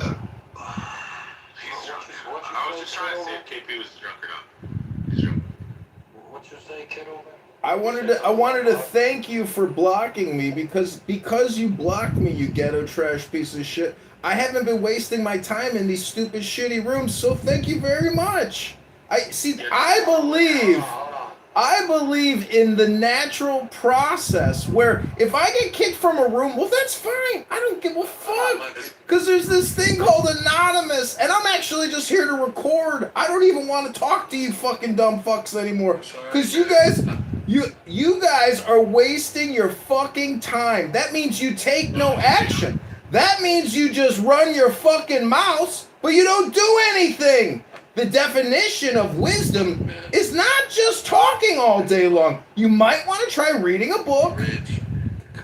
[SPEAKER 24] I was just trying to see if KP was drunk or not.
[SPEAKER 2] What you say, kiddo?
[SPEAKER 11] I wanted to thank you for blocking me because you blocked me, you ghetto trash piece of shit. I haven't been wasting my time in these stupid shitty rooms, so thank you very much. I
[SPEAKER 10] I believe in the natural process where if I get kicked from a room, well, that's fine. I don't give a fuck. Because there's this thing called Anonymous, and I'm actually just here to record. I don't even want to talk to you fucking dumb fucks anymore. Because you guys are wasting your fucking time. That means you take no action. That means you just run your fucking mouth, but you don't do anything. The definition of wisdom is not just talking all day long. You might want to try reading a book.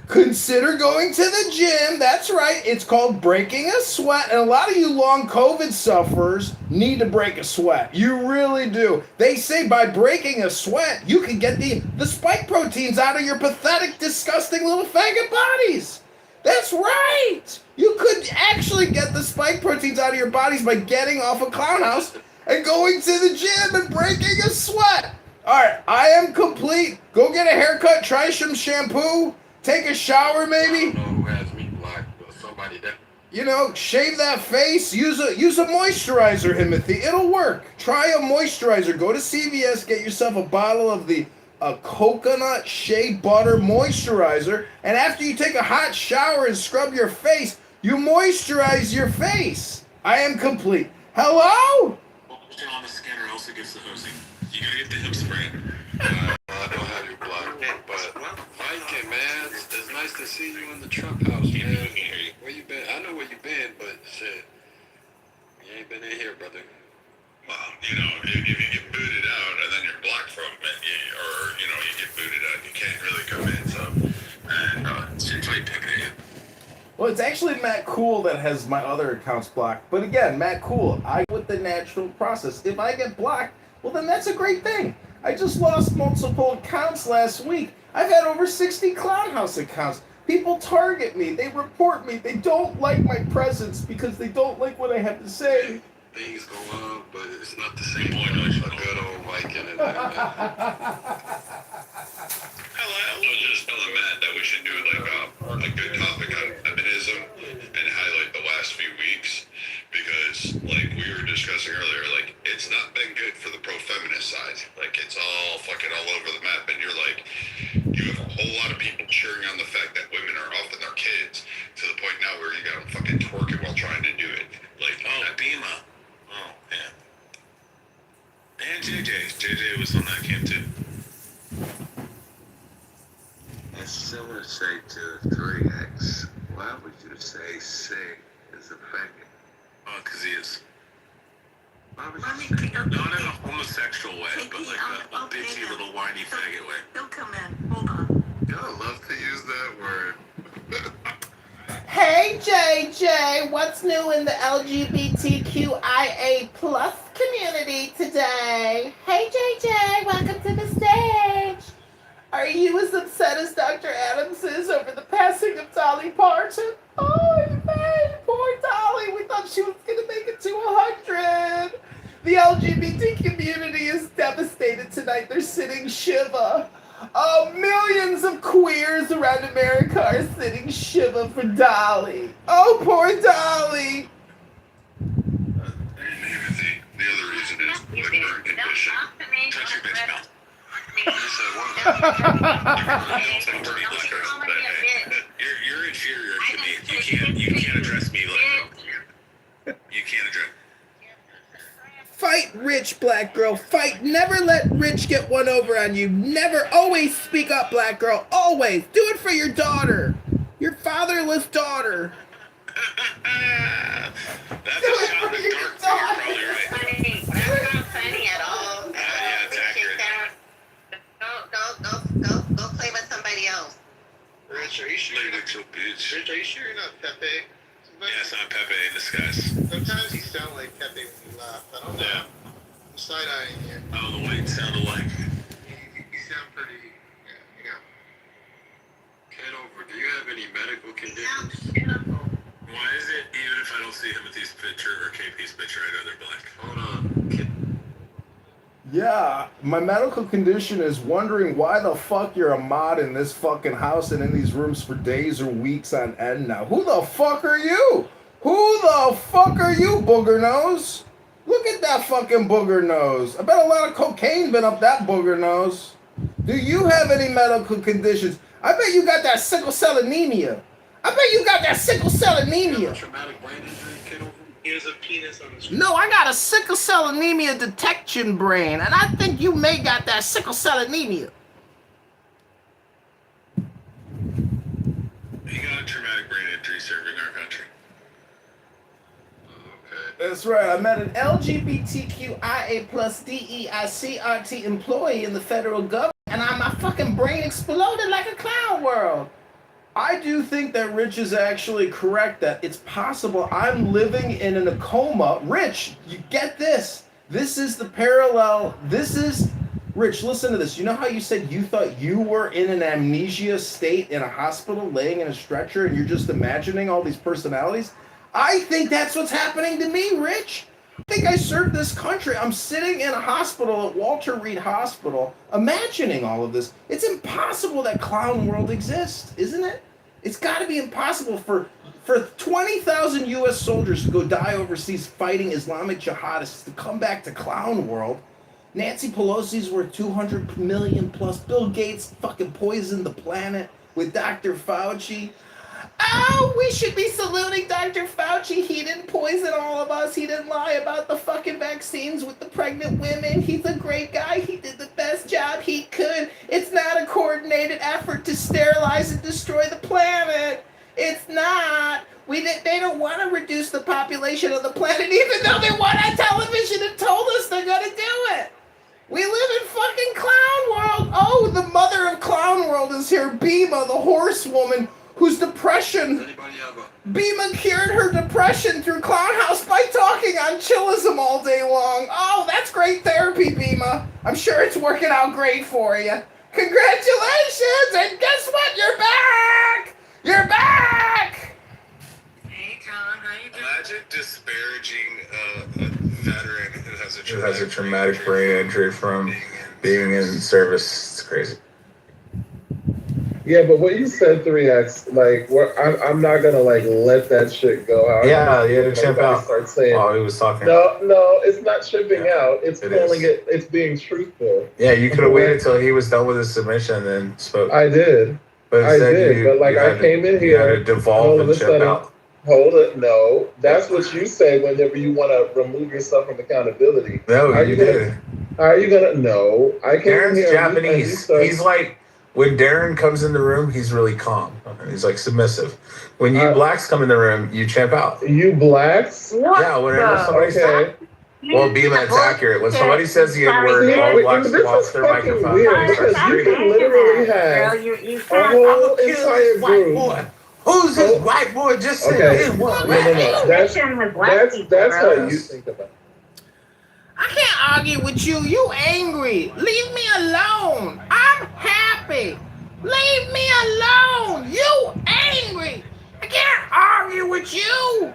[SPEAKER 10] Consider going to the gym. That's right. It's called breaking a sweat. And a lot of you long COVID sufferers need to break a sweat. You really do. They say by breaking a sweat, you can get the spike proteins out of your pathetic, disgusting little faggot bodies. That's right. You could actually get the spike proteins out of your bodies by getting off a clown house and going to the gym and breaking a sweat. All right, I am complete. Go get a haircut, try some shampoo, take a shower maybe.
[SPEAKER 2] I don't know who has me blocked, but somebody that.
[SPEAKER 10] You know, shave that face, use a moisturizer, Timothy. It'll work. Try a moisturizer. Go to CVS, get yourself a bottle of the coconut shea butter moisturizer, and after you take a hot shower and scrub your face, you moisturize your face. I am complete. Hello?
[SPEAKER 2] On the skin or else it gets the hosing. You gotta get the hip spray. I don't have you blocked, but Mike, man, it's nice to see you in the truck house, man. Where you been? I know where you been, but shit, you ain't been in here, brother.
[SPEAKER 13] Well, you know, if you get booted out and then you're blocked from it, or you know, you get booted out, you can't really come in. So, it seems like picking it.
[SPEAKER 10] Well, it's actually Matt Cool that has my other accounts blocked. But again, Matt Cool, I with the natural process. If I get blocked, well, then that's a great thing. I just lost multiple accounts last week. I've had over 60 Clown House accounts. People target me. They report me. They don't like my presence because they don't like what I have to say.
[SPEAKER 2] Things go on, but it's not the same point as a good old Mike in it.
[SPEAKER 13] I was just telling Matt that we should do like a good topic on feminism and highlight the last few weeks because, like we were discussing earlier, like it's not been good for the pro-feminist side. Like it's all fucking all over the map, and you have a whole lot of people cheering on the fact that women are off with their kids to the point now where you got them fucking twerking while trying to do it. Like
[SPEAKER 2] Bima. Oh, man. And JJ was on that camp too. It's similar say to 3X. Why would you say Sig is a faggot? Oh, because he is. Why would you say that? Not in a homosexual way, but like a bitchy little whiny faggot way.
[SPEAKER 16] He'll come in. Hold on.
[SPEAKER 2] Y'all love to use that word.
[SPEAKER 10] Hey, JJ, what's new in the LGBTQIA plus community today? Hey, JJ, welcome to the stage. Are you as upset as Dr. Adams is over the passing of Dolly Parton? Oh, man, poor Dolly. We thought she was going to make it to 100. The LGBT community is devastated tonight. They're sitting Shiva. Oh, millions of queers around America are sitting Shiva for Dolly. Oh, poor Dolly.
[SPEAKER 13] the other reason is the current condition.
[SPEAKER 2] Touch your bitch mouth. You're inferior to me. You can't address me like you can't address.
[SPEAKER 10] Fight rich, black girl. Fight. Never let rich get one over on you. Never. Always speak up, black girl. Always. Do it for your daughter. Your fatherless daughter.
[SPEAKER 2] That's a shot in the dark, but you're probably right.
[SPEAKER 5] Funny. That's not funny at all.
[SPEAKER 2] Yeah, it's accurate.
[SPEAKER 5] Go play with somebody else.
[SPEAKER 2] Rich, are you sure? Rich, are you sure you're not Pepe? Yes, I'm Pepe in disguise. Sometimes you sound like Pepe when you laugh. I don't know. Yeah. I'm side-eyeing you. I don't know what you sounded like. You sound pretty... Yeah. Kitover, do you have any medical conditions? Why is it, even if I don't see Timothy's picture or KP's picture, I'd rather black? Hold on.
[SPEAKER 10] Yeah, my medical condition is wondering why the fuck you're a mod in this fucking house and in these rooms for days or weeks on end now. Who the fuck are you? Who the fuck are you, booger nose? Look at that fucking booger nose. I bet a lot of cocaine been up that booger nose. Do you have any medical conditions? I bet you got that sickle cell anemia. I bet you got that sickle cell anemia.
[SPEAKER 2] Traumatic brain injury, Kitover? He has a penis on his.
[SPEAKER 10] No, I got a sickle cell anemia detection brain, and I think you may got that sickle cell anemia.
[SPEAKER 2] He got a traumatic brain injury serving our country.
[SPEAKER 10] That's right. I met an LGBTQIA plus DEICRT employee in the federal government, and my fucking brain exploded like a clown world. I do think that Rich is actually correct that it's possible I'm living in a coma. Rich, you get this. This is the parallel. This is, Rich, listen to this. You know how you said you thought you were in an amnesia state in a hospital laying in a stretcher and you're just imagining all these personalities? I think that's what's happening to me, Rich. I think I served this country. I'm sitting in a hospital at Walter Reed Hospital, imagining all of this. It's impossible that clown world exists, isn't it? It's got to be impossible for 20,000 U.S. soldiers to go die overseas fighting Islamic jihadists to come back to clown world. Nancy Pelosi's worth 200 million plus. Bill Gates fucking poisoned the planet with Dr. Fauci. Oh, we should be saluting Dr. Fauci. He didn't poison all of us. He didn't lie about the fucking vaccines with the pregnant women. He's a great guy. He did the best job he could. It's not a coordinated effort to sterilize and destroy the planet. It's not. They don't want to reduce the population of the planet, even though they went on television and told us they're going to do it. We live in fucking clown world. Oh, the mother of clown world is here. Bima, the horsewoman, whose depression, Bima cured her depression through Clown House by talking on chillism all day long. Oh, that's great therapy, Bima. I'm sure it's working out great for you. Congratulations, and guess what? You're back! You're back!
[SPEAKER 5] Hey, John, how you doing?
[SPEAKER 2] Imagine disparaging a veteran who has a
[SPEAKER 7] traumatic brain injury from being in service. It's crazy.
[SPEAKER 1] Yeah, but what you said, 3X, like, I'm not gonna like let that shit go out.
[SPEAKER 7] Yeah, you had to chimp out
[SPEAKER 1] start saying,
[SPEAKER 7] while he was talking.
[SPEAKER 1] No, it's not chipping out. It's calling it. It's being truthful.
[SPEAKER 7] Yeah, you could have waited till he was done with his submission and then spoke.
[SPEAKER 1] I did.
[SPEAKER 7] But
[SPEAKER 1] I did. But like, I came in here.
[SPEAKER 7] You had to devolve and chip out.
[SPEAKER 1] Hold it. No, that's what you say whenever you want to remove yourself from accountability.
[SPEAKER 7] No, you did.
[SPEAKER 1] How are you gonna? No, I came
[SPEAKER 7] Darren's
[SPEAKER 1] here.
[SPEAKER 7] Japanese. He's like, when Darren comes in the room, he's really calm. He's like submissive. When you blacks come in the room, you champ out.
[SPEAKER 1] You blacks?
[SPEAKER 7] What? Yeah, whenever somebody says, well, Bima, it's accurate. When somebody says the N-word, all blacks lost their microphone.
[SPEAKER 1] Weird, because you can literally have a whole entire group.
[SPEAKER 6] Who's this white boy just said N-word?
[SPEAKER 1] No. That's how you think about it.
[SPEAKER 10] I can't argue with you. You angry. Leave me alone. I'm happy. Leave me alone. You angry. I can't argue with you.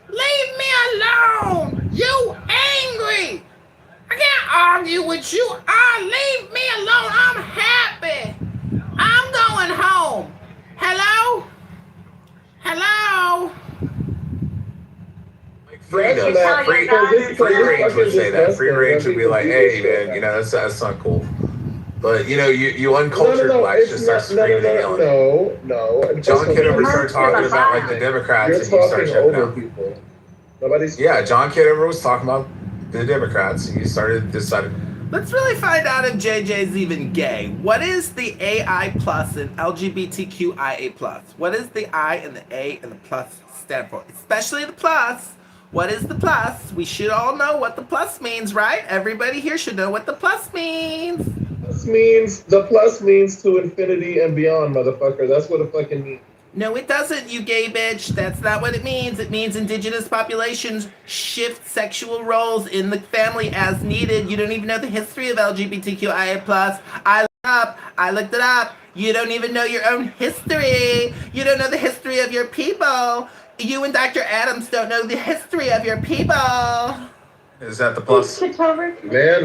[SPEAKER 10] Leave me alone. You angry. I can't argue with you. Leave me alone. I'm happy. I'm going home. Hello? Hello?
[SPEAKER 7] Free range would say that. Free range would be like, hey, man, you know, that's not cool. But, you know, you uncultured blacks just start screaming and yelling.
[SPEAKER 1] No.
[SPEAKER 7] John Kitover started talking about, like, the Democrats, and you start checking out. Yeah, John Kitover was talking about the Democrats, and you started deciding.
[SPEAKER 10] Let's really find out if JJ's even gay. What is the AI plus in LGBTQIA plus? What is the I and the A and the plus stand for? Especially the plus. What is the plus? We should all know what the plus means, right? Everybody here should know what the plus means.
[SPEAKER 1] The plus means to infinity and beyond, motherfucker. That's what it fucking means.
[SPEAKER 10] No, it doesn't, you gay bitch. That's not what it means. It means indigenous populations shift sexual roles in the family as needed. You don't even know the history of LGBTQIA+. I looked it up. You don't even know your own history. You don't know the history of your people. You and Dr. Adams don't know the history of your people.
[SPEAKER 7] Is that the plus?
[SPEAKER 1] Man,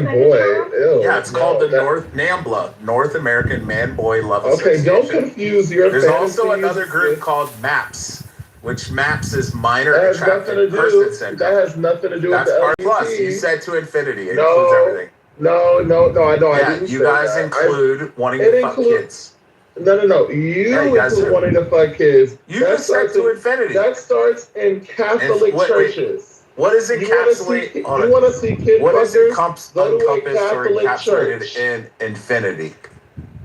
[SPEAKER 1] boy. Ew.
[SPEAKER 7] Yeah, it's called the North NAMBLA, North American Man Boy Love
[SPEAKER 1] Okay,
[SPEAKER 7] Association.
[SPEAKER 1] don't confuse your
[SPEAKER 7] There's also another group called MAPS, which MAPS is Minor Attracted Person Syndrome.
[SPEAKER 1] That has nothing to do
[SPEAKER 7] That's
[SPEAKER 1] with the
[SPEAKER 7] part
[SPEAKER 1] LGBT.
[SPEAKER 7] plus. You said to infinity. It includes everything.
[SPEAKER 17] No, I
[SPEAKER 13] Yeah,
[SPEAKER 17] didn't
[SPEAKER 13] you
[SPEAKER 17] say
[SPEAKER 13] guys
[SPEAKER 17] that.
[SPEAKER 13] include wanting
[SPEAKER 17] It
[SPEAKER 13] to fuck
[SPEAKER 17] include
[SPEAKER 13] kids.
[SPEAKER 17] no. You
[SPEAKER 13] Yeah, you guys
[SPEAKER 17] include
[SPEAKER 13] do.
[SPEAKER 17] wanting to fuck kids.
[SPEAKER 13] You just said to infinity.
[SPEAKER 17] That starts in Catholic
[SPEAKER 13] Wait.
[SPEAKER 17] churches.
[SPEAKER 13] What does
[SPEAKER 17] You want to see?
[SPEAKER 13] encapsulate? Hold
[SPEAKER 17] You
[SPEAKER 13] on.
[SPEAKER 17] want to see kid
[SPEAKER 13] What is
[SPEAKER 17] fuckers? Go to a
[SPEAKER 13] encompassed or
[SPEAKER 17] Catholic
[SPEAKER 13] encapsulated
[SPEAKER 17] church.
[SPEAKER 13] in infinity?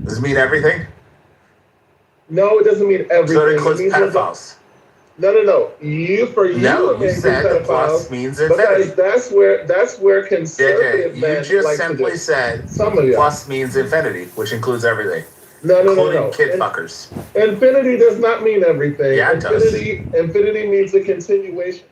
[SPEAKER 13] Does it mean everything?
[SPEAKER 17] No, it doesn't mean everything.
[SPEAKER 13] So it includes
[SPEAKER 17] means
[SPEAKER 13] pedophiles.
[SPEAKER 17] No. You
[SPEAKER 13] No,
[SPEAKER 17] it
[SPEAKER 13] you
[SPEAKER 17] may
[SPEAKER 13] said
[SPEAKER 17] include
[SPEAKER 13] the plus
[SPEAKER 17] pedophiles
[SPEAKER 13] means infinity.
[SPEAKER 17] because that's where conservative
[SPEAKER 13] JJ, you
[SPEAKER 17] men
[SPEAKER 13] just
[SPEAKER 17] like to
[SPEAKER 13] simply
[SPEAKER 17] do.
[SPEAKER 13] said
[SPEAKER 17] Some of you.
[SPEAKER 13] plus means infinity, which includes everything,
[SPEAKER 17] No.
[SPEAKER 13] including kid fuckers.
[SPEAKER 17] Infinity does not mean everything.
[SPEAKER 13] Yeah, it does.
[SPEAKER 17] Infinity means a continuation.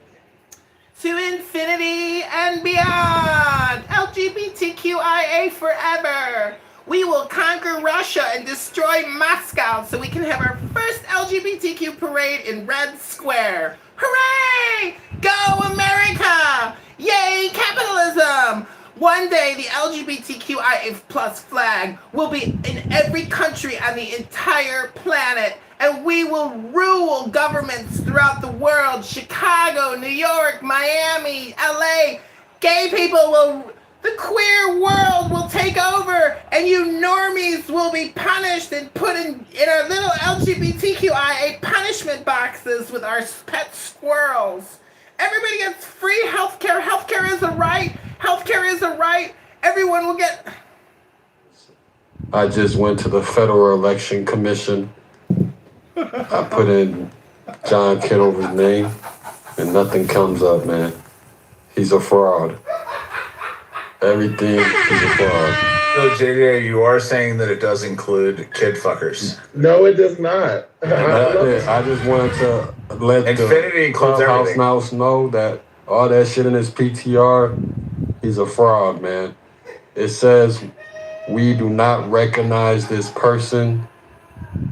[SPEAKER 10] To infinity and beyond! LGBTQIA forever! We will conquer Russia and destroy Moscow so we can have our first LGBTQ parade in Red Square. Hooray! Go America! Yay, capitalism! One day, the LGBTQIA plus flag will be in every country on the entire planet, and we will rule governments throughout the world. Chicago, New York, Miami, LA. Gay people will, the queer world will take over, and you normies will be punished and put in our little LGBTQIA punishment boxes with our pet squirrels. Everybody gets free healthcare. Healthcare is a right. Healthcare is a right. Everyone will get.
[SPEAKER 15] I just went to the Federal Election Commission. I put in John Kitover's name, and nothing comes up, man. He's a fraud. Everything, he's a fraud.
[SPEAKER 13] So JJ, you are saying that it does include kid fuckers.
[SPEAKER 17] No, it does not.
[SPEAKER 15] I just wanted to let
[SPEAKER 13] Infinity
[SPEAKER 15] the
[SPEAKER 13] includes
[SPEAKER 15] Clubhouse
[SPEAKER 13] everything.
[SPEAKER 15] Mouse know that all that shit in his PTR, he's a fraud, man. It says we do not recognize this person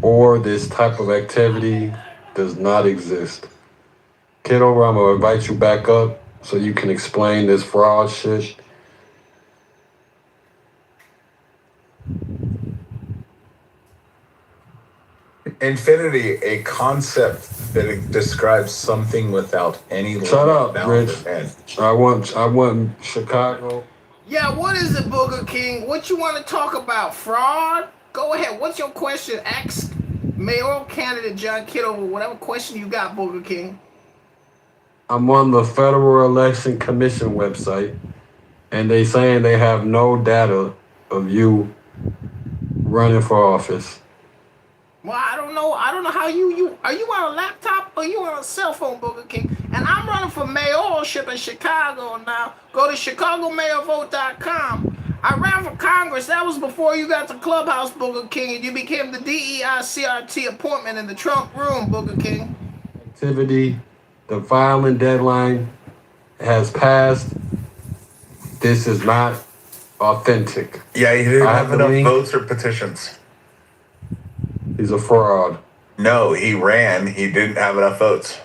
[SPEAKER 15] or this type of activity does not exist. Kitover, I'm gonna invite you back up so you can explain this fraud shit.
[SPEAKER 13] Infinity, a concept that describes something without any limit.
[SPEAKER 15] Shut up,
[SPEAKER 13] bound,
[SPEAKER 15] Rich.
[SPEAKER 13] or end.
[SPEAKER 15] I want Chicago.
[SPEAKER 10] Yeah, what is it, Booger King? What you want to talk about? Fraud? Go ahead. What's your question? Ask mayoral candidate John Kitover whatever question you got, Booger King.
[SPEAKER 15] I'm on the Federal Election Commission website, and they saying they have no data of you running for office.
[SPEAKER 10] Well, I don't know how you are you on a laptop or you on a cell phone, Booger King? And I'm running for mayorship in Chicago now. Go to ChicagoMayorVote.com. I ran for Congress. That was before you got to Clubhouse, Booger King, and you became the DEI CRT appointment in the Trump room, Booger King.
[SPEAKER 15] Activity, the filing deadline has passed. This is not authentic.
[SPEAKER 13] Yeah, he didn't have
[SPEAKER 15] the
[SPEAKER 13] enough
[SPEAKER 15] link.
[SPEAKER 13] votes or petitions.
[SPEAKER 15] He's a fraud.
[SPEAKER 13] No, he ran. He didn't have enough votes.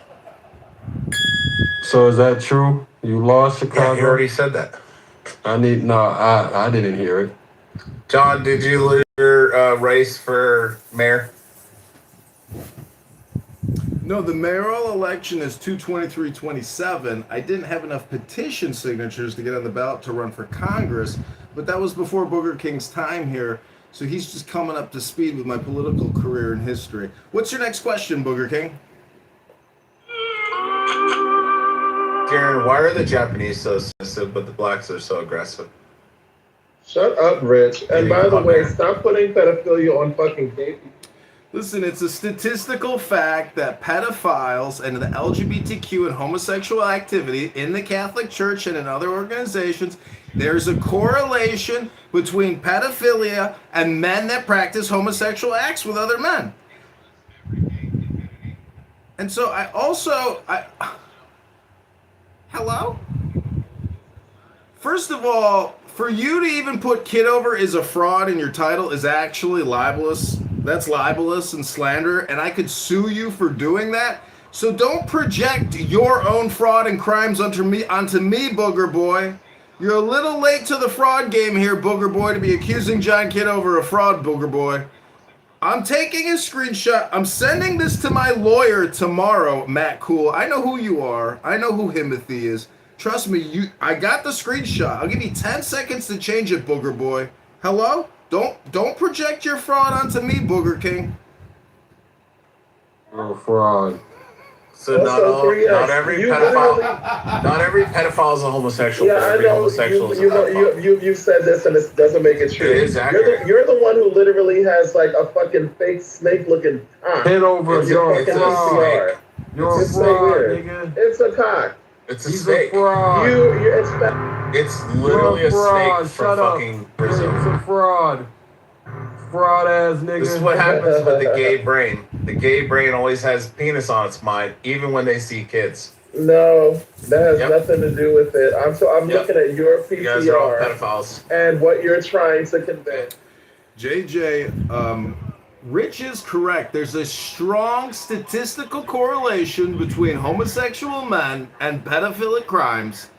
[SPEAKER 15] So is that true? You lost Chicago?
[SPEAKER 13] Yeah, he already said that.
[SPEAKER 15] I didn't hear it.
[SPEAKER 13] John, did you lose your race for mayor?
[SPEAKER 10] No, the mayoral election is 2/23/27. I didn't have enough petition signatures to get on the ballot to run for Congress, but that was before Booger King's time here. So he's just coming up to speed with my political career and history. What's your next question, Booger King?
[SPEAKER 13] Karen, why are the Japanese so submissive, but the blacks are so aggressive?
[SPEAKER 17] Shut up, Rich. And by the way, stop putting pedophilia on fucking gay people.
[SPEAKER 10] Listen, it's a statistical fact that pedophiles and the LGBTQ and homosexual activity in the Catholic Church and in other organizations, there's a correlation between pedophilia and men that practice homosexual acts with other men. And so hello? First of all, for you to even put Kitover is a fraud in your title is actually libelous. That's libelous and slander, and I could sue you for doing that. So don't project your own fraud and crimes onto me, Booger Boy. You're a little late to the fraud game here, Booger Boy, to be accusing John Kitover of fraud, Booger Boy. I'm taking a screenshot. I'm sending this to my lawyer tomorrow, Matt Cool. I know who you are. I know who Himothy is. Trust me, I got the screenshot. I'll give you 10 seconds to change it, Booger Boy. Hello? Don't project your fraud onto me, Booger King.
[SPEAKER 15] You're a fraud.
[SPEAKER 24] So not every pedophile is a homosexual.
[SPEAKER 17] Yeah, I know. You said this, and it doesn't make it true.
[SPEAKER 24] It is accurate.
[SPEAKER 17] You're the one who literally has like a fucking fake snake-looking cock.
[SPEAKER 15] Kitover, you're a fraud. You're a fraud, nigga.
[SPEAKER 17] It's a cock.
[SPEAKER 24] It's a snake.
[SPEAKER 15] Fraud.
[SPEAKER 24] It's literally a snake from fucking Brazil.
[SPEAKER 15] It's a fraud. Fraud ass nigga.
[SPEAKER 24] This is what happens with the gay brain. The gay brain always has penis on its mind, even when they see kids.
[SPEAKER 17] No, that has nothing to do with it. I'm looking at your PCR
[SPEAKER 24] You guys are all pedophiles.
[SPEAKER 17] and what you're trying to convey.
[SPEAKER 10] JJ, Rich is correct. There's a strong statistical correlation between homosexual men and pedophilic crimes.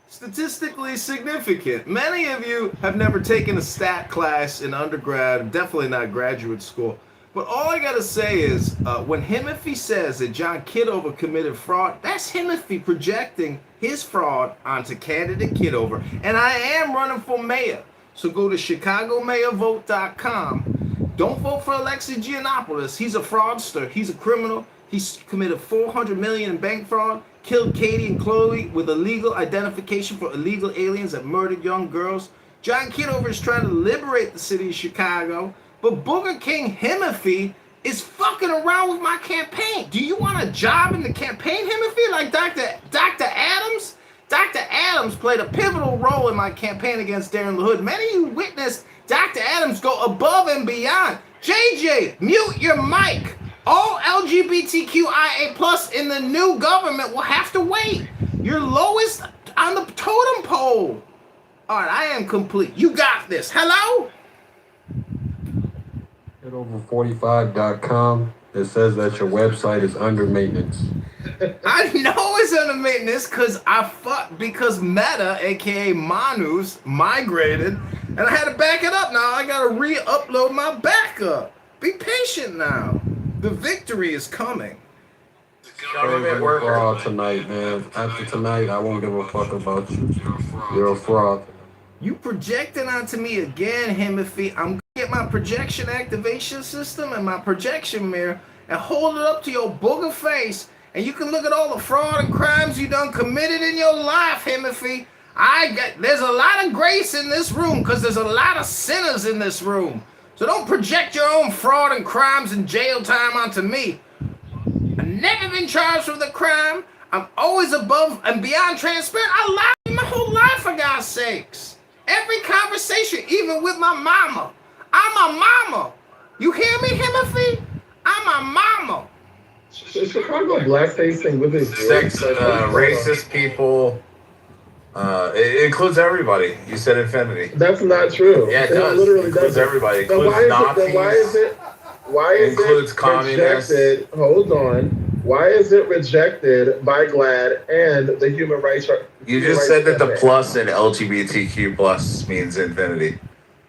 [SPEAKER 10] Statistically significant. Many of you have never taken a stat class in undergrad, definitely not graduate school. But all I gotta say is, when Himothy says that John Kitover committed fraud, that's Himothy projecting his fraud onto candidate Kitover. And I am running for mayor. So go to ChicagoMayorVote.com. Don't vote for Alexei Giannopoulos. He's a fraudster. He's a criminal. He's committed $400 million in bank fraud, killed Katie and Chloe with illegal identification for illegal aliens that murdered young girls. John Kitover is trying to liberate the city of Chicago, but Booger King Himothy is fucking around with my campaign. Do you want a job in the campaign, Himothy, like Dr. Adams? Dr. Adams played a pivotal role in my campaign against Darren LaHood. Many of you witnessed Dr. Adams go above and beyond. JJ, mute your mic. All LGBTQIA plus in the new government will have to wait. You're lowest on the totem pole. All right, I am complete. You got this. Hello?
[SPEAKER 15] Kitover45.com. It says that your website is under maintenance.
[SPEAKER 10] I know it's under maintenance because Meta, aka Manus, migrated, and I had to back it up now. I gotta re-upload my backup. Be patient now. The victory is coming.
[SPEAKER 24] Government
[SPEAKER 15] You're a fraud tonight, man. After tonight, I won't give a fuck about you. You're a fraud.
[SPEAKER 10] You projecting onto me again, Himothy. I'm gonna get my projection activation system and my projection mirror and hold it up to your booger face, and you can look at all the fraud and crimes you done committed in your life, Himothy. There's a lot of grace in this room because there's a lot of sinners in this room. So don't project your own fraud and crimes and jail time onto me. I've never been charged with a crime. I'm always above and beyond transparent. I lied my whole life, for God's sakes. Every conversation, even with my mama. I'm a mama. You hear me, Himothy? I'm a mama.
[SPEAKER 17] Chicago blackface thing with his
[SPEAKER 24] sex, racist people. It includes everybody. You said infinity.
[SPEAKER 17] That's not true.
[SPEAKER 24] Yeah, it does.
[SPEAKER 17] Literally
[SPEAKER 24] includes
[SPEAKER 17] doesn't.
[SPEAKER 24] everybody. It
[SPEAKER 17] Then
[SPEAKER 24] includes Nazis.
[SPEAKER 17] Why is
[SPEAKER 24] includes
[SPEAKER 17] it
[SPEAKER 24] communists.
[SPEAKER 17] rejected? Hold on. Why is it rejected by GLAAD and the human rights?
[SPEAKER 24] You just said that the plus in LGBTQ plus means infinity.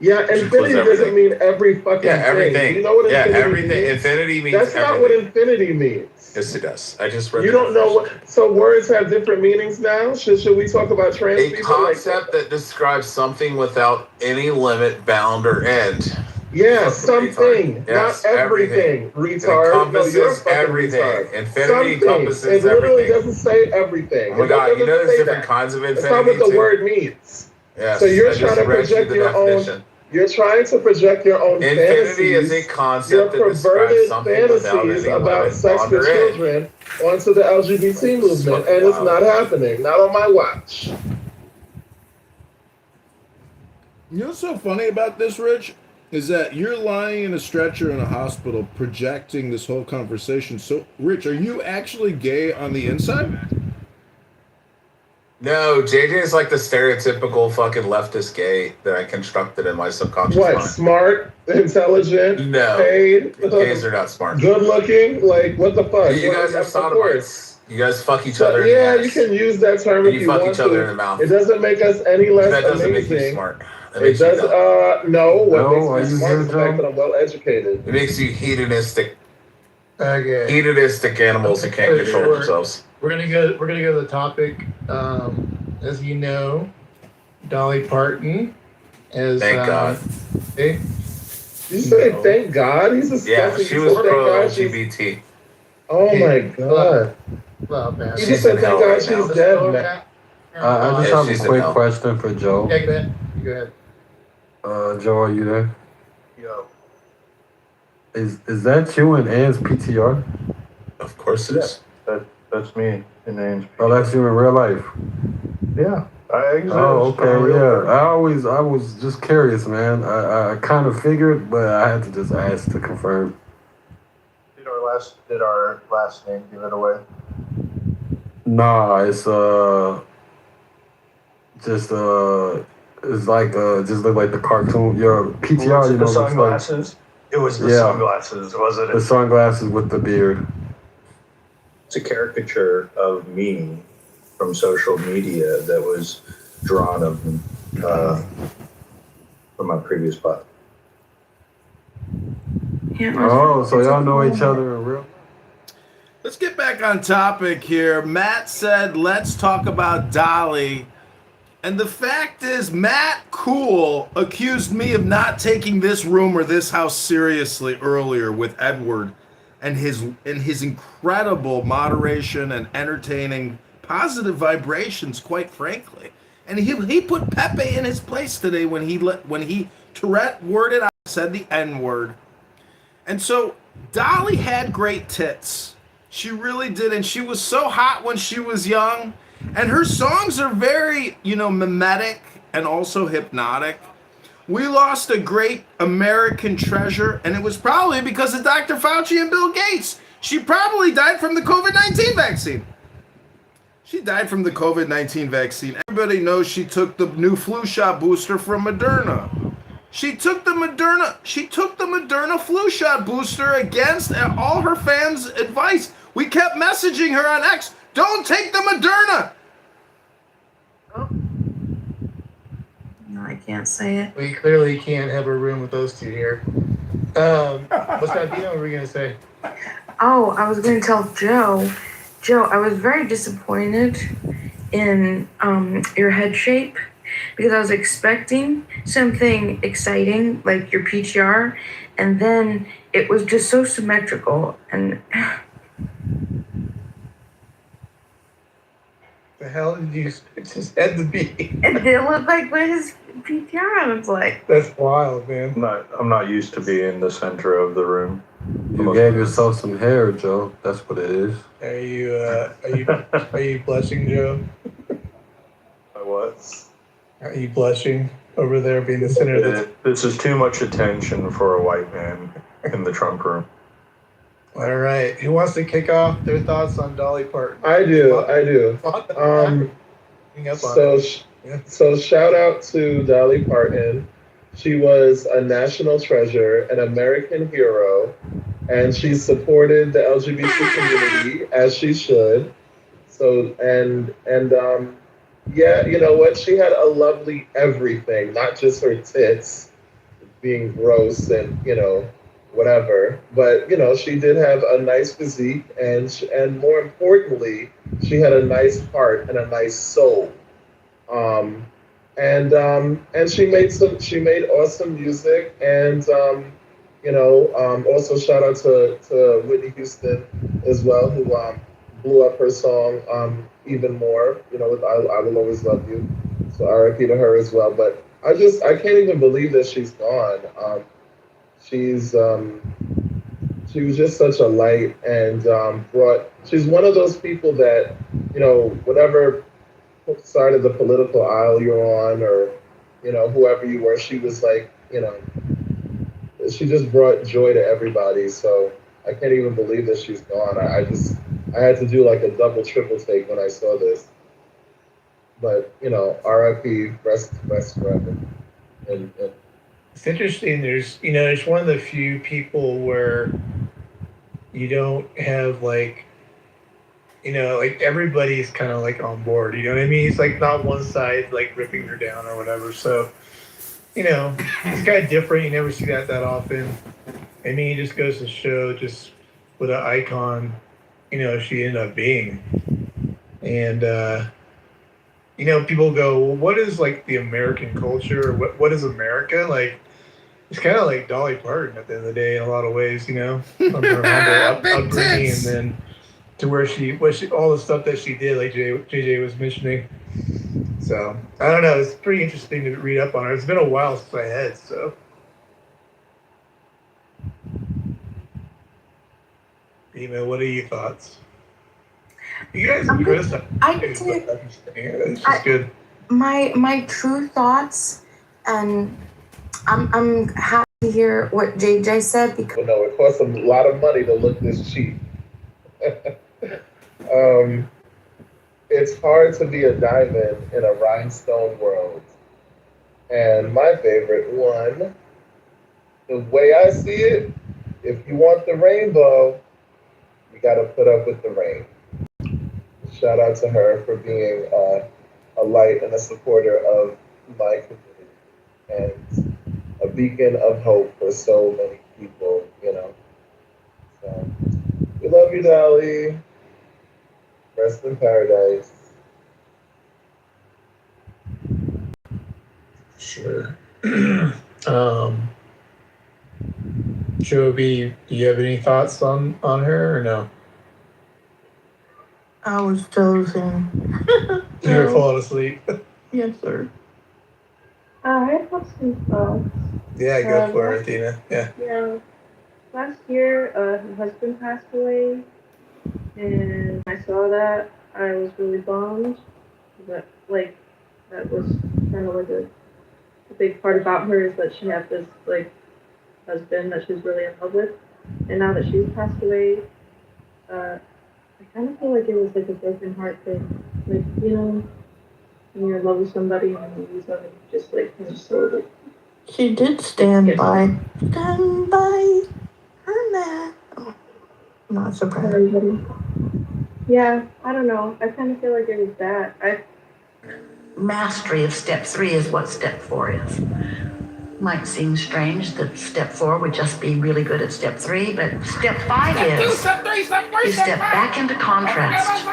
[SPEAKER 17] Yeah, infinity doesn't mean every fucking
[SPEAKER 24] everything.
[SPEAKER 17] thing. You know what infinity
[SPEAKER 24] everything.
[SPEAKER 17] means?
[SPEAKER 24] Infinity means
[SPEAKER 17] That's not what infinity means.
[SPEAKER 24] Yes, it does. I just read.
[SPEAKER 17] You don't know what. So words have different meanings now. Should we talk about trans
[SPEAKER 24] a
[SPEAKER 17] people?
[SPEAKER 24] concept that describes something without any limit, bound, or end.
[SPEAKER 17] Yeah, something,
[SPEAKER 24] yes,
[SPEAKER 17] not everything. Retard.
[SPEAKER 24] It encompasses
[SPEAKER 17] you're a fucking
[SPEAKER 24] everything.
[SPEAKER 17] retard.
[SPEAKER 24] Infinity encompasses
[SPEAKER 17] It literally
[SPEAKER 24] everything.
[SPEAKER 17] doesn't say everything.
[SPEAKER 24] Oh my God, you know there's different kinds of infinity.
[SPEAKER 17] That's not what the
[SPEAKER 24] too?
[SPEAKER 17] word means.
[SPEAKER 24] Yes,
[SPEAKER 17] so you're
[SPEAKER 24] I
[SPEAKER 17] trying
[SPEAKER 24] just
[SPEAKER 17] to
[SPEAKER 24] read you
[SPEAKER 17] project
[SPEAKER 24] the
[SPEAKER 17] your
[SPEAKER 24] definition.
[SPEAKER 17] own. You're trying to project your own
[SPEAKER 24] Infinity
[SPEAKER 17] fantasies,
[SPEAKER 24] is a concept
[SPEAKER 17] your
[SPEAKER 24] that describes
[SPEAKER 17] perverted
[SPEAKER 24] something without
[SPEAKER 17] fantasies
[SPEAKER 24] any
[SPEAKER 17] about
[SPEAKER 24] limit,
[SPEAKER 17] sex
[SPEAKER 24] bound,
[SPEAKER 17] with
[SPEAKER 24] or end.
[SPEAKER 17] children onto the LGBT movement, and it's not happening. Not on my watch.
[SPEAKER 10] You know what's so funny about this, Rich? Is that you're lying in a stretcher in a hospital projecting this whole conversation. So, Rich, are you actually gay on the inside?
[SPEAKER 24] No, JJ is like the stereotypical fucking leftist gay that I constructed in my subconscious
[SPEAKER 17] What?
[SPEAKER 24] mind.
[SPEAKER 17] Smart, intelligent,
[SPEAKER 24] No,
[SPEAKER 17] paid,
[SPEAKER 24] gays are not smart.
[SPEAKER 17] good looking. Like what the fuck?
[SPEAKER 24] You guys are
[SPEAKER 17] Of course.
[SPEAKER 24] sodomites. You guys fuck each other.
[SPEAKER 17] Yeah,
[SPEAKER 24] in the
[SPEAKER 17] you
[SPEAKER 24] ass.
[SPEAKER 17] can use that term
[SPEAKER 24] And
[SPEAKER 17] if
[SPEAKER 24] you
[SPEAKER 17] you
[SPEAKER 24] fuck
[SPEAKER 17] want
[SPEAKER 24] each other
[SPEAKER 17] to.
[SPEAKER 24] in the mouth.
[SPEAKER 17] It doesn't make us any less
[SPEAKER 24] That doesn't
[SPEAKER 17] amazing.
[SPEAKER 24] make you smart. That
[SPEAKER 17] It
[SPEAKER 24] makes you
[SPEAKER 17] does.
[SPEAKER 24] dumb.
[SPEAKER 17] No. What
[SPEAKER 15] No, are
[SPEAKER 17] makes me
[SPEAKER 15] you
[SPEAKER 17] smart is
[SPEAKER 15] good,
[SPEAKER 17] the fact
[SPEAKER 15] Joe?
[SPEAKER 17] that I'm well educated.
[SPEAKER 24] It makes you hedonistic.
[SPEAKER 17] Okay.
[SPEAKER 24] Hedonistic animals that can't control themselves.
[SPEAKER 23] We're gonna go to the topic. As you know, Dolly Parton is.
[SPEAKER 3] Thank God.
[SPEAKER 23] Hey,
[SPEAKER 17] You say thank God? He's
[SPEAKER 3] Yeah,
[SPEAKER 17] disgusting.
[SPEAKER 3] she
[SPEAKER 17] You
[SPEAKER 3] was
[SPEAKER 17] said thank
[SPEAKER 3] pro
[SPEAKER 17] God she's.
[SPEAKER 3] LGBT.
[SPEAKER 17] Oh my God.
[SPEAKER 23] well, man.
[SPEAKER 17] You
[SPEAKER 3] She's
[SPEAKER 17] just
[SPEAKER 3] in
[SPEAKER 17] said
[SPEAKER 3] hell
[SPEAKER 17] thank God
[SPEAKER 3] right now.
[SPEAKER 17] she's dead, man.
[SPEAKER 15] I just
[SPEAKER 3] Yeah,
[SPEAKER 15] have
[SPEAKER 3] she's
[SPEAKER 15] a
[SPEAKER 3] in
[SPEAKER 15] quick
[SPEAKER 3] hell.
[SPEAKER 15] question for Joe.
[SPEAKER 23] Yeah, go ahead. Go ahead.
[SPEAKER 15] Joe, are you there?
[SPEAKER 9] Yo.
[SPEAKER 15] Is that you in Ann's PTR?
[SPEAKER 3] Of course it is.
[SPEAKER 9] That's me in Ann's.
[SPEAKER 15] Oh, that's you in real life.
[SPEAKER 9] Yeah. I exist.
[SPEAKER 15] Oh,
[SPEAKER 9] I'm a
[SPEAKER 15] okay,
[SPEAKER 9] real
[SPEAKER 15] yeah.
[SPEAKER 9] person.
[SPEAKER 15] I was just curious, man. I kind of figured, but I had to just ask to confirm.
[SPEAKER 9] Did our last name give it away?
[SPEAKER 15] Nah, it's just it's like just look like the cartoon. Your PTR,
[SPEAKER 9] Was it
[SPEAKER 15] you
[SPEAKER 9] the
[SPEAKER 15] know, looks like
[SPEAKER 9] sunglasses? It was the
[SPEAKER 15] yeah,
[SPEAKER 9] sunglasses, wasn't it?
[SPEAKER 15] the sunglasses with the beard.
[SPEAKER 9] It's a caricature of me from social media that was drawn of from my previous platform.
[SPEAKER 15] Oh, so y'all know each other in real?
[SPEAKER 10] Let's get back on topic here. Matt said, let's talk about Dolly. And the fact is, Matt Cool accused me of not taking this room or this house seriously earlier with Edward and his incredible moderation and entertaining positive vibrations, quite frankly. And he put Pepe in his place today when he Tourette worded out, said the N-word. And so Dolly had great tits. She really did, and she was so hot when she was young. And her songs are very, mimetic and also hypnotic. We lost a great American treasure, and it was probably because of Dr. Fauci and Bill Gates. She probably died from the COVID-19 vaccine. She died from the COVID-19 vaccine. Everybody knows she took the new flu shot booster from Moderna. She took the Moderna flu shot booster against all her fans' advice. We kept messaging her on X, don't take the Moderna.
[SPEAKER 16] No, I can't say it.
[SPEAKER 23] We clearly can't have a room with those two here. What's that deal? What were we gonna say?
[SPEAKER 16] Oh, I was going to tell Joe. Joe, I was very disappointed in your head shape because I was expecting something exciting like your PTR, and then it was just so symmetrical and.
[SPEAKER 23] The hell did you expect his head to be?
[SPEAKER 16] It did look like what his PTR was like.
[SPEAKER 23] That's wild, man.
[SPEAKER 9] I'm not used to being the center of the room.
[SPEAKER 15] You gave yourself some hair, Joe. That's what it is.
[SPEAKER 23] Are you blushing, Joe?
[SPEAKER 9] My what?
[SPEAKER 23] Are you blushing over there being the center of the
[SPEAKER 9] This is too much attention for a white man in the Trump room.
[SPEAKER 23] All right. Who wants to kick off their thoughts on Dolly Parton?
[SPEAKER 17] I do. So shout out to Dolly Parton. She was a national treasure, an American hero, and she supported the LGBT community as she should. So yeah, you know what? She had a lovely everything, not just her tits being gross and whatever. But she did have a nice physique, and more importantly, she had a nice heart and a nice soul. And she made awesome music, and also shout out to Whitney Houston as well, who blew up her song even more, with I Will Always Love You. So RIP to her as well. But I can't even believe that she's gone. She was just such a light, and she's one of those people that, whatever side of the political aisle you're on, or whoever you were, she was like, she just brought joy to everybody. So I can't even believe that she's gone. I had to do like a double triple take when I saw this. But RIP, rest forever. And
[SPEAKER 23] It's interesting. It's one of the few people where you don't have like everybody's kind of like on board. You know what I mean? It's like not one side like ripping her down or whatever. So, it's kind of different. You never see that often. I mean, it just goes to show just what an icon, she ended up being.
[SPEAKER 7] And people go, well, what is like the American culture? What is America? Like, it's kind of like Dolly Parton at the end of the day in a lot of ways, from her humble upbringing, and then to where all the stuff that she did, like JJ was mentioning. So I don't know. It's pretty interesting to read up on her. It's been a while since I had, so. What are your thoughts? You guys agree with stuff?
[SPEAKER 16] I could say
[SPEAKER 7] It's just good.
[SPEAKER 16] my true thoughts, and I'm happy to hear what JJ said because
[SPEAKER 17] No, it costs a lot of money to look this cheap. It's hard to be a diamond in a rhinestone world. And my favorite one, the way I see it, if you want the rainbow, you got to put up with the rain. Shout out to her for being a light and a supporter of my community and a beacon of hope for so many people, So, we love you, Dolly. Rest in paradise.
[SPEAKER 7] Sure. Joby, do you have any thoughts on her or no?
[SPEAKER 16] I was dozing.
[SPEAKER 7] You were falling asleep.
[SPEAKER 16] Yes, sir.
[SPEAKER 19] I have some thoughts.
[SPEAKER 7] Yeah, go for it, Athena. Yeah.
[SPEAKER 19] Yeah. Last year, her husband passed away, and I saw that. I was really bummed. But, that was kind of like a big part about her is that she had this, husband that she was really in love with. And now that she's passed away, I kind of feel like it was like a broken heart thing. Like, when you're in love with somebody and you lose them, and you just
[SPEAKER 16] She did stand by her man. Oh, not surprised.
[SPEAKER 19] everybody. Yeah, I don't know. I kind of feel like it was that.
[SPEAKER 5] Mastery of step 3 is what step 4 is. Might seem strange that step 4 would just be really good at step 3, but step 5 is you step back into contrast,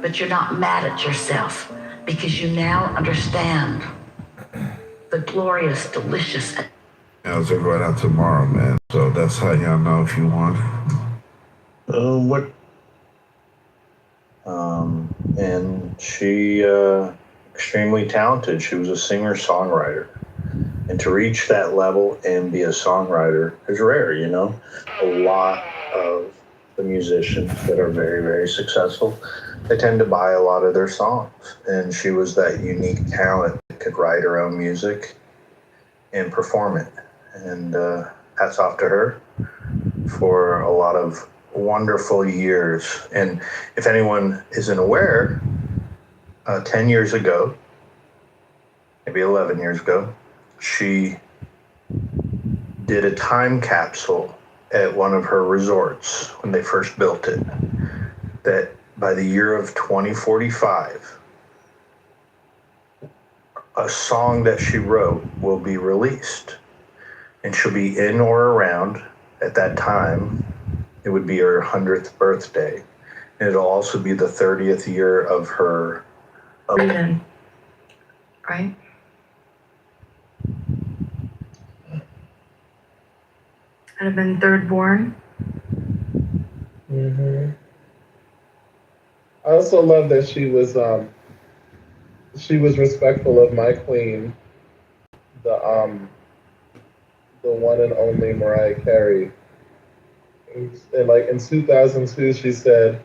[SPEAKER 5] but you're not mad at yourself because you now understand the glorious, delicious.
[SPEAKER 20] It's right out tomorrow, man. So that's how y'all know if you want.
[SPEAKER 9] What? And she extremely talented. She was a singer-songwriter, and to reach that level and be a songwriter is rare. A lot of the musicians that are very, very successful, they tend to buy a lot of their songs, and she was that unique talent that could write her own music and perform it. And hats off to her for a lot of wonderful years. And if anyone isn't aware, 10 years ago, maybe 11 years ago, she did a time capsule at one of her resorts when they first built it, that by the year of 2045, a song that she wrote will be released, and she'll be in or around at that time. It would be her 100th birthday, and it'll also be the 30th year of her.
[SPEAKER 16] Right? I'd have been third born.
[SPEAKER 17] Mm-hmm. I also love that she was respectful of my queen, the one and only Mariah Carey. And in 2002, she said,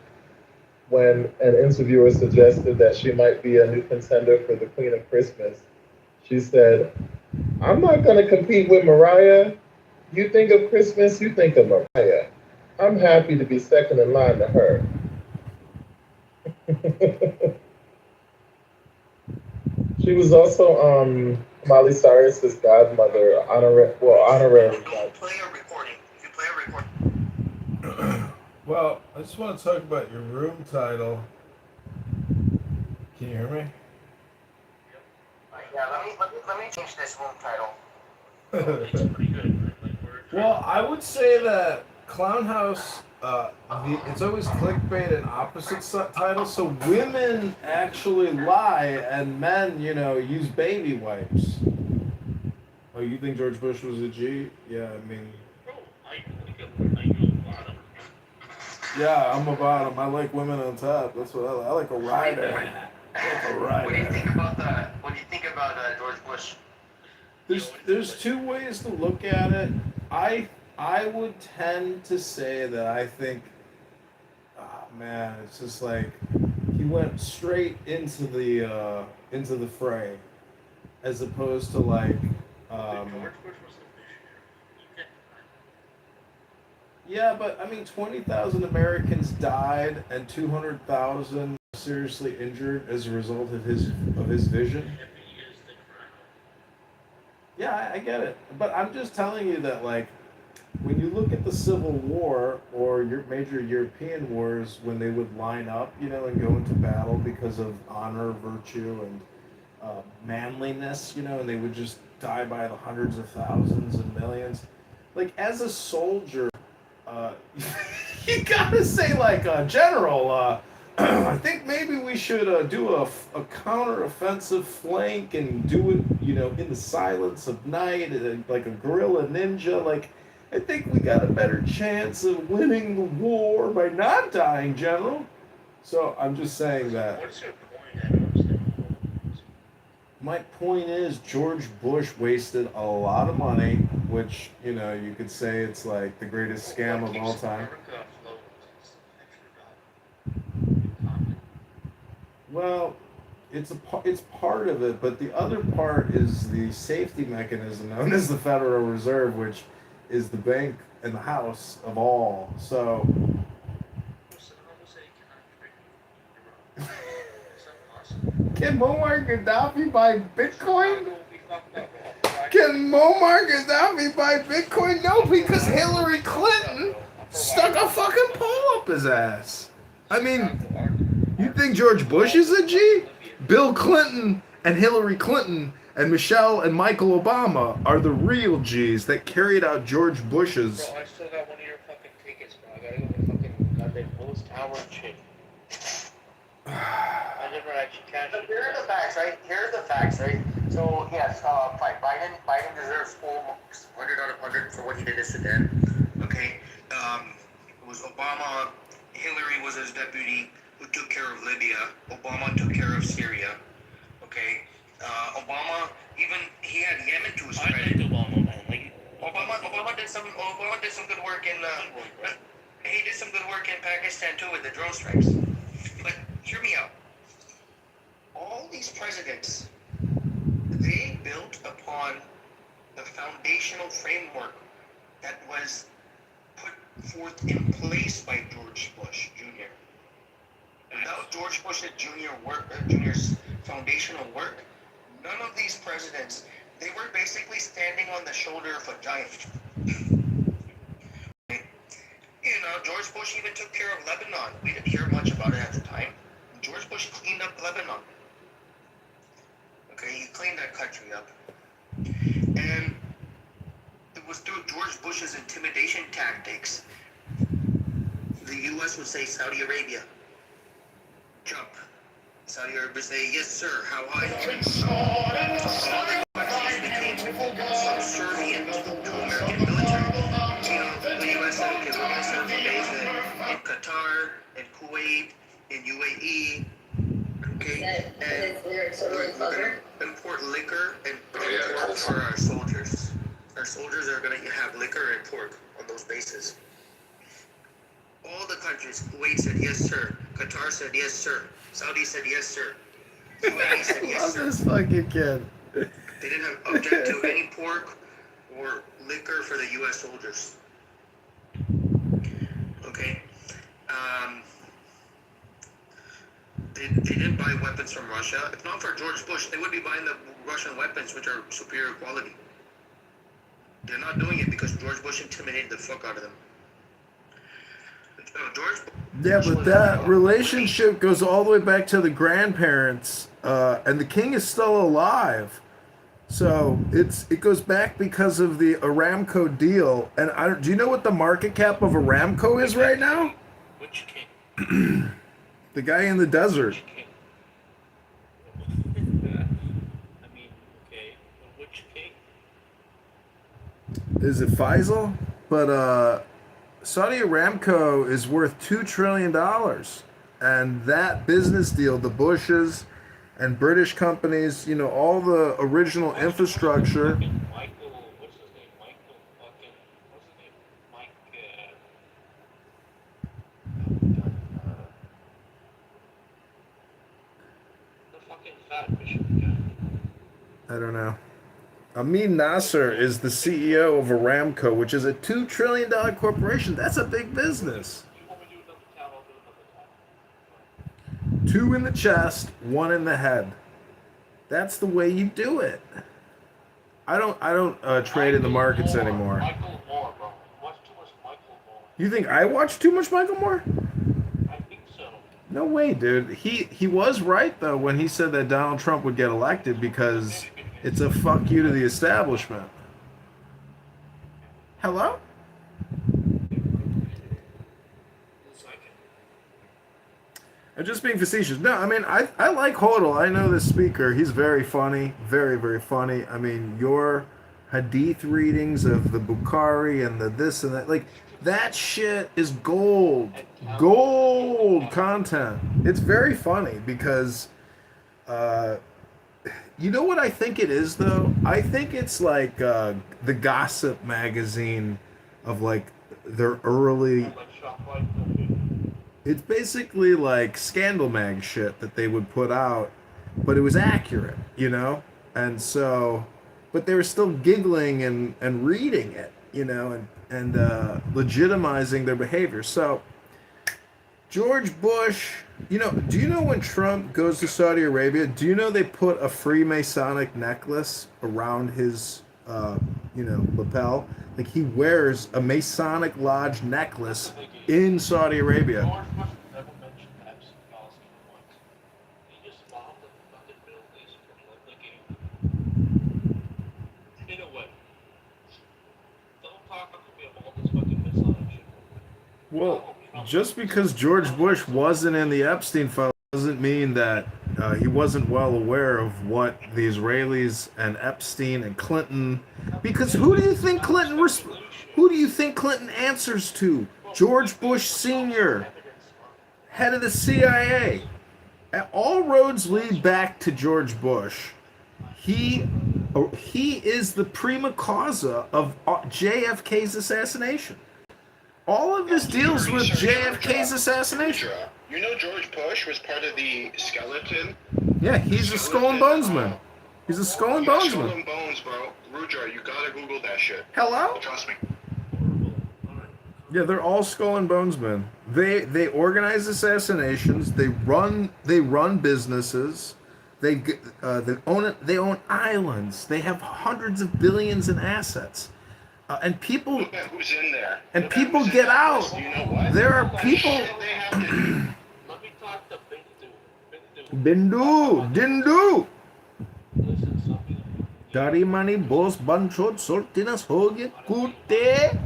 [SPEAKER 17] when an interviewer suggested that she might be a new contender for the Queen of Christmas, she said, "I'm not going to compete with Mariah. You think of Christmas, you think of Mariah. I'm happy to be second in line to her." She was also Miley Cyrus's godmother, honorary.
[SPEAKER 11] Well, I just want to talk about your room title. Can you hear me?
[SPEAKER 21] Yeah, let me change this room title.
[SPEAKER 11] Well, I would say that Clown House
[SPEAKER 10] it's always clickbait and opposite titles. So women actually lie, and men, use baby wipes. Oh, you think George Bush was a G? Yeah, I mean. Yeah, I'm about him. I like women on top. That's what I like. I like a rider.
[SPEAKER 21] What do you think about that? What do you think about George Bush?
[SPEAKER 10] There's two ways to look at it. I would tend to say that I think, man, it's just like he went straight into the fray, as opposed to like. Yeah, but I mean, 20,000 Americans died and 200,000 seriously injured as a result of his vision. Yeah, I get it, but I'm just telling you that, like, when you look at the Civil War or your major European wars, when they would line up, and go into battle because of honor, virtue, and manliness, and they would just die by the hundreds of thousands and millions. Like, as a soldier, you gotta say, like, General, I think maybe we should do a counter-offensive flank and do it, in the silence of night, like a guerrilla ninja. Like, I think we got a better chance of winning the war by not dying, General. So I'm just saying that. What's your point? My point is George Bush wasted a lot of money, which, you could say it's like the greatest scam of all time. Well, it's part of it, but the other part is the safety mechanism known as the Federal Reserve, which is the bank and the house of all. So can Muammar Gaddafi buy Bitcoin? Can Muammar Gaddafi buy Bitcoin? No, because Hillary Clinton stuck a fucking pole up his ass. I mean, you think George Bush is a G? Bill Clinton and Hillary Clinton and Michelle and Michael Obama are the real G's that carried out George Bush's.
[SPEAKER 21] Bro, I still got one of your fucking tickets, bro. I gotta go to the fucking goddamn Willis Tower shit. I never actually cashed it. Here are the facts, right? So, yes, Biden deserves full marks, 100 out of 100 for what he did to Sudan. Okay? It was Obama, Hillary was his deputy, who took care of Libya. Obama took care of Syria. Okay? Obama, even, he had Yemen to his credit. I think Obama, man. Like, Obama did some good work in, he did some good work in Pakistan, too, with the drone strikes. But hear me out. All these presidents, they built upon the foundational framework that was put forth in place by George Bush Jr. Without George Bush Jr.'s foundational work, none of these presidents, they were basically standing on the shoulder of a giant. George Bush even took care of Lebanon. We didn't hear much about it at the time. George Bush cleaned up Lebanon. Okay, he cleaned that country up. And it was through George Bush's intimidation tactics. The U.S. would say, Saudi Arabia, jump. Saudi Arabia would say, yes, sir, how high? All the countries became subservient to American military. The U.S. said, okay, we're going to send base in Qatar, in Kuwait, in UAE, okay, and we're going to import liquor and pork for our soldiers. Our soldiers are going to have liquor and pork on those bases. All the countries, Kuwait said yes, sir. Qatar said yes, sir. Saudi said yes, sir. UAE said yes, sir.
[SPEAKER 10] This fucking kid.
[SPEAKER 21] They didn't have object to any pork or liquor for the U.S. soldiers. Okay. They didn't buy weapons from Russia. If not for George Bush, they would be buying the Russian weapons, which are superior quality. They're not doing it because George Bush intimidated the fuck out of them.
[SPEAKER 10] Yeah, but that relationship goes all the way back to the grandparents, and the king is still alive. So it goes back because of the Aramco deal. And do you know what the market cap of Aramco is right now?
[SPEAKER 23] Which king?
[SPEAKER 10] The guy in the desert.
[SPEAKER 23] I mean, okay, but which king?
[SPEAKER 10] Is it Faisal? But Saudi Aramco is worth $2 trillion. And that business deal, the Bushes and British companies, you know, all the original infrastructure.
[SPEAKER 23] Michael, what's his name? Michael fucking, what's his name? Mike, the fucking fat Michigan guy.
[SPEAKER 10] I don't know. Amin Nasser is the CEO of Aramco, which is a $2 trillion corporation. That's a big business. Two in the chest, one in the head. That's the way you do it. I don't trade in the markets anymore.
[SPEAKER 23] Michael Moore, bro. Watch too much Michael Moore.
[SPEAKER 10] You think I watch too much Michael Moore?
[SPEAKER 23] I think so.
[SPEAKER 10] No way, dude. He was right though when he said that Donald Trump would get elected because it's a fuck you to the establishment. Hello? I'm just being facetious. No, I mean, I like Hodel. I know this speaker. He's very funny. Very, very funny. I mean, your hadith readings of the Bukhari and the this and that, like, that shit is gold. Gold content. It's very funny because, you know what I think it is, though? I think it's like the gossip magazine of, like, their early... It's basically like Scandal Mag shit that they would put out, but it was accurate, you know? And so, but they were still giggling and reading it, you know, and legitimizing their behavior. So, George Bush, you know, do you know when Trump goes to Saudi Arabia, do you know they put a Freemasonic necklace around his, you know, lapel? Like, he wears a Masonic Lodge necklace in Saudi Arabia.
[SPEAKER 23] George Bush never mentioned Pepsi policy once. He just bombed the fucking Middle East from like in a way. Don't talk to me about this fucking Masonic shit.
[SPEAKER 10] Well, just because George Bush wasn't in the Epstein file doesn't mean that he wasn't well aware of what the Israelis and Epstein and Clinton. Because who do you think Clinton answers to? George Bush Sr., head of the CIA. All roads lead back to George Bush. He is the prima causa of JFK's assassination. All of this deals with JFK's assassination.
[SPEAKER 21] You know George Bush was part of the skeleton?
[SPEAKER 10] Yeah, he's a skull and bonesman. He's a skull and bonesman.
[SPEAKER 21] Skull and bones, bro. Rudra, you gotta Google that shit.
[SPEAKER 10] Hello?
[SPEAKER 21] Trust me.
[SPEAKER 10] Yeah, they're all skull and bonesmen. They organize assassinations. They run businesses. They own islands. They have hundreds of billions in assets. And people
[SPEAKER 21] Look at who's in there.
[SPEAKER 10] and people get out.
[SPEAKER 21] You know what?
[SPEAKER 10] There are people.
[SPEAKER 23] Let me talk to
[SPEAKER 10] Bindu. Dari mani bos banchot soltinas hoge kute.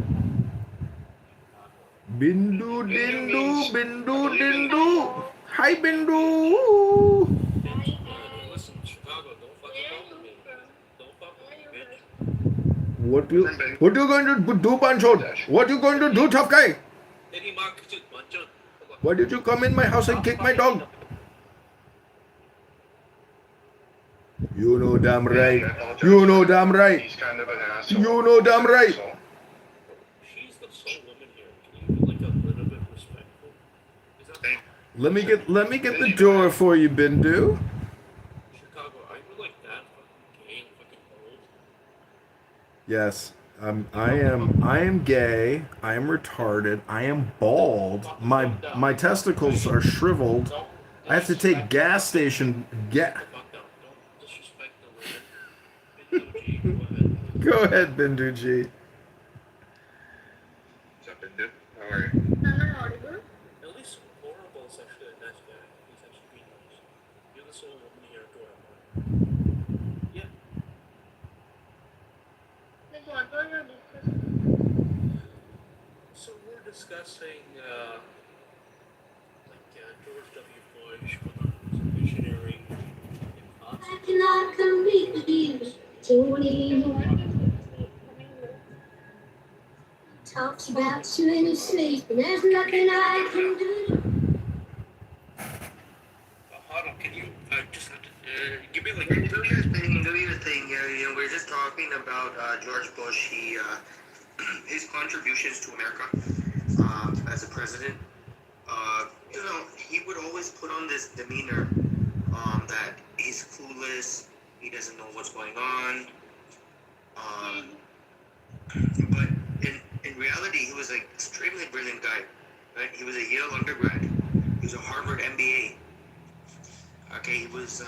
[SPEAKER 10] Bindu. Hi Bindu.
[SPEAKER 23] Listen, Chicago, don't fucking talk to me. Don't fuck with me, bitch.
[SPEAKER 10] What you going to do, Banchot? What you going to do, tough guy? Why did you come in my house and kick my dog? You know damn right. You know damn right.
[SPEAKER 21] He's kind of an asshole.
[SPEAKER 10] You know damn right.
[SPEAKER 23] She's the sole woman here. Can you be like a little bit respectful? Is that
[SPEAKER 10] Let me get the door for you, Bindu.
[SPEAKER 23] Chicago? Are you like that fucking gay and fucking old?
[SPEAKER 10] Yes. I am gay. I am retarded. I am bald. My testicles are shriveled. I have to take gas station Go ahead, Bindu G.
[SPEAKER 21] What's up, Bindu? How are you?
[SPEAKER 23] At least horrible is actually a nice guy. He's actually being nice. You're the sole woman here. Go out. Yeah. So we're discussing George W. Bush, whether he was a visionary.
[SPEAKER 4] I cannot compete talks about you in your sleep, and there's nothing I can do.
[SPEAKER 23] Hold on, can you just give me like
[SPEAKER 21] Do your thing. Yeah, we're just talking about George Bush. He his contributions to America as a president. He would always put on this demeanor that he's clueless. He doesn't know what's going on. But in reality, he was an extremely brilliant guy. Right? He was a Yale undergrad. He was a Harvard MBA. Okay, he was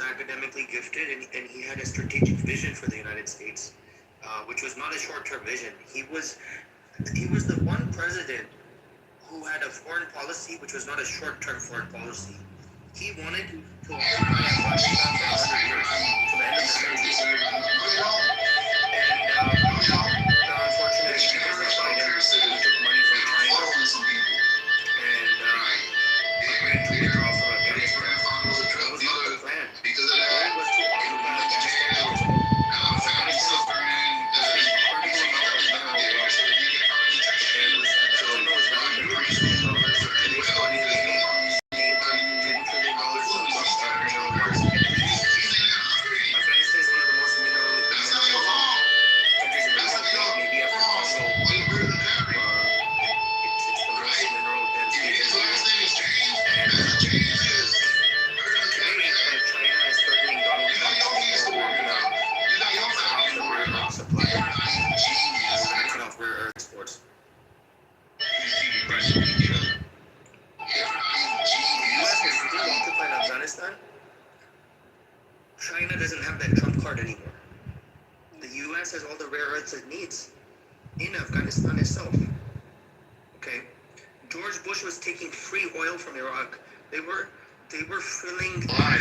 [SPEAKER 21] academically gifted, and he had a strategic vision for the United States, which was not a short-term vision. He was the one president who had a foreign policy which was not a short-term foreign policy. He wanted to occupy Afghanistan for 100 years to the end of the century. And unfortunately, because of Biden, he took money from China and agreed to withdraw from Afghanistan. That was not the plan. The goal was to occupy Afghanistan. Afghanistan was an incredible amount of mineral wealth. It was at that time it was valued at $2 trillion. Today's money is $10 trillion of mineral wealth. Afghanistan is one of the most mineral countries in the world, maybe after Congo. It's the most mineral dense region in the world. And today, China is threatening Donald Trump that we're going to cut off the rare earth supply. We're going to cut off rare earth exports. But the U.S. is still occupying Afghanistan. China doesn't have that trump card anymore. The U.S. has all the rare earths it needs in Afghanistan itself. Okay, George Bush was taking free oil from Iraq. They were filling entire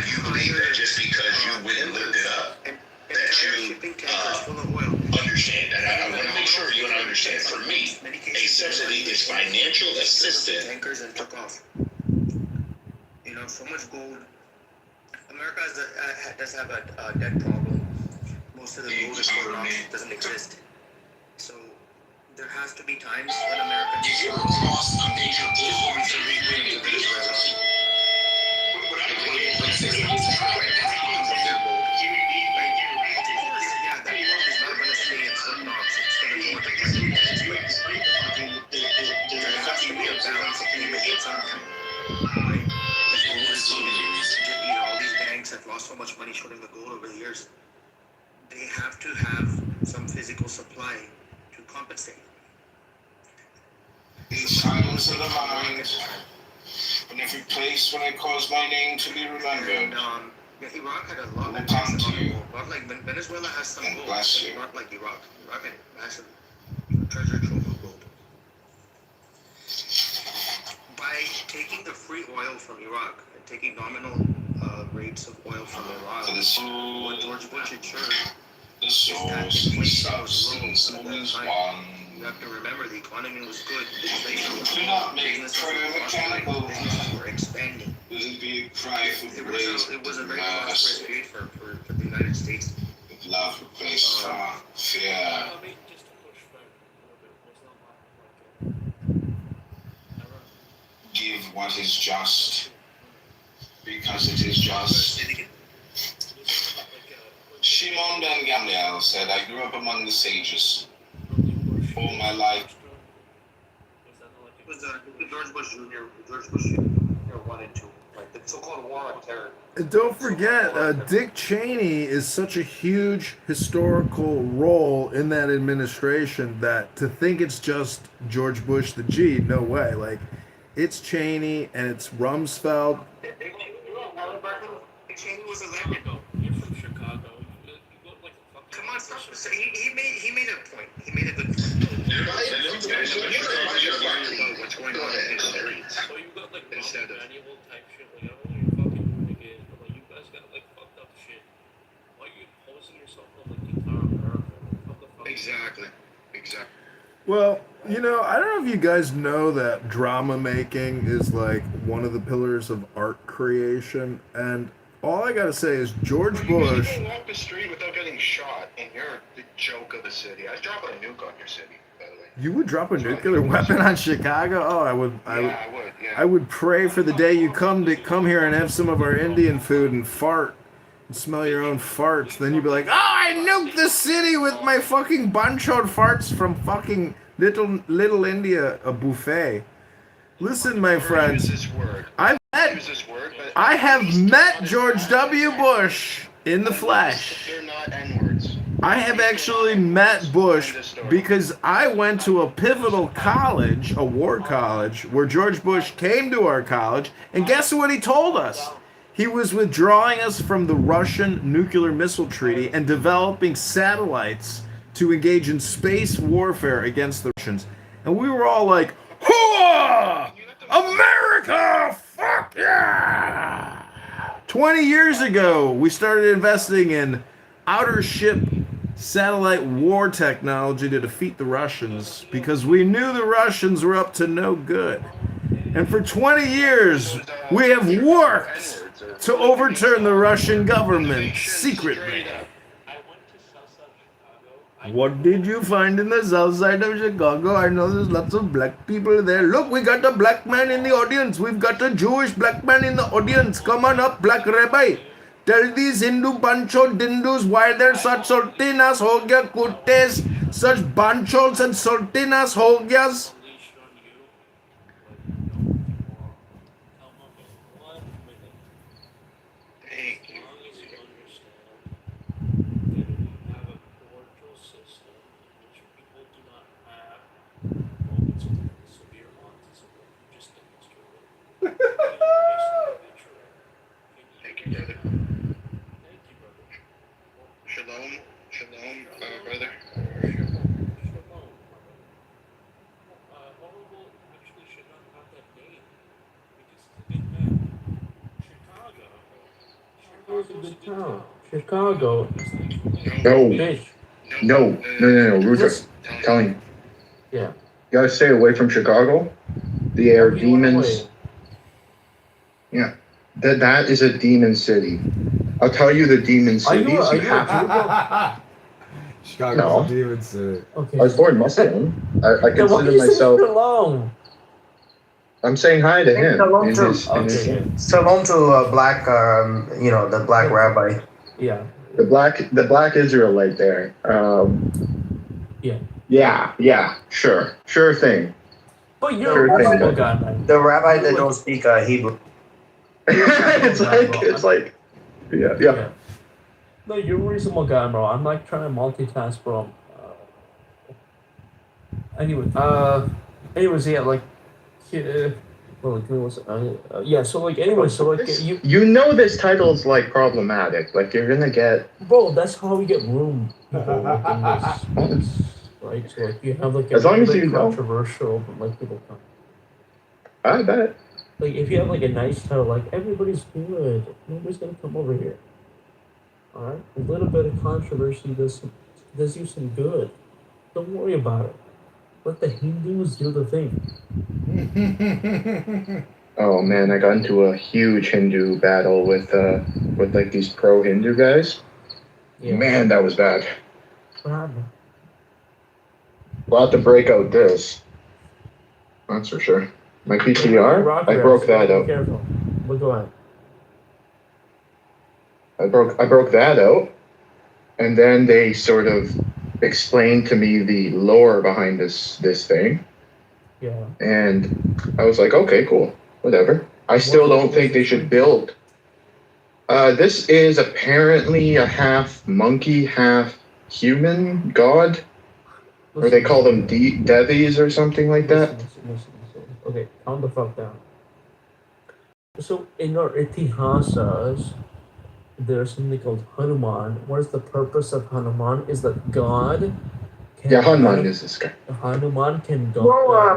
[SPEAKER 12] just because you went and looked it up.
[SPEAKER 21] and shipping tankers full of oil.
[SPEAKER 12] Understand, and I want to make sure you understand. For me, a subsidy is financial assistance.
[SPEAKER 21] Tankers and took off. So much gold. America does have a debt problem. Most of the gold is sold off, doesn't exist. So there has to be times when America needs to recently went to Venezuela. Yeah, that gold is not going to stay in Fort Knox. It's going to go into private hands. There has to be a balance of payment at some time. Right? Because gold is needed. All these banks have lost so much money shorting the gold over the years. They have to have some physical supply to compensate.
[SPEAKER 12] In silence of the mind, in every place when I cause my name to be remembered.
[SPEAKER 21] And Iraq had a lot of gold. Not like Venezuela has some gold, but not like Iraq. Iraq had massive treasure trove of gold. By taking the free oil from Iraq and taking nominal rates of oil from Iraq, what George Bush ensured is that inflation was low at that time. You have to remember the economy was good. Inflation was low. Businesses were expanding. It was a very prosperous period for the United States.
[SPEAKER 12] Love replaced fear. Give what is just, because it is just. Shimon ben Gamliel said, I grew up among the sages. All my life.
[SPEAKER 21] It was George Bush Jr., George Bush Jr. 1 and 2, like the so-called war on terror.
[SPEAKER 10] And don't forget, Dick Cheney is such a huge historical role in that administration that to think it's just George Bush the G, no way. Like, it's Cheney and it's Rumsfeld.
[SPEAKER 21] Dick Cheney was elected.
[SPEAKER 23] You're from Chicago. You look like a fucking.
[SPEAKER 21] Come on, stop. So he made a point. He made a good point. What's going on in the area?
[SPEAKER 23] So you got like manual type shit. Like, I don't know what you're fucking doing again, but like you guys got like fucked up shit. Why are you posing yourself on like Kitover?
[SPEAKER 2] Exactly.
[SPEAKER 10] Well, I don't know if you guys know that drama making is like one of the pillars of art creation, and all I gotta say is George Bush.
[SPEAKER 2] You walk the street without getting shot, and you're the joke of the city. I'd drop a nuke on your city, by the way.
[SPEAKER 10] You would drop a nuclear weapon on Chicago? Oh, I would. I would pray for the day you come here and have some of our Indian food and fart, and smell your own farts. Then you'd be like, oh, I nuked the city with my fucking banchod farts from fucking Little India, a buffet. Listen, my friends, I have met George W. Bush in the flesh.
[SPEAKER 2] They're not N-words.
[SPEAKER 10] I have actually met Bush because I went to a pivotal college, a war college, where George Bush came to our college, and guess what he told us? He was withdrawing us from the Russian nuclear missile treaty and developing satellites to engage in space warfare against the Russians. And we were all like, "Hooah! America! Fuck yeah!" 20 years ago, we started investing in outer ship satellite war technology to defeat the Russians because we knew the Russians were up to no good. And for 20 years, we have worked to overturn the Russian government secretly. What did you find in the south side of Chicago? I know there's lots of black people there. Look, we got a black man in the audience. We've got a Jewish black man in the audience. Come on up, black rabbi. Tell these Hindu bancho dindus why they're such sultinas ho gaya kuttes, such banchols and sultinas ho gayas.
[SPEAKER 2] Shalom, brother.
[SPEAKER 8] Chicago's a good town. Chicago.
[SPEAKER 9] No, Rudra, telling you.
[SPEAKER 8] Yeah.
[SPEAKER 9] You gotta stay away from Chicago. The air demons. Yeah. That is a demon city. I'll tell you the demon cities.
[SPEAKER 11] Chicago's a demon city.
[SPEAKER 8] Okay.
[SPEAKER 9] I was born Muslim. I consider myself. I'm saying hi to him.
[SPEAKER 14] Shalom to black, the black rabbi.
[SPEAKER 8] Yeah.
[SPEAKER 9] The black Israelite there. Yeah. Sure thing.
[SPEAKER 8] But you're a reasonable guy, man.
[SPEAKER 14] The rabbi that don't speak Hebrew.
[SPEAKER 9] it's like, yeah.
[SPEAKER 8] No, you're a reasonable guy, bro. I'm like trying to multitask, bro. Anyways, yeah, like,
[SPEAKER 9] you know this title's like problematic. Like you're gonna get.
[SPEAKER 8] Bro, that's how we get room. People like in this space, right? So like you have like
[SPEAKER 9] as long as you
[SPEAKER 8] controversial, but like people come.
[SPEAKER 9] I bet.
[SPEAKER 8] Like if you have like a nice title, like everybody's good, nobody's gonna come over here. All right, a little bit of controversy does you some good. Don't worry about it. Let the Hindus do the thing.
[SPEAKER 9] Oh man, I got into a huge Hindu battle with like these pro-Hindu guys.
[SPEAKER 8] Yeah.
[SPEAKER 9] Man, that was bad.
[SPEAKER 8] What happened?
[SPEAKER 9] We'll have to break out this. That's for sure. My PTR, I broke that out.
[SPEAKER 8] Be careful. But go ahead.
[SPEAKER 9] I broke that out, and then they sort of explained to me the lore behind this thing.
[SPEAKER 8] Yeah.
[SPEAKER 9] And I was like, okay, cool, whatever. I still don't think they should build. This is apparently a half monkey, half human god, or they call them Devis or something like that.
[SPEAKER 8] Listen. Okay, calm the fuck down. So in our itihasas, there's something called Hanuman. What is the purpose of Hanuman? Is that God can...
[SPEAKER 9] Yeah, Hanuman is this guy.
[SPEAKER 8] Hanuman can go...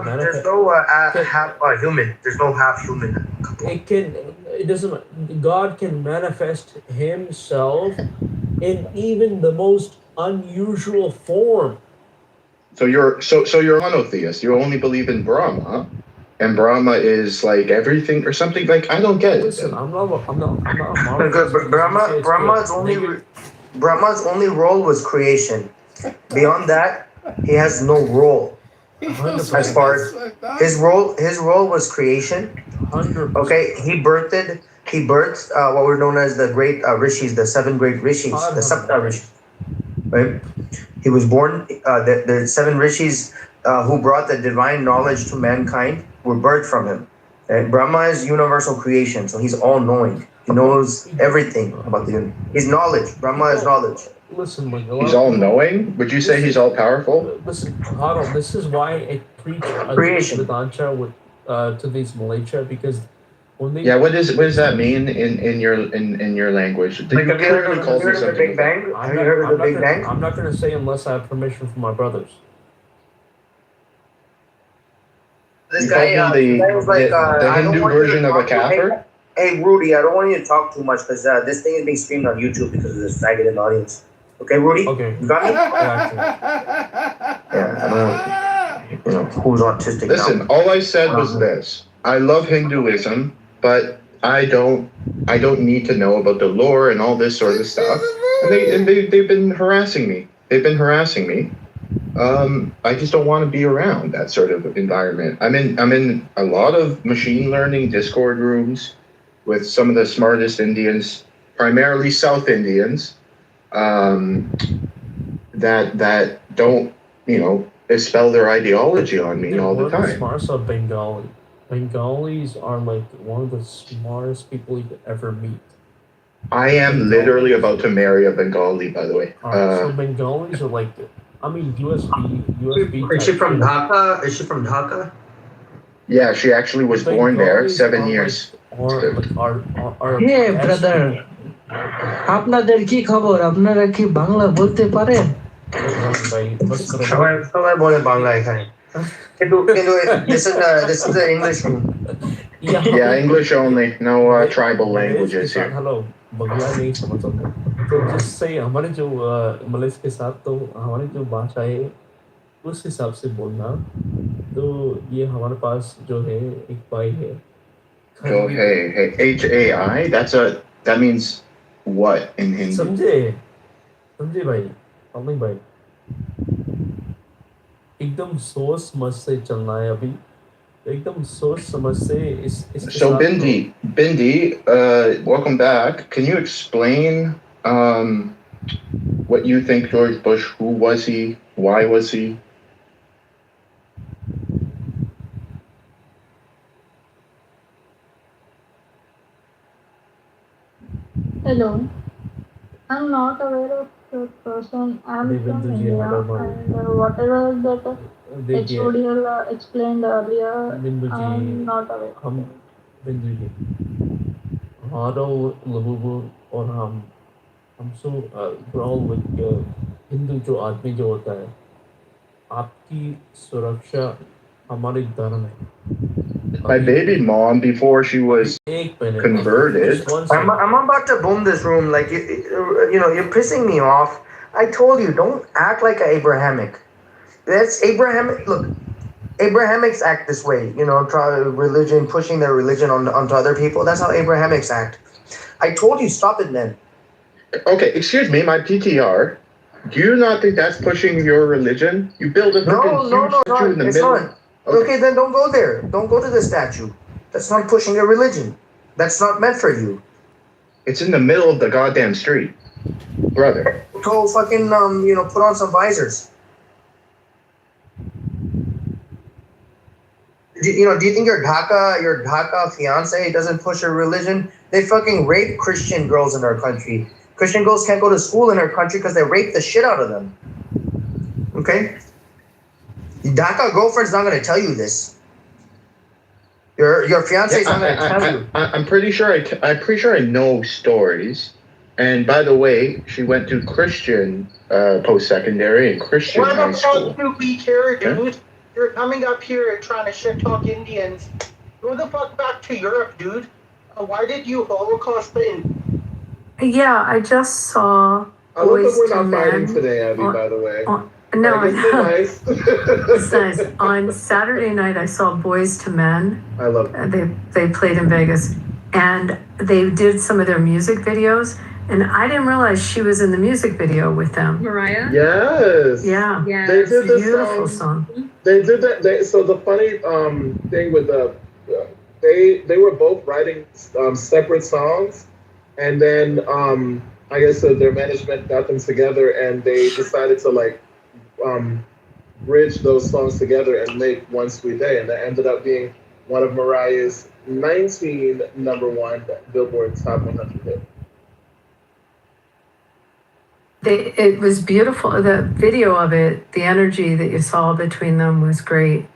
[SPEAKER 14] there's no half human. There's no half human.
[SPEAKER 8] It doesn't... God can manifest himself in even the most unusual form.
[SPEAKER 13] So you're you're monotheist. You only believe in Brahma, and Brahma is like everything or something. Like I don't get it.
[SPEAKER 8] Listen, I'm not a
[SPEAKER 14] Brahma's only role was creation. Beyond that, he has no role. As far as his role was creation.
[SPEAKER 8] 100%.
[SPEAKER 14] Okay, he birthed what were known as the great rishis, the 7 great rishis, the Sapta rishis. Right? He was born. The 7 rishis who brought the divine knowledge to mankind were birthed from him. And Brahma is universal creation, so he's all knowing. He knows everything about the universe. He's knowledge. Brahma is knowledge.
[SPEAKER 8] Listen,
[SPEAKER 13] he's all knowing. Would you say he's all powerful?
[SPEAKER 8] Listen, Haro, this is why I preach Vedancha with to these Malaysia, because when they
[SPEAKER 13] what does that mean in your language? Did
[SPEAKER 14] Like, have you heard of the Big Bang? Have you heard of the Big Bang?
[SPEAKER 8] I'm not going to say unless I have permission from my brothers.
[SPEAKER 14] This guy was like,
[SPEAKER 13] the Hindu version of a kafir?
[SPEAKER 14] Hey, Rudy, I don't want you to talk too much because this thing is being streamed on YouTube because of this faggot in the audience. Okay, Rudy?
[SPEAKER 8] Okay.
[SPEAKER 14] You got me? Yeah, I don't know who's autistic
[SPEAKER 13] Listen,
[SPEAKER 14] now.
[SPEAKER 13] all I said was this. I love Hinduism, but I don't need to know about the lore and all this sort of stuff. And they've been harassing me. I just don't want to be around that sort of environment. I'm in a lot of machine learning Discord rooms with some of the smartest Indians, primarily South Indians, that don't, expel their ideology on me all the time.
[SPEAKER 8] Smartest are Bengali. Bengalis are like one of the smartest people you could ever meet.
[SPEAKER 13] I am literally about to marry a Bengali, by the way.
[SPEAKER 8] So Bengalis are like, USB.
[SPEAKER 14] Is she from Dhaka?
[SPEAKER 13] Yeah, she actually was born there, 7 years.
[SPEAKER 1] Hey brother, আপনাদের কি খবর? আপনারা কি বাংলা বলতে পারেন?
[SPEAKER 14] সবাই বলে বাংলা এখানে। কিন্তু this is an English room.
[SPEAKER 13] Yeah, English only. No tribal languages here.
[SPEAKER 8] Hello, बंगला नहीं समझ सकते। तो जिससे हमारे जो मलेशिया के साथ तो हमारी जो भाषा है उस हिसाब से बोलना, तो ये हमारे पास जो है एक भाई है।
[SPEAKER 13] Oh, hey, HAI? That means what in Hindi?
[SPEAKER 8] समझे भाई, समझ भाई। एकदम सोच समझ से चलना है अभी, एकदम सोच समझ से इस
[SPEAKER 13] So Bindi, welcome back. Can you explain what you think George Bush? Who was he? Why was he?
[SPEAKER 6] Hello. I'm not aware of the person. I'm from India, and whatever that HODL explained earlier, I'm not aware.
[SPEAKER 8] हमारा लोगों और हम सो growl with Hindu जो आदमी जो होता है, आपकी सुरक्षा हमारे धर्म है।
[SPEAKER 13] My baby mom, before she was converted.
[SPEAKER 14] I'm about to boom this room. Like, you're pissing me off. I told you, don't act like an Abrahamic. That's Abrahamic. Look, Abrahamics act this way. Try religion, pushing their religion onto other people. That's how Abrahamics act. I told you, stop it, man.
[SPEAKER 13] Okay, excuse me, my PTR. Do you not think that's pushing your religion? You build a freaking huge statue in the middle.
[SPEAKER 14] Okay, then don't go there. Don't go to the statue. That's not pushing your religion. That's not meant for you.
[SPEAKER 13] It's in the middle of the goddamn street, brother.
[SPEAKER 14] Go fucking put on some visors. Do you think your Dhaka fiance doesn't push her religion? They fucking rape Christian girls in our country. Christian girls can't go to school in our country because they rape the shit out of them. Okay? Dhaka girlfriend's not going to tell you this. Your fiance is not going to tell you.
[SPEAKER 13] I'm pretty sure I know stories. And by the way, she went to Christian post-secondary and Christian high school.
[SPEAKER 18] What the fuck you be here, dude? You're coming up here and trying to shit talk Indians. Go the fuck back to Europe, dude. Why did you Holocaust in?
[SPEAKER 16] Yeah, I just saw
[SPEAKER 17] I love that
[SPEAKER 3] Boys
[SPEAKER 17] we're
[SPEAKER 3] to
[SPEAKER 17] not fighting
[SPEAKER 3] Men.
[SPEAKER 17] today, Abby, by the way.
[SPEAKER 3] No,
[SPEAKER 17] Like, isn't it nice?
[SPEAKER 3] it's nice. On Saturday night, I saw Boys to Men.
[SPEAKER 17] I love
[SPEAKER 3] it. They played in Vegas, and they did some of their music videos. And I didn't realize she was in the music video with them.
[SPEAKER 15] Mariah?
[SPEAKER 17] Yes.
[SPEAKER 3] Yeah.
[SPEAKER 17] They did this
[SPEAKER 3] Beautiful song.
[SPEAKER 17] They did that. So the funny thing with they were both writing separate songs, and then I guess their management got them together, and they decided to like bridge those songs together and make One Sweet Day, and that ended up being one of Mariah's 19 #1 Billboard Top 100 hits.
[SPEAKER 3] It was beautiful. The video of it, the energy that you saw between them was great.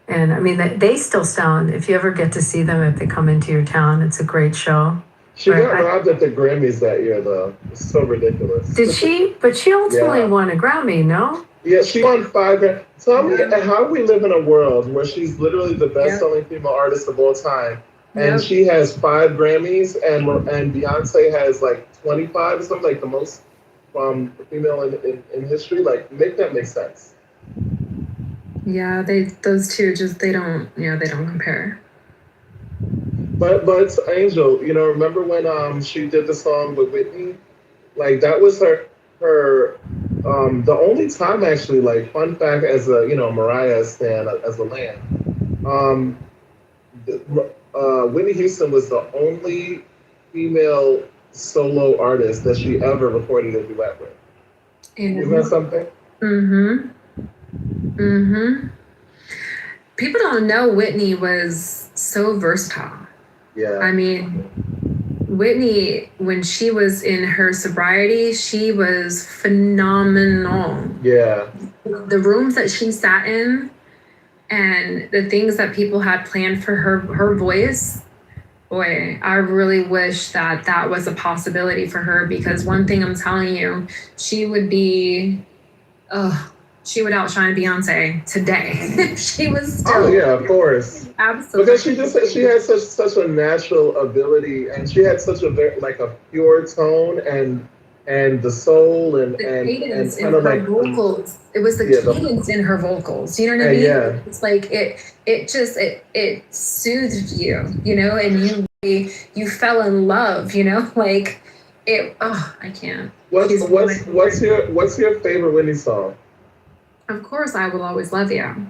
[SPEAKER 3] And I mean, they still sound, if you ever get to see them, if they come into your town, it's a great show.
[SPEAKER 17] She got robbed at the Grammys that year, though. It's so ridiculous.
[SPEAKER 3] Did she? But she ultimately
[SPEAKER 17] Yeah.
[SPEAKER 3] won a Grammy, no?
[SPEAKER 17] Yeah, she won 5 Grammys. Tell me how we live in a world where she's literally the best-selling female artist of all time, and she has 5 Grammys, and Beyonce has like 25 or something, like the most female in history. Like, make that make sense.
[SPEAKER 15] Yeah, those two they don't compare.
[SPEAKER 17] But Angel, remember when she did the song with Whitney? Like, that was her the only time, actually, like, fun fact, as a Mariah stan, as a land, Whitney Houston was the only female solo artist that she ever recorded a duet with. Isn't that something?
[SPEAKER 15] People don't know Whitney was so versatile.
[SPEAKER 17] Yeah.
[SPEAKER 15] I mean, Whitney, when she was in her sobriety, she was phenomenal.
[SPEAKER 17] Yeah.
[SPEAKER 15] The rooms that she sat in and the things that people had planned for her voice, boy, I really wish that was a possibility for her, because one thing I'm telling you, she would outshine Beyonce today. She was still.
[SPEAKER 17] Oh yeah, of course.
[SPEAKER 15] Absolutely.
[SPEAKER 17] Because she had such a natural ability, and she had such a a pure tone and the soul and
[SPEAKER 15] cadence in
[SPEAKER 17] kind of
[SPEAKER 15] her
[SPEAKER 17] like
[SPEAKER 15] vocals. It was the cadence in her vocals. You know what I mean?
[SPEAKER 17] Yeah.
[SPEAKER 15] It's like it soothed you, and you fell in love, like it. Oh, I can't.
[SPEAKER 17] What's your favorite Whitney song?
[SPEAKER 15] Of course, I Will Always Love You.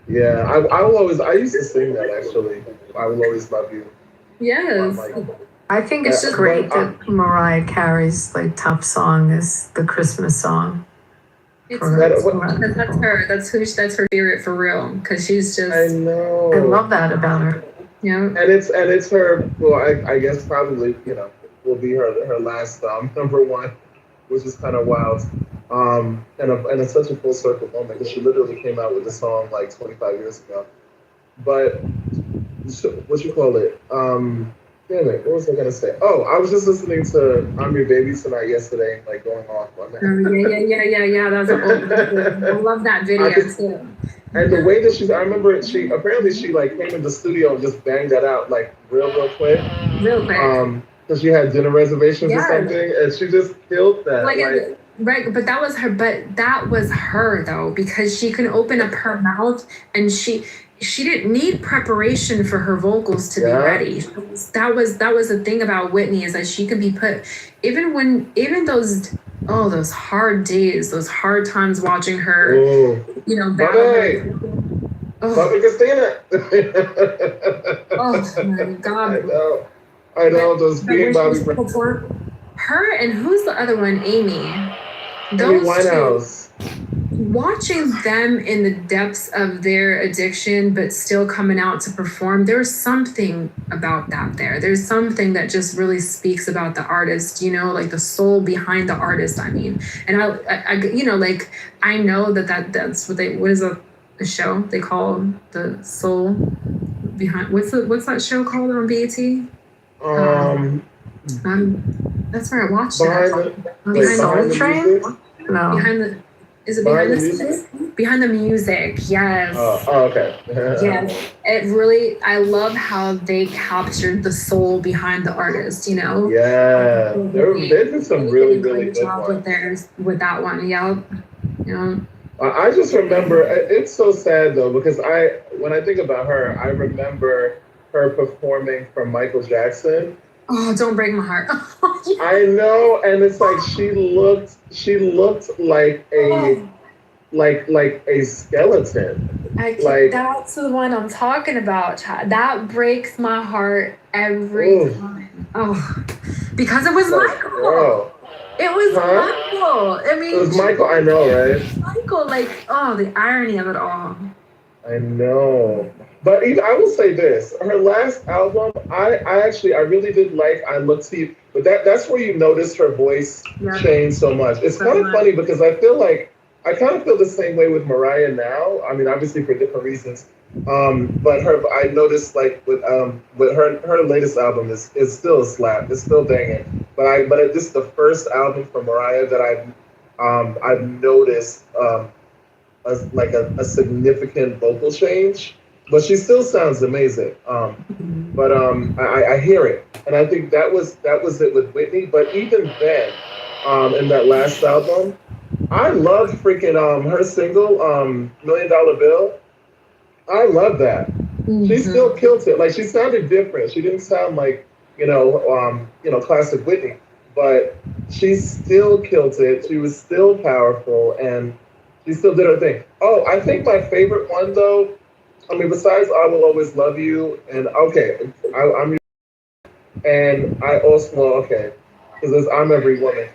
[SPEAKER 17] Yeah, I used to sing that, actually. I Will Always Love You.
[SPEAKER 15] Yes.
[SPEAKER 3] I think it's great that Mariah Carey's top song is the Christmas song.
[SPEAKER 15] That's her. That's her favorite for real. Because she's just.
[SPEAKER 17] I know.
[SPEAKER 3] I love that about her.
[SPEAKER 15] Yeah.
[SPEAKER 17] And it's her. Well, I guess probably will be her last #1, which is kind of wild. And it's such a full circle moment, because she literally came out with the song like 25 years ago. But what you call it? Damn it, what was I gonna say? Oh, I was just listening to I'm Your Baby Tonight yesterday, like going off on that.
[SPEAKER 15] Yeah. That's I love that video too.
[SPEAKER 17] And the way that I remember she like came in the studio and just banged that out like real quick.
[SPEAKER 15] Real quick.
[SPEAKER 17] Because she had dinner reservations or something, and she just killed that.
[SPEAKER 15] Right, but that was her though, because she can open up her mouth, and she didn't need preparation for her vocals to be ready. That was the thing about Whitney, is that she could be put, even those hard days, those hard times watching her, battle.
[SPEAKER 17] Bobby Christina.
[SPEAKER 15] Oh my God.
[SPEAKER 17] I know those big Bobby.
[SPEAKER 15] Her and who's the other one? Amy.
[SPEAKER 17] Amy Winehouse.
[SPEAKER 15] Watching them in the depths of their addiction, but still coming out to perform, there's something about that there. There's something that just really speaks about the artist, like the soul behind the artist, I mean. And I know that's what is a show they call the soul behind. What's that show called on BET? That's where I watched it.
[SPEAKER 3] Behind the Soul Train? No.
[SPEAKER 15] Is it Behind the Scenes? Behind the music, yes.
[SPEAKER 17] Okay.
[SPEAKER 15] Yes, it really. I love how they captured the soul behind the artist. You know.
[SPEAKER 17] Yeah, they did some really, really good
[SPEAKER 15] Job with
[SPEAKER 17] ones.
[SPEAKER 15] theirs with that one. Yep. Yeah.
[SPEAKER 17] I just remember it's so sad though because when I think about her, I remember her performing for Michael Jackson.
[SPEAKER 15] Oh, don't break my heart.
[SPEAKER 17] I know, and it's like she looked like a like a skeleton. Like
[SPEAKER 15] That's the one I'm talking about. That breaks my heart every time. Oh, because it was Michael.
[SPEAKER 17] Girl.
[SPEAKER 15] It was Michael. I mean,
[SPEAKER 17] It was Michael. I know, right?
[SPEAKER 15] Michael, like, oh, the irony of it all.
[SPEAKER 17] I know. But even, I will say this: her last album, I really did like. I Look to You, but that's where you notice her voice change so much. It's kind of funny because I feel like I kind of feel the same way with Mariah now. I mean, obviously for different reasons. But I noticed like with her latest album is still a slap. It's still banging. But this is the first album from Mariah that I've noticed a significant vocal change. But she still sounds amazing. But I hear it, and I think that was it with Whitney. But even then, in that last album, I loved freaking her single $1 Million Bill. I love that. She still killed it. Like she sounded different. She didn't sound like classic Whitney, but she still killed it. She was still powerful, and she still did her thing. Oh, I think my favorite one though. I mean, besides "I Will Always Love You" and I'm I also because there's "I'm Every Woman."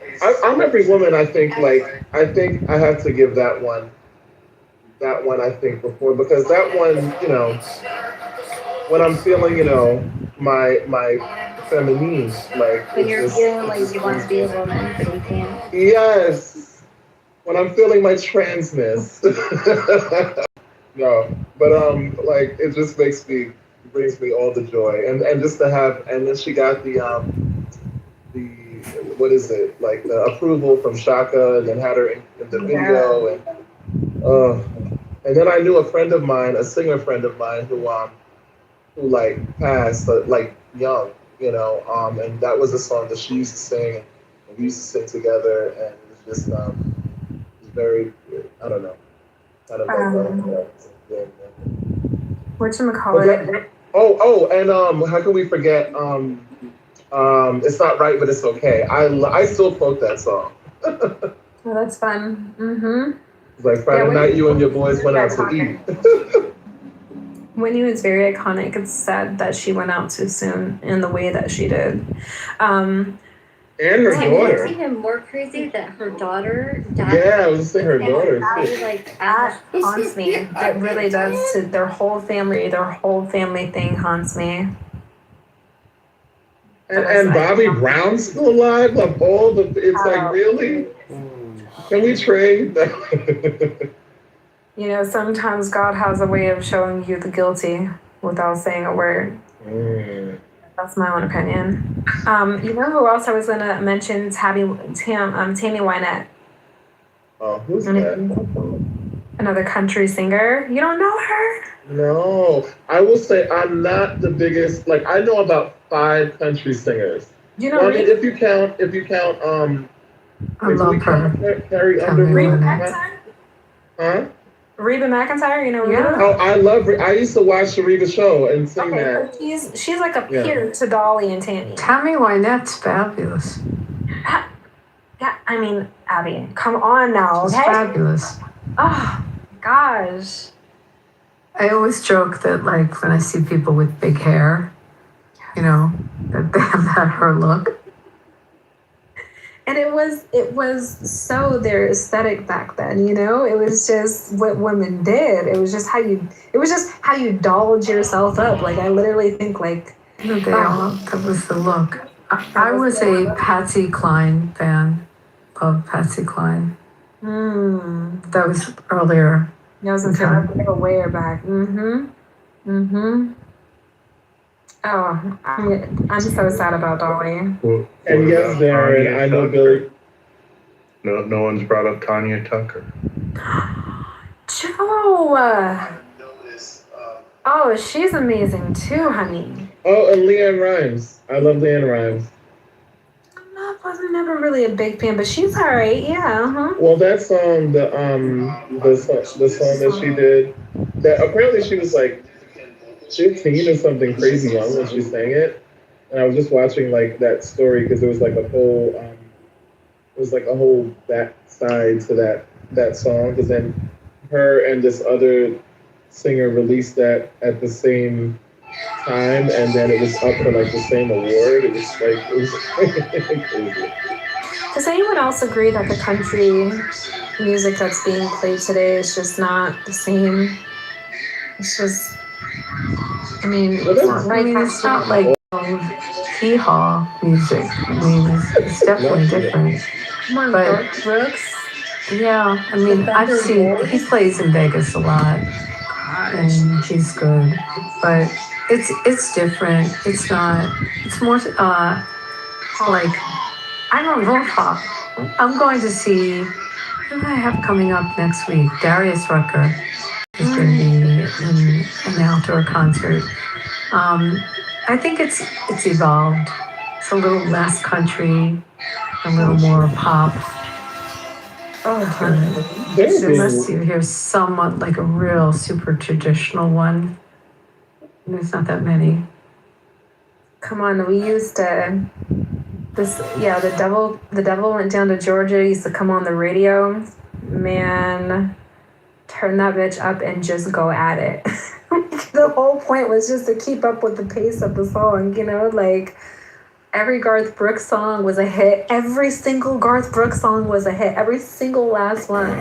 [SPEAKER 17] I'm Every Woman. I think I have to give that one. That one I think before because that one when I'm feeling my feminine like
[SPEAKER 7] When you're feeling like you want to be a woman, but you can't.
[SPEAKER 17] yes when I'm feeling my transness. No, but like it just brings me all the joy, and just to have, and then she got the what is it like the approval from Shaka, and then had her in the video, and then I knew a singer friend of mine who like passed like young, and that was a song that she used to sing, and we used to sing together, and it was just very I don't know. Kind of
[SPEAKER 15] Whatchamacallit?
[SPEAKER 17] And how can we forget? It's Not Right, but It's Okay. I still quote that song.
[SPEAKER 15] Oh, that's fun. Mm-hmm.
[SPEAKER 17] It's like Friday night, you and your boys went out to eat.
[SPEAKER 15] Whitney was very iconic. It's sad that she went out too soon in the way that she did.
[SPEAKER 17] And her daughter.
[SPEAKER 7] It's even more crazy that her daughter died.
[SPEAKER 17] Yeah, I was saying her daughter.
[SPEAKER 15] That haunts me. It really does. To their whole family thing haunts me.
[SPEAKER 17] And Bobby Brown's still alive. Like all the, it's like really. Can we trade?
[SPEAKER 15] Sometimes God has a way of showing you the guilty without saying a word. That's my own opinion. You know who else I was going to mention? Tammy Wynette.
[SPEAKER 17] Oh, who's that?
[SPEAKER 15] Another country singer. You don't know her?
[SPEAKER 17] No. I will say I'm not the biggest. Like I know about 5 country singers.
[SPEAKER 15] You know,
[SPEAKER 17] if you count,
[SPEAKER 3] I love her.
[SPEAKER 17] Carrie Underwood. Huh?
[SPEAKER 15] Reba McEntire, you know Reba?
[SPEAKER 17] Yeah. Oh, I love her. I used to watch the Reba show and sing that.
[SPEAKER 15] So she's like a peer to Dolly and Tammy.
[SPEAKER 3] Tammy Wynette's fabulous.
[SPEAKER 15] Yeah, I mean, Abby, come on now.
[SPEAKER 3] She's fabulous.
[SPEAKER 15] Oh, gosh.
[SPEAKER 3] I always joke that, like, when I see people with big hair, that they have that her look.
[SPEAKER 15] And it was so their aesthetic back then, It was just what women did. It was just how you dolled yourself up. Like I literally think like
[SPEAKER 3] that was the look. I was a Patsy Cline fan. Of Patsy Cline. That was earlier.
[SPEAKER 15] That was a way back. Oh, I'm so sad about Dolly.
[SPEAKER 17] And yes, Darren, I know Billy.
[SPEAKER 19] No one's brought up Tanya Tucker.
[SPEAKER 15] Oh, oh, she's amazing too, honey.
[SPEAKER 17] Oh, and Leanne Rhymes. I love Leanne Rhymes.
[SPEAKER 15] I wasn't never really a big fan, but she's alright. Yeah. Uh-huh.
[SPEAKER 17] Well, that song, the song that she did, that apparently she was like 15 or something crazy young when she sang it. And I was just watching like that story because there was like a whole back side to that song. Because then her and this other singer released that at the same time, and then it was up for like the same award. It was crazy.
[SPEAKER 15] Does anyone else agree that the country music that's being played today is just not the same? It's just, I mean,
[SPEAKER 3] it's not like hee-haw music. I mean, it's definitely different.
[SPEAKER 15] Come on,
[SPEAKER 3] But
[SPEAKER 15] Brooks.
[SPEAKER 3] yeah, I mean, I've seen he plays in Vegas a lot, and he's good. But it's different. It's not. It's more like I don't know. I'm going to see. Who do I have coming up next week? Darius Rucker is going to be in an outdoor concert. I think it's evolved. It's a little less country, a little more pop. Unless you hear somewhat like a real super traditional one. There's not that many.
[SPEAKER 15] Come on, we used to the devil went down to Georgia, used to come on the radio. Man, turn that bitch up and just go at it. The whole point was just to keep up with the pace of the song, like every Garth Brooks song was a hit. Every single Garth Brooks song was a hit. Every single last one.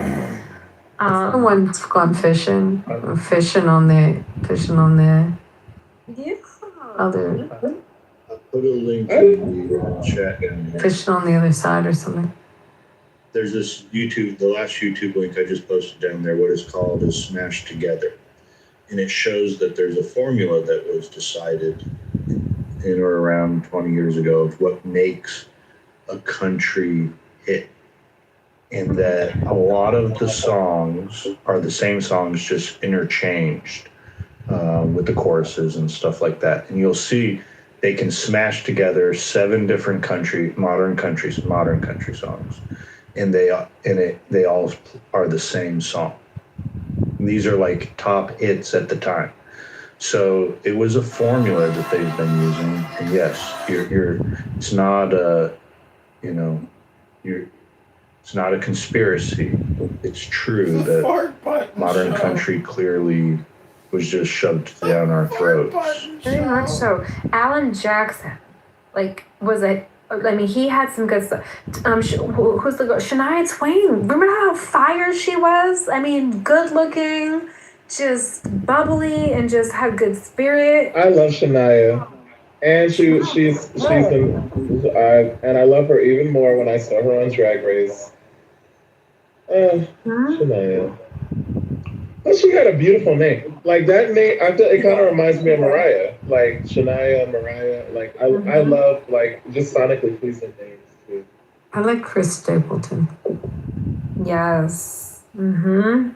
[SPEAKER 3] Someone's gone fishing on the
[SPEAKER 15] Yeah.
[SPEAKER 3] other
[SPEAKER 5] I'll put a link in the chat down there.
[SPEAKER 3] fishing on the other side or something.
[SPEAKER 5] There's this the last YouTube link I just posted down there, what is called is Smashed Together. And it shows that there's a formula that was decided in or around 20 years ago of what makes a country hit. And that a lot of the songs are the same songs, just interchanged with the choruses and stuff like that. And you'll see they can smash together 7 different modern country songs. And they all are the same song. And these are like top hits at the time. So it was a formula that they've been using. And yes, it's not it's not a conspiracy. It's true that modern country clearly was just shoved down our throats.
[SPEAKER 15] Very much so. Alan Jackson, he had some good stuff. Who's the girl? Shania Twain. Remember how fire she was? I mean, good looking, just bubbly, and just had good spirit.
[SPEAKER 17] I love Shania, and she's and I love her even more when I saw her on Drag Race. Shania. But she got a beautiful name. Like that name, I feel it kind of reminds me of Mariah. Like Shania, Mariah. Like I love like just sonically pleasing names too.
[SPEAKER 3] I like Chris Stapleton.
[SPEAKER 15] Yes.
[SPEAKER 17] I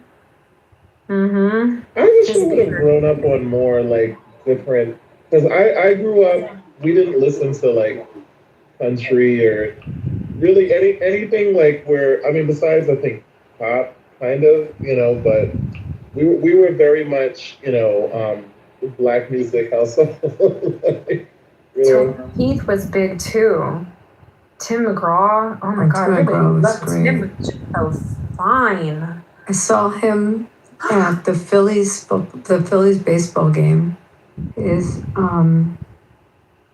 [SPEAKER 17] wish I would have grown up on more like different. Because I grew up. We didn't listen to like country or really anything like where besides I think pop kind of but. We were very much, black music household.
[SPEAKER 15] Heath was big too. Tim McGraw. Oh my God,
[SPEAKER 3] Tim McGraw was great.
[SPEAKER 15] Tim was so fine.
[SPEAKER 3] I saw him at the Phillies baseball game. It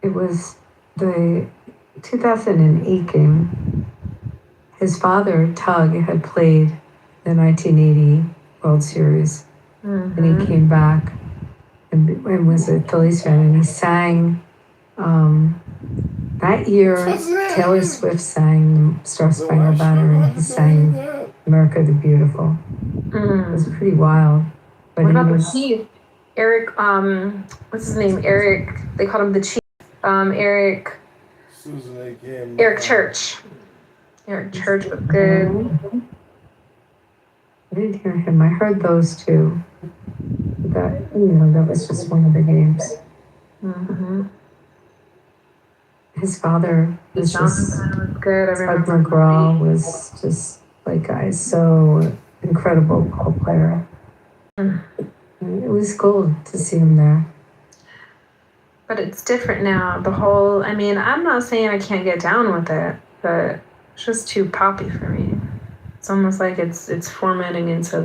[SPEAKER 3] was the 2008 game. His father, Tug, had played the 1980 World Series, and he came back and was a Phillies fan, and he sang that year. Taylor Swift sang Star Spangled Banner, and he sang America the Beautiful. It was pretty wild. But
[SPEAKER 15] what about the Chief? Eric, what's his name? Eric. They called him the Chief. Eric Church. Eric Church was good.
[SPEAKER 3] didn't hear him. I heard those two. That that was just one of the games.
[SPEAKER 15] Mm-hmm.
[SPEAKER 3] His father was just
[SPEAKER 15] good. I
[SPEAKER 3] Doug
[SPEAKER 15] remember.
[SPEAKER 3] McGraw was just so incredible ball player. And it was cool to see him there.
[SPEAKER 15] But it's different now. I mean, I'm not saying I can't get down with it, but it's just too poppy for me. It's almost like it's formatting into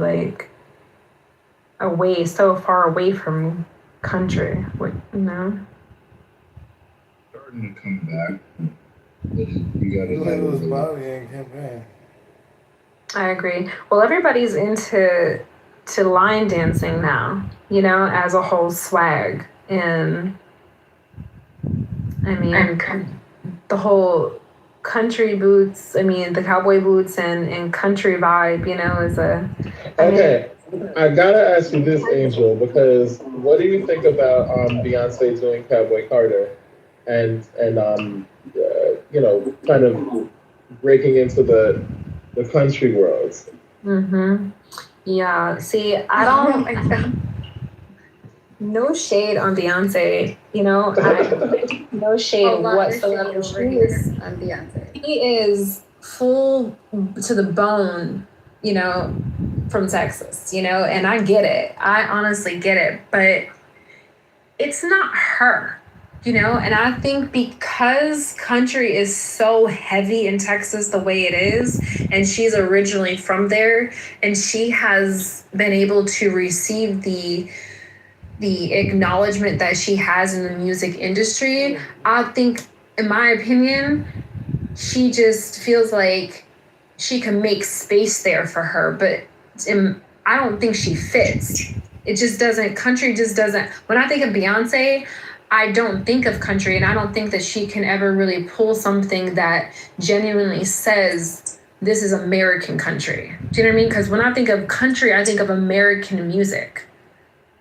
[SPEAKER 15] so far away from country.
[SPEAKER 5] Starting to come back. But you got to
[SPEAKER 11] Little body ain't come back.
[SPEAKER 15] I agree. Well, everybody's into line dancing now, as a whole swag. And I mean, the whole country boots, the cowboy boots and country vibe, is
[SPEAKER 17] Okay, I gotta ask you this, Angel, because what do you think about Beyonce doing Cowboy Carter, and kind of breaking into the country world?
[SPEAKER 15] Mm-hmm. Yeah. See, I don't. No shade on Beyonce. No shade whatsoever.
[SPEAKER 7] On Beyonce.
[SPEAKER 15] He is full to the bone. From Texas. And I get it. I honestly get it, but it's not her. And I think because country is so heavy in Texas the way it is, and she's originally from there, and she has been able to receive the acknowledgement that she has in the music industry, I think, in my opinion, she just feels like she can make space there for her, but I don't think she fits. It just doesn't, country just doesn't, when I think of Beyonce, I don't think of country, and I don't think that she can ever really pull something that genuinely says this is American country. Do you know what I mean? Because when I think of country, I think of American music.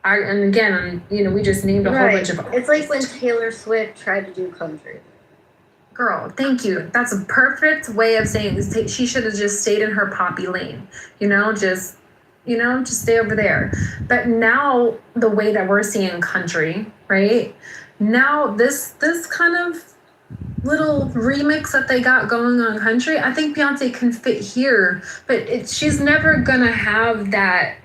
[SPEAKER 15] And again, we just named a whole bunch of.
[SPEAKER 7] It's like when Taylor Swift tried to do country.
[SPEAKER 15] Girl, thank you. That's a perfect way of saying this. She should have just stayed in her poppy lane. Just stay over there. But now the way that we're seeing country, right? Now this kind of little remix that they got going on country, I think Beyonce can fit here, but she's never gonna have that.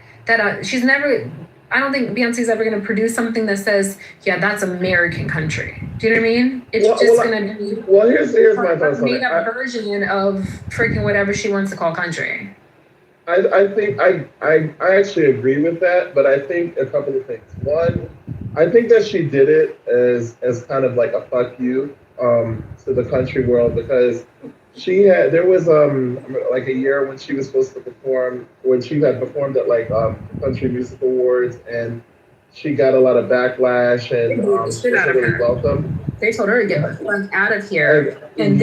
[SPEAKER 15] I don't think Beyonce's ever going to produce something that says, yeah, that's American country. Do you know what I mean? It's going to be
[SPEAKER 17] here's my thoughts on
[SPEAKER 15] made
[SPEAKER 17] it.
[SPEAKER 15] up version of freaking whatever she wants to call country.
[SPEAKER 17] I think I actually agree with that, but I think a couple of things. One, I think that she did it as kind of like a fuck you to the country world, because there was like a year when she was supposed to perform, when she had performed at Country Music Awards, and she got a lot of backlash and wasn't really welcome.
[SPEAKER 15] They told her to get the fuck out of here.
[SPEAKER 17] And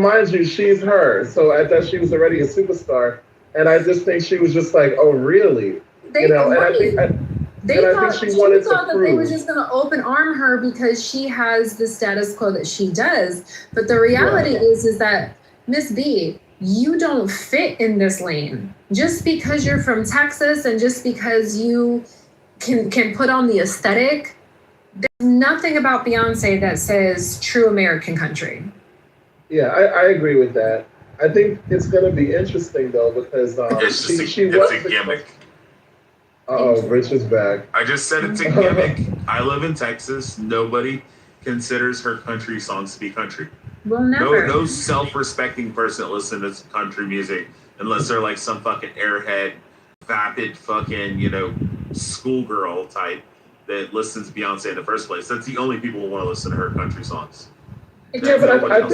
[SPEAKER 17] mind you, she's her, so I thought she was already a superstar, and I just think she was just like, oh really?
[SPEAKER 15] They thought
[SPEAKER 17] she wanted to
[SPEAKER 15] that
[SPEAKER 17] prove.
[SPEAKER 15] they were just going to open arm her because she has the status quo that she does. But the reality is that, Miss B, you don't fit in this lane. Just because you're from Texas and just because you can put on the aesthetic, there's nothing about Beyonce that says true American country.
[SPEAKER 17] Yeah, I agree with that. I think it's going to be interesting, though, because she was
[SPEAKER 19] a gimmick.
[SPEAKER 17] Rich is back.
[SPEAKER 19] I just said it's a gimmick. I live in Texas. Nobody considers her country songs to be country.
[SPEAKER 15] Well, never.
[SPEAKER 19] No self-respecting person listens to country music unless they're like some fucking airhead, vapid fucking, schoolgirl type that listens to Beyonce in the first place. That's the only people who want to listen to her country songs.
[SPEAKER 17] Yeah, but I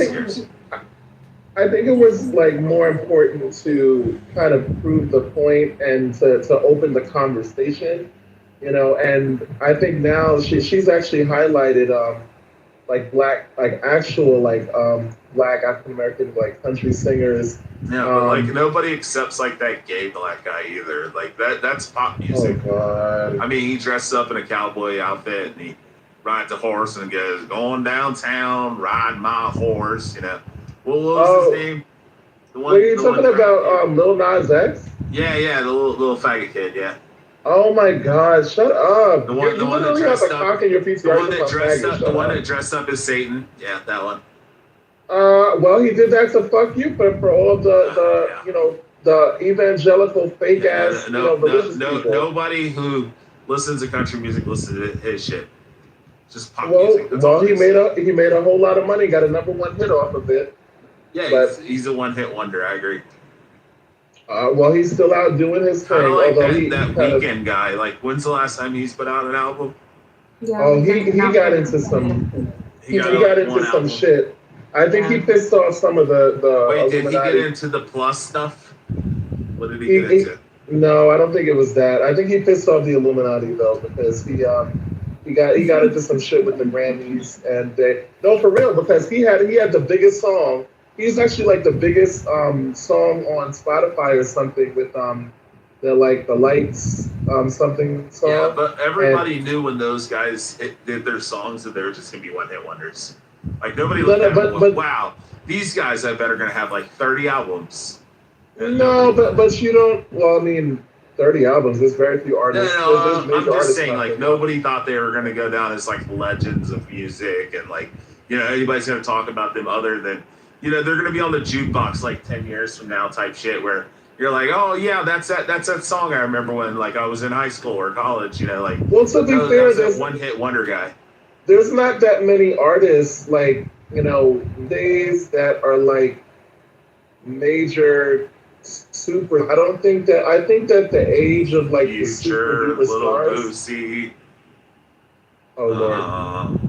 [SPEAKER 17] think it was more important to kind of prove the point and to open the conversation, and I think now she's actually highlighted black actual black African American country singers.
[SPEAKER 19] Yeah, but nobody accepts that gay black guy either. That's pop music.
[SPEAKER 17] Oh God.
[SPEAKER 19] I mean, he dresses up in a cowboy outfit and he rides a horse and goes, going downtown, riding my horse, What was his name? The
[SPEAKER 17] What are you talking about? Lil Nas X?
[SPEAKER 19] Yeah, the little faggot kid, yeah.
[SPEAKER 17] Oh my God! Shut up!
[SPEAKER 19] The one
[SPEAKER 17] You
[SPEAKER 19] that
[SPEAKER 17] literally have a
[SPEAKER 19] dressed up.
[SPEAKER 17] cock in your
[SPEAKER 19] The
[SPEAKER 17] PTR.
[SPEAKER 19] one that dressed up. The one that dressed up as Satan. Yeah, that one.
[SPEAKER 17] Well, he did that to fuck you for all of the you know, the evangelical fake ass religious people.
[SPEAKER 19] Nobody who listens to country music listens to his shit. Just pop music. That's
[SPEAKER 17] Well,
[SPEAKER 19] all it is.
[SPEAKER 17] he made a whole lot of money. Got a #1 hit off of it.
[SPEAKER 19] Yeah,
[SPEAKER 17] but
[SPEAKER 19] he's a one-hit wonder. I agree.
[SPEAKER 17] Well, he's still out doing his thing.
[SPEAKER 19] Kind of like
[SPEAKER 17] although
[SPEAKER 19] that Weekend guy. Like, when's the last time he's put out an album?
[SPEAKER 17] Yeah, he got into some he got into some shit. I think he pissed off some of the
[SPEAKER 19] Wait, did he
[SPEAKER 17] Illuminati.
[SPEAKER 19] get into the plus stuff? What did he get into?
[SPEAKER 17] No, I don't think it was that. I think he pissed off the Illuminati though, because he got into some shit with the Grammys, and no, for real, because he had the biggest song. He's actually like the biggest song on Spotify or something with the lights something song.
[SPEAKER 19] Yeah, but everybody knew when those guys did their songs that they were just gonna be one-hit wonders. Like nobody looked at them and went, wow, these guys I bet are gonna have like 30 albums.
[SPEAKER 17] No, but you don't. Well, I mean, 30 albums. There's very few artists.
[SPEAKER 19] No,
[SPEAKER 17] There's
[SPEAKER 19] I'm just
[SPEAKER 17] artists
[SPEAKER 19] saying,
[SPEAKER 17] out
[SPEAKER 19] like
[SPEAKER 17] there.
[SPEAKER 19] nobody thought they were gonna go down as like legends of music, and like anybody's gonna talk about them other than they're gonna be on the jukebox like 10 years from now type shit where you're like, oh yeah, that's that song I remember when like I was in high school or college. Like,
[SPEAKER 17] well, to be fair,
[SPEAKER 19] there's that one-hit wonder guy.
[SPEAKER 17] There's not that many artists like days that are like major super. I think that the age of like the super duper stars.
[SPEAKER 19] Boosie.
[SPEAKER 17] Oh Lord.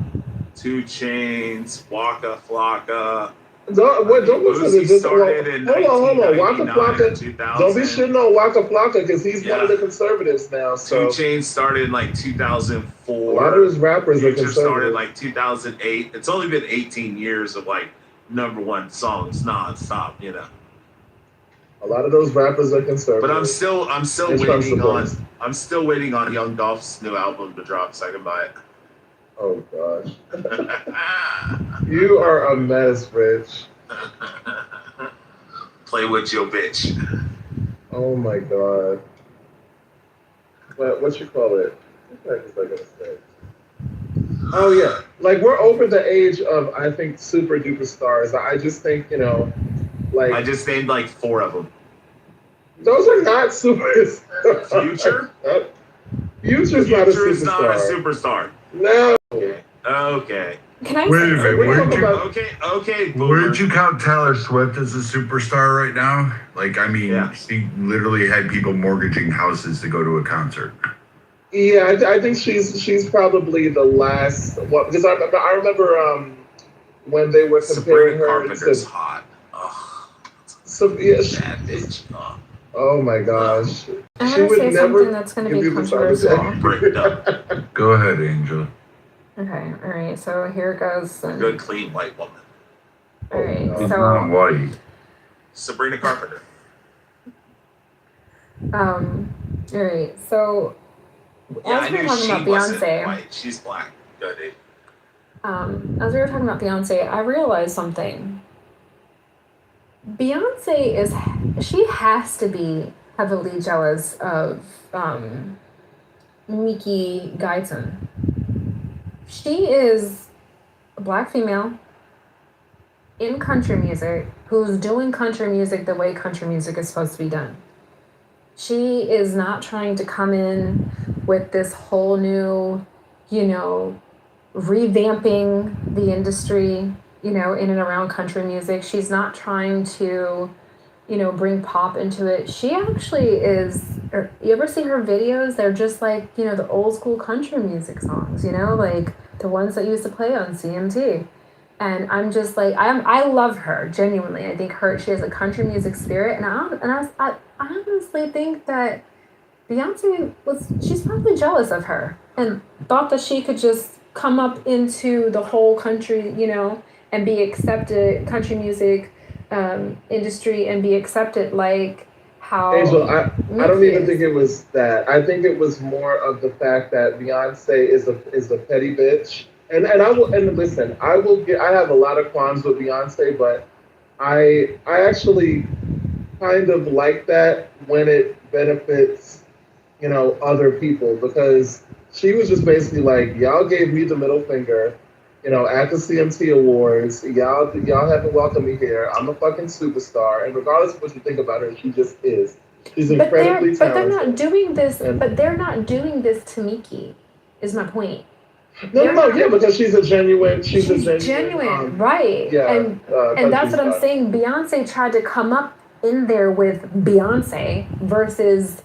[SPEAKER 19] 2 Chainz, Waka Flocka.
[SPEAKER 17] Don't listen to this.
[SPEAKER 19] Started in
[SPEAKER 17] Hold on. Waka
[SPEAKER 19] 1999,
[SPEAKER 17] Flocka.
[SPEAKER 19] 2000.
[SPEAKER 17] Don't be shitting on Waka Flocka because he's one of the conservatives now.
[SPEAKER 19] 2
[SPEAKER 17] So
[SPEAKER 19] Chainz started in like 2004.
[SPEAKER 17] a lot of his rappers are
[SPEAKER 19] Future started
[SPEAKER 17] conservative.
[SPEAKER 19] like 2008. It's only been 18 years of like #1 songs nonstop.
[SPEAKER 17] A lot of those rappers are conservative.
[SPEAKER 19] But I'm still
[SPEAKER 17] And Trump supporters.
[SPEAKER 19] waiting on Young Dolph's new album to drop so I can buy it.
[SPEAKER 17] Oh gosh. You are a mess, Rich.
[SPEAKER 19] Play with your bitch.
[SPEAKER 17] Oh my god. What you call it? What the heck was I gonna say? Oh yeah, like we're over the age of I think super duper stars. I just think like
[SPEAKER 19] I just named like 4 of them.
[SPEAKER 17] those are not super.
[SPEAKER 19] Future?
[SPEAKER 17] Future's not a
[SPEAKER 19] Future is not a
[SPEAKER 17] superstar.
[SPEAKER 19] superstar.
[SPEAKER 17] No.
[SPEAKER 19] Okay.
[SPEAKER 15] Can I
[SPEAKER 13] Wait a minute.
[SPEAKER 19] Okay.
[SPEAKER 13] Where'd you count Taylor Swift as a superstar right now? Like, I mean, she literally had people mortgaging houses to go to a concert.
[SPEAKER 17] Yeah, I think she's probably the last. Well, because I remember when they were comparing
[SPEAKER 19] Sabrina
[SPEAKER 17] her
[SPEAKER 19] Carpenter's
[SPEAKER 17] to.
[SPEAKER 19] hot.
[SPEAKER 17] So yeah,
[SPEAKER 19] That bitch.
[SPEAKER 17] oh my gosh.
[SPEAKER 15] I'm
[SPEAKER 17] She
[SPEAKER 15] gonna
[SPEAKER 17] would
[SPEAKER 15] say
[SPEAKER 17] never
[SPEAKER 15] something that's gonna
[SPEAKER 17] give
[SPEAKER 15] be
[SPEAKER 17] you this other
[SPEAKER 15] controversial.
[SPEAKER 17] day.
[SPEAKER 13] Go ahead, Angel.
[SPEAKER 15] Okay, all right. So here it goes.
[SPEAKER 19] Good, clean white woman.
[SPEAKER 15] All right.
[SPEAKER 13] She's
[SPEAKER 15] So
[SPEAKER 13] not white.
[SPEAKER 19] Sabrina Carpenter.
[SPEAKER 15] all right. So
[SPEAKER 19] Yeah, I
[SPEAKER 15] as we were
[SPEAKER 19] knew
[SPEAKER 15] talking
[SPEAKER 19] she
[SPEAKER 15] about
[SPEAKER 19] wasn't
[SPEAKER 15] Beyonce,
[SPEAKER 19] white. She's black. Go, dude.
[SPEAKER 15] as we were talking about Beyonce, I realized something. Beyonce she has to be heavily jealous of Miki Guyton. She is a black female in country music who's doing country music the way country music is supposed to be done. She is not trying to come in with this whole new, revamping the industry, in and around country music. She's not trying to, bring pop into it. She actually is, you ever see her videos? They're just like, the old school country music songs, like the ones that used to play on CMT. And I'm just like, I love her, genuinely. I think she has a country music spirit. And I honestly think that Beyonce she's probably jealous of her and thought that she could just come up into the whole country, and be accepted, country music industry, and be accepted like how.
[SPEAKER 17] Angel, I don't even think it was that. I think it was more of the fact that Beyonce is a petty bitch. And listen, I have a lot of qualms with Beyonce, but I actually kind of like that when it benefits, other people because she was just basically like, y'all gave me the middle finger, at the CMT Awards. Y'all haven't welcomed me here. I'm a fucking superstar, and regardless of what you think about her, she just is. She's incredibly
[SPEAKER 15] But they're
[SPEAKER 17] talented.
[SPEAKER 15] not doing this.
[SPEAKER 17] And
[SPEAKER 15] But they're not doing this to Miki. Is my point.
[SPEAKER 17] yeah, because she's a genuine. She's a
[SPEAKER 15] genuine, right?
[SPEAKER 17] Yeah,
[SPEAKER 15] And that's
[SPEAKER 17] country
[SPEAKER 15] what I'm
[SPEAKER 17] star.
[SPEAKER 15] saying. Beyonce tried to come up in there with Beyonce versus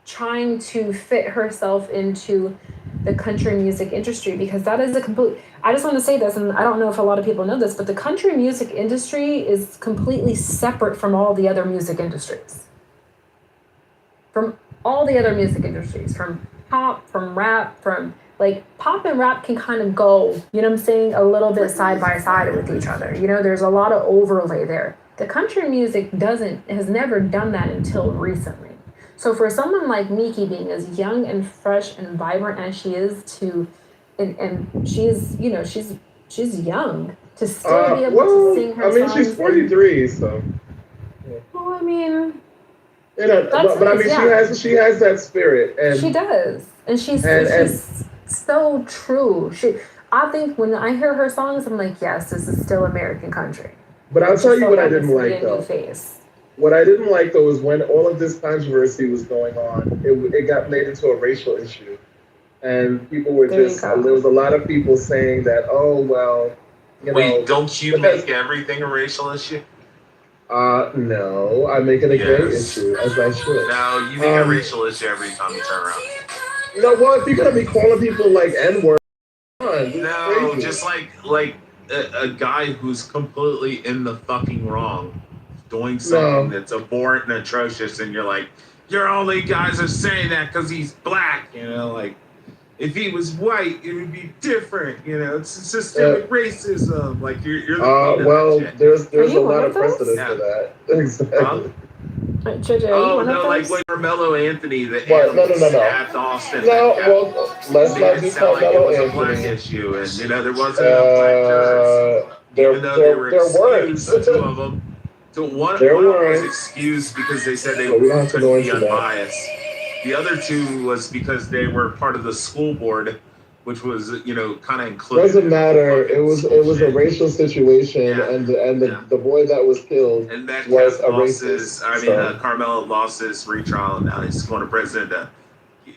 [SPEAKER 15] trying to fit herself into the country music industry, because that is a complete. I just want to say this, and I don't know if a lot of people know this, but the country music industry is completely separate from all the other music industries. From all the other music industries, from pop, from rap, from like pop and rap can kind of go, you know what I'm saying, a little bit side by side with each other. There's a lot of overlay there. The country music has never done that until recently. So for someone like Miki being as young and fresh and vibrant as she is and she's, she's young to still be able to sing her songs.
[SPEAKER 17] She's 43, so.
[SPEAKER 15] Well, I mean,
[SPEAKER 17] but I mean, she has that spirit, and
[SPEAKER 15] she does, and she's so true. I think when I hear her songs, I'm like, yes, this is still American country.
[SPEAKER 17] But I'll tell you what I didn't like
[SPEAKER 15] a
[SPEAKER 17] though.
[SPEAKER 15] new face.
[SPEAKER 17] What I didn't like though is when all of this controversy was going on, it got made into a racial issue, and people were there was a lot of people saying that, oh well,
[SPEAKER 19] Wait, don't you make everything a racial issue?
[SPEAKER 17] No, I make it a gay issue, as I should.
[SPEAKER 19] No, you make a racial issue every time you turn around.
[SPEAKER 17] Well, if you're gonna be calling people like N-word,
[SPEAKER 19] no, just like a guy who's completely in the fucking wrong, doing something that's abhorrent and atrocious, and you're like, your only guys are saying that because he's black, like. If he was white, it would be different. It's systemic racism. Like you're the queen of that shit.
[SPEAKER 17] There's a lot of precedent for that. Exactly.
[SPEAKER 19] Oh no, like when Carmelo Anthony, the stabbed Austin.
[SPEAKER 17] Let's not do Carmelo Anthony.
[SPEAKER 19] A black issue, and there wasn't enough black jurors. Even though they were excused, two of them. So one of them was excused because they said they couldn't be unbiased. The other two was because they were part of the school board, which was, kind of included.
[SPEAKER 17] Doesn't matter. It was a racial situation, and the boy that was killed was a racist.
[SPEAKER 19] Carmelo lost his retrial, and now he's going to prison to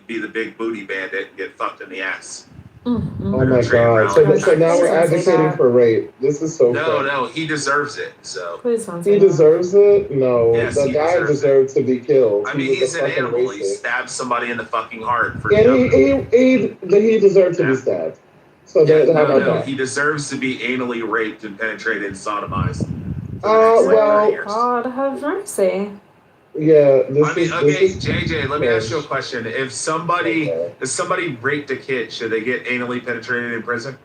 [SPEAKER 19] be the big booty bandit and get fucked in the ass.
[SPEAKER 17] Mm-hmm. Oh my god! So now we're advocating for rape. This is so.
[SPEAKER 19] No, he deserves it. So
[SPEAKER 17] he deserves it. No,
[SPEAKER 19] yes,
[SPEAKER 17] the guy deserves to be killed.
[SPEAKER 19] I mean, he's an animal. He stabbed somebody in the fucking heart for.
[SPEAKER 17] And he deserved to be stabbed. So how about that?
[SPEAKER 19] He deserves to be anally raped and penetrated and sodomized.
[SPEAKER 15] God have mercy.
[SPEAKER 17] Yeah,
[SPEAKER 19] JJ, let me ask you a question. If somebody raped a kid, should they get anally penetrated in prison?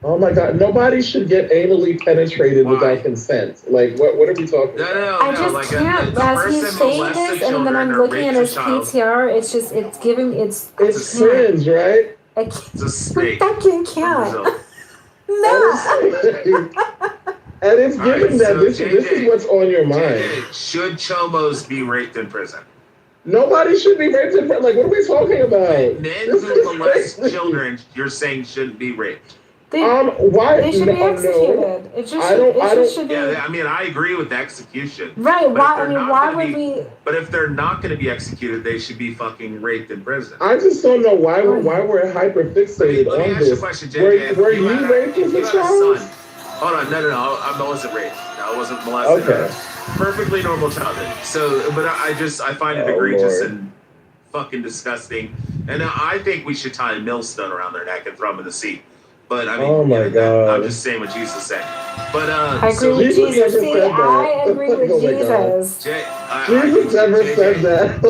[SPEAKER 17] Oh my god, nobody should get anally penetrated without consent. Like, what are we talking about?
[SPEAKER 19] No,
[SPEAKER 15] I just can't. As he's saying this, and then I'm looking at his PTR, it's giving, it's
[SPEAKER 17] cringe, right?
[SPEAKER 19] It's a snake.
[SPEAKER 15] I can't. No.
[SPEAKER 17] And it's given that this is what's on your mind.
[SPEAKER 19] Should chomos be raped in prison?
[SPEAKER 17] Nobody should be raped in prison. Like, what are we talking about?
[SPEAKER 19] Men who molest children, you're saying shouldn't be raped.
[SPEAKER 17] Why?
[SPEAKER 15] They should be executed. It just should be.
[SPEAKER 19] Yeah, I mean, I agree with execution.
[SPEAKER 15] Right? Why would we?
[SPEAKER 19] But if they're not going to be executed, they should be fucking raped in prison.
[SPEAKER 17] I just don't know why we're hyper fixated on this.
[SPEAKER 19] Let me ask you a question, JJ.
[SPEAKER 17] Were you raped as a child?
[SPEAKER 19] Hold on, no, I wasn't raped. No, I wasn't molested.
[SPEAKER 17] Okay.
[SPEAKER 19] Perfectly normal childhood. So, but I find it egregious and fucking disgusting. And I think we should tie a millstone around their neck and throw them in the sea. But I mean,
[SPEAKER 17] oh my God.
[SPEAKER 19] I'm just saying what Jesus said. But
[SPEAKER 15] I agree with Jesus. See, I agree with Jesus.
[SPEAKER 17] Jesus never said that.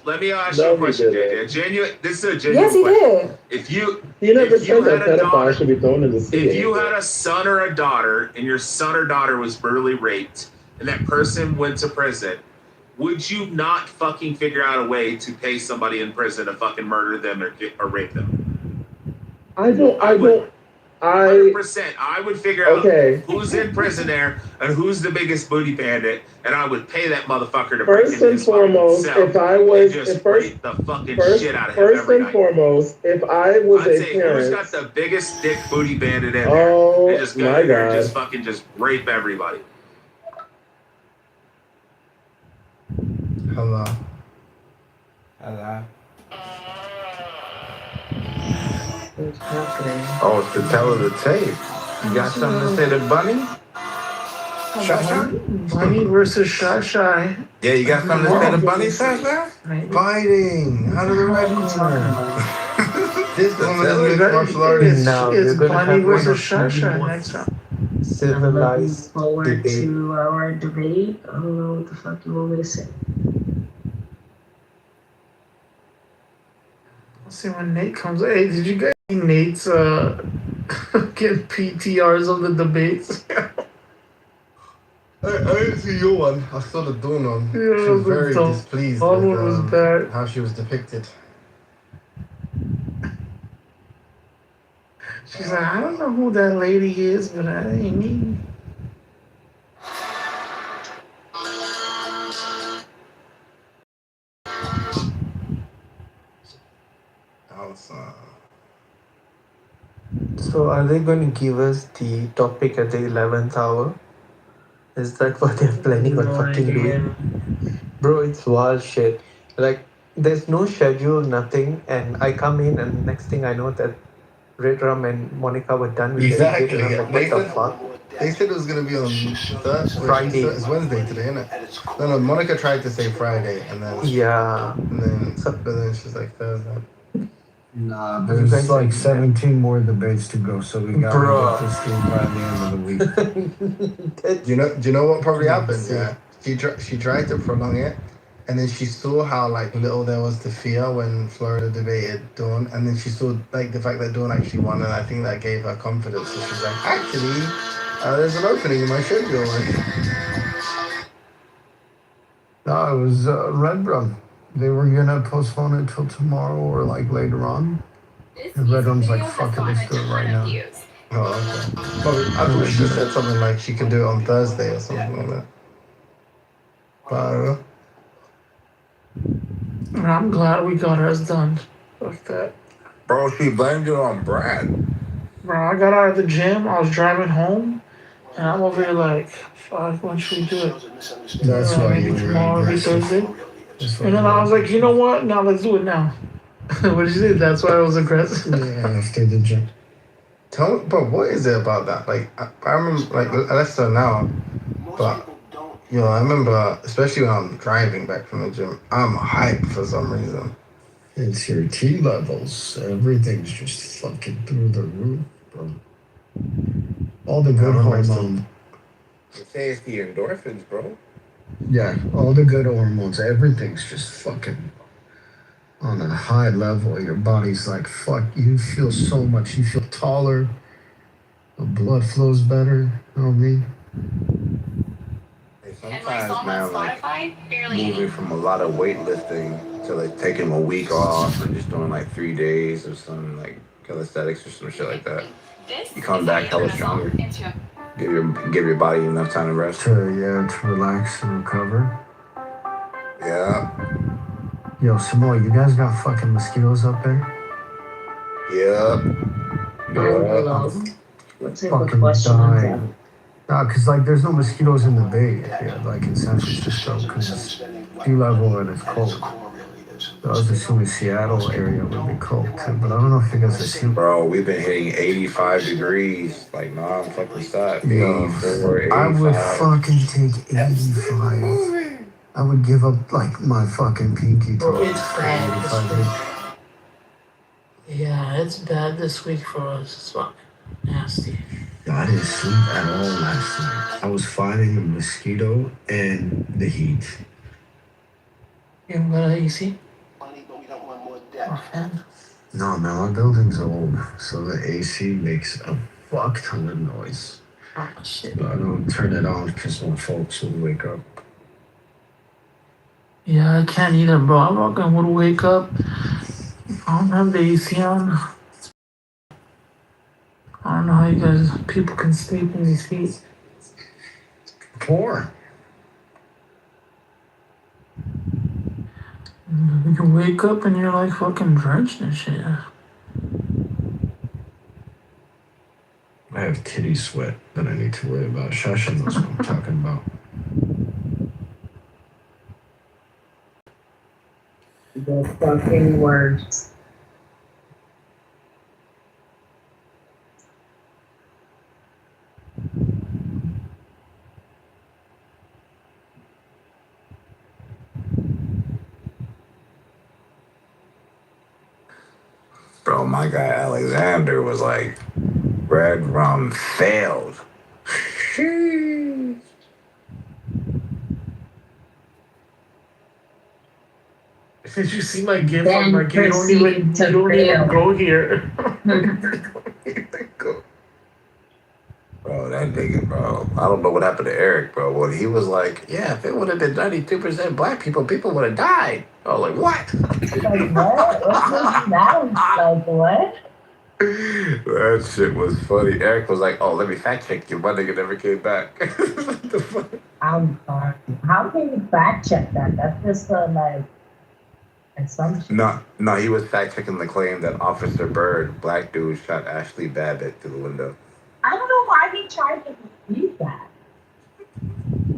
[SPEAKER 19] Let me ask you a question, JJ. This is a genuine
[SPEAKER 15] question.
[SPEAKER 19] Yes, he did.
[SPEAKER 17] He never said that pedophile should be thrown in the sea.
[SPEAKER 19] If you had a son or a daughter, and your son or daughter was brutally raped, and that person went to prison, would you not fucking figure out a way to pay somebody in prison to fucking murder them or rape them?
[SPEAKER 17] I don't.
[SPEAKER 19] 100%. I would figure out
[SPEAKER 17] Okay.
[SPEAKER 19] who's in prison there and who's the biggest booty bandit, and I would pay that motherfucker to break
[SPEAKER 17] First
[SPEAKER 19] into
[SPEAKER 17] and
[SPEAKER 19] his fucking
[SPEAKER 17] foremost,
[SPEAKER 19] cell
[SPEAKER 17] if I was
[SPEAKER 19] and just
[SPEAKER 17] if first
[SPEAKER 19] rape the fucking
[SPEAKER 17] first
[SPEAKER 19] shit out of him
[SPEAKER 17] first
[SPEAKER 19] every
[SPEAKER 17] and
[SPEAKER 19] night.
[SPEAKER 17] foremost, if I was
[SPEAKER 19] I'd
[SPEAKER 17] a
[SPEAKER 19] say who's got
[SPEAKER 17] parent,
[SPEAKER 19] the biggest dick booty bandit in there?
[SPEAKER 17] oh
[SPEAKER 19] They just go
[SPEAKER 17] my
[SPEAKER 19] in there and just
[SPEAKER 17] god.
[SPEAKER 19] fucking just rape everybody.
[SPEAKER 4] Hello.
[SPEAKER 20] Hello.
[SPEAKER 4] Oh, it's the tell of the tape. You got something to say to Bunny? Shasha?
[SPEAKER 1] Bunny versus Shasha.
[SPEAKER 4] Yeah, you got something to say to Bunny, Shasha? Fighting out of the red corner. This woman is mixed martial artist.
[SPEAKER 1] No, it's Bunny versus Shasha next round.
[SPEAKER 22] Civilized forward to our debate. I don't know what the fuck you want me to say.
[SPEAKER 1] Let's see when Nate comes. Hey, did you guys see Nate's get PTRs of the debates?
[SPEAKER 4] I didn't see your one. I saw the Dawn one.
[SPEAKER 1] Yeah,
[SPEAKER 4] She was very
[SPEAKER 1] the
[SPEAKER 4] displeased
[SPEAKER 1] Dawn
[SPEAKER 4] with
[SPEAKER 1] one was bad.
[SPEAKER 4] how she was depicted.
[SPEAKER 1] She's like, I don't know who that lady is, but I ain't me.
[SPEAKER 22] So are they going to give us the topic at the 11th hour? Is that what they're planning on fucking doing? Bro, it's wild shit. Like, there's no schedule, nothing, and I come in and next thing I know that Red Rum and Monica were done with their debate,
[SPEAKER 4] Exactly.
[SPEAKER 22] and I'm like, what the fuck?
[SPEAKER 4] They said it was going to be on Thursday.
[SPEAKER 22] Friday.
[SPEAKER 4] It's Wednesday today, isn't it? No, Monica tried to say Friday, and then
[SPEAKER 22] Yeah.
[SPEAKER 4] but then she's like Thursday.
[SPEAKER 24] Nah,
[SPEAKER 22] You
[SPEAKER 24] there's
[SPEAKER 22] guys
[SPEAKER 24] like
[SPEAKER 22] are-
[SPEAKER 24] 17 more debates to go, so we gotta
[SPEAKER 22] Bruh.
[SPEAKER 24] get this through by the end of the week.
[SPEAKER 4] Do you know what probably happened? Yeah, she tried to prolong it, and then she saw how like little there was to fear when Florida debated Dawn, and then she saw like the fact that Dawn actually won, and I think that gave her confidence. So she's like, actually, there's an opening in my schedule.
[SPEAKER 24] No, it was Red Rum. They were gonna postpone it till tomorrow or like later on. And Red Rum's like, fuck it, let's do it right now.
[SPEAKER 4] Oh, okay. Probably, I thought she said something like she could do it on Thursday or something like that. But I don't know.
[SPEAKER 1] And I'm glad we got ours done. Fuck that.
[SPEAKER 4] Bro, she blamed it on Brad.
[SPEAKER 1] Bro, I got out of the gym, I was driving home, and I'm over here like, fuck, when should we do it?
[SPEAKER 24] That's why
[SPEAKER 1] Maybe
[SPEAKER 24] you were
[SPEAKER 1] tomorrow, maybe
[SPEAKER 24] aggressive.
[SPEAKER 1] Thursday.
[SPEAKER 24] That's why
[SPEAKER 1] And then I was like, you know what? Now let's do it now. What did you say? That's why I was aggressive.
[SPEAKER 24] Yeah, after the gym.
[SPEAKER 4] Tell me, bro, what is it about that? Like, I remember, like, less so now, but, you know, I remember, especially when I'm driving back from the gym, I'm hyped for some reason.
[SPEAKER 24] It's your T levels. Everything's just fucking through the roof, bro. All the good hormones.
[SPEAKER 4] You say it's the endorphins, bro.
[SPEAKER 24] Yeah, all the good hormones. Everything's just fucking on a high level. Your body's like, fuck, you feel so much. You feel taller. The blood flows better. You know what I mean?
[SPEAKER 4] Sometimes, man, like, moving from a lot of weightlifting to, like, taking a week off and just doing, like, 3 days or some, like, calisthenics or some shit like that. You come back hella stronger. Give your body enough time to rest.
[SPEAKER 24] To relax and recover.
[SPEAKER 4] Yeah.
[SPEAKER 24] Yo, Samoa, you guys got fucking mosquitoes up there?
[SPEAKER 4] Yep.
[SPEAKER 22] What type of question is that?
[SPEAKER 24] Nah, cause like there's no mosquitoes in the bay, yeah, like in San Francisco, cause it's sea level and it's cold. So I was assuming Seattle area would be cold too, but I don't know if you guys have seen.
[SPEAKER 4] Bro, we've been hitting 85 degrees, like non-fucking stop.
[SPEAKER 24] Yo,
[SPEAKER 4] 84,
[SPEAKER 24] I would
[SPEAKER 4] 85.
[SPEAKER 24] fucking take 85. I would give up like my fucking pinky toe.
[SPEAKER 1] Bro, it's bad.
[SPEAKER 24] 85.
[SPEAKER 1] Yeah, it's bad this week for us. It's fucking nasty.
[SPEAKER 24] I didn't sleep at all last night. I was fighting a mosquito and the heat.
[SPEAKER 1] You haven't got an AC?
[SPEAKER 24] No, man, my building's old, so the AC makes a fuck ton of noise.
[SPEAKER 1] Oh, shit.
[SPEAKER 24] But I don't turn it on because my folks will wake up.
[SPEAKER 1] Yeah, I can't either, bro. I fucking would wake up. I don't have the AC on. I don't know how you guys, people can sleep in these heat.
[SPEAKER 24] Poor.
[SPEAKER 1] You can wake up and you're like fucking drenched and shit.
[SPEAKER 24] I have titty sweat that I need to worry about. Shasha knows what I'm talking about.
[SPEAKER 10] The fucking words.
[SPEAKER 12] Bro, my guy Alexander was like, red rum failed.
[SPEAKER 1] Did you see my gift?
[SPEAKER 10] Then
[SPEAKER 1] I'm like, you don't even go here.
[SPEAKER 12] Bro, that nigga, bro. I don't know what happened to Eric, bro. When he was like, yeah, if it would have been 92% black people, people would have died. I was like, what?
[SPEAKER 10] Like, what? What's this now? Like, what?
[SPEAKER 12] That shit was funny. Eric was like, oh, let me fact check you. My nigga never came back.
[SPEAKER 10] I'm sorry. How can you fact check that? That's just like assumption.
[SPEAKER 12] No, he was fact checking the claim that Officer Bird, black dude, shot Ashley Babbitt through the window.
[SPEAKER 10] I don't know why he tried to dispute that.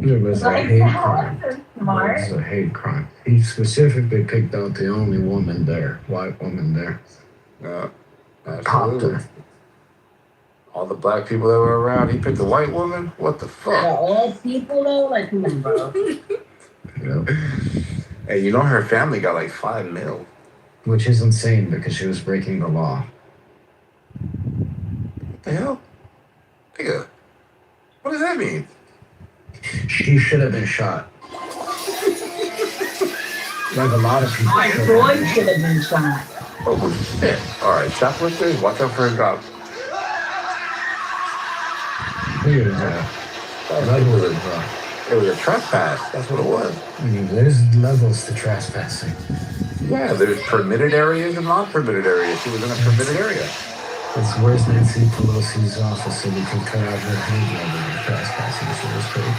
[SPEAKER 24] It was a hate crime. It
[SPEAKER 10] Smart.
[SPEAKER 24] was a hate crime. He specifically picked out the only woman there, white woman there.
[SPEAKER 12] Yeah,
[SPEAKER 24] Popped her.
[SPEAKER 12] All the black people that were around, he picked a white woman? What the fuck?
[SPEAKER 10] Yeah, all people though, like, come on, bro.
[SPEAKER 24] Yep.
[SPEAKER 12] Hey, you know her family got like $5 million.
[SPEAKER 24] Which is insane because she was breaking the law.
[SPEAKER 12] What the hell? Nigga, what does that mean?
[SPEAKER 24] She should have been shot. Like a lot of people.
[SPEAKER 10] My boy should have been shot.
[SPEAKER 12] Oh shit. Alright, shoplifters, watch out for a drop.
[SPEAKER 24] Look at that.
[SPEAKER 12] It was a trespass. That's what it was.
[SPEAKER 24] There's levels to trespassing.
[SPEAKER 12] Yeah, there's permitted areas and non-permitted areas. She was in a permitted area.
[SPEAKER 24] It's where's Nancy Pelosi's office so we can cut out her hand level of trespassing. She was pretty.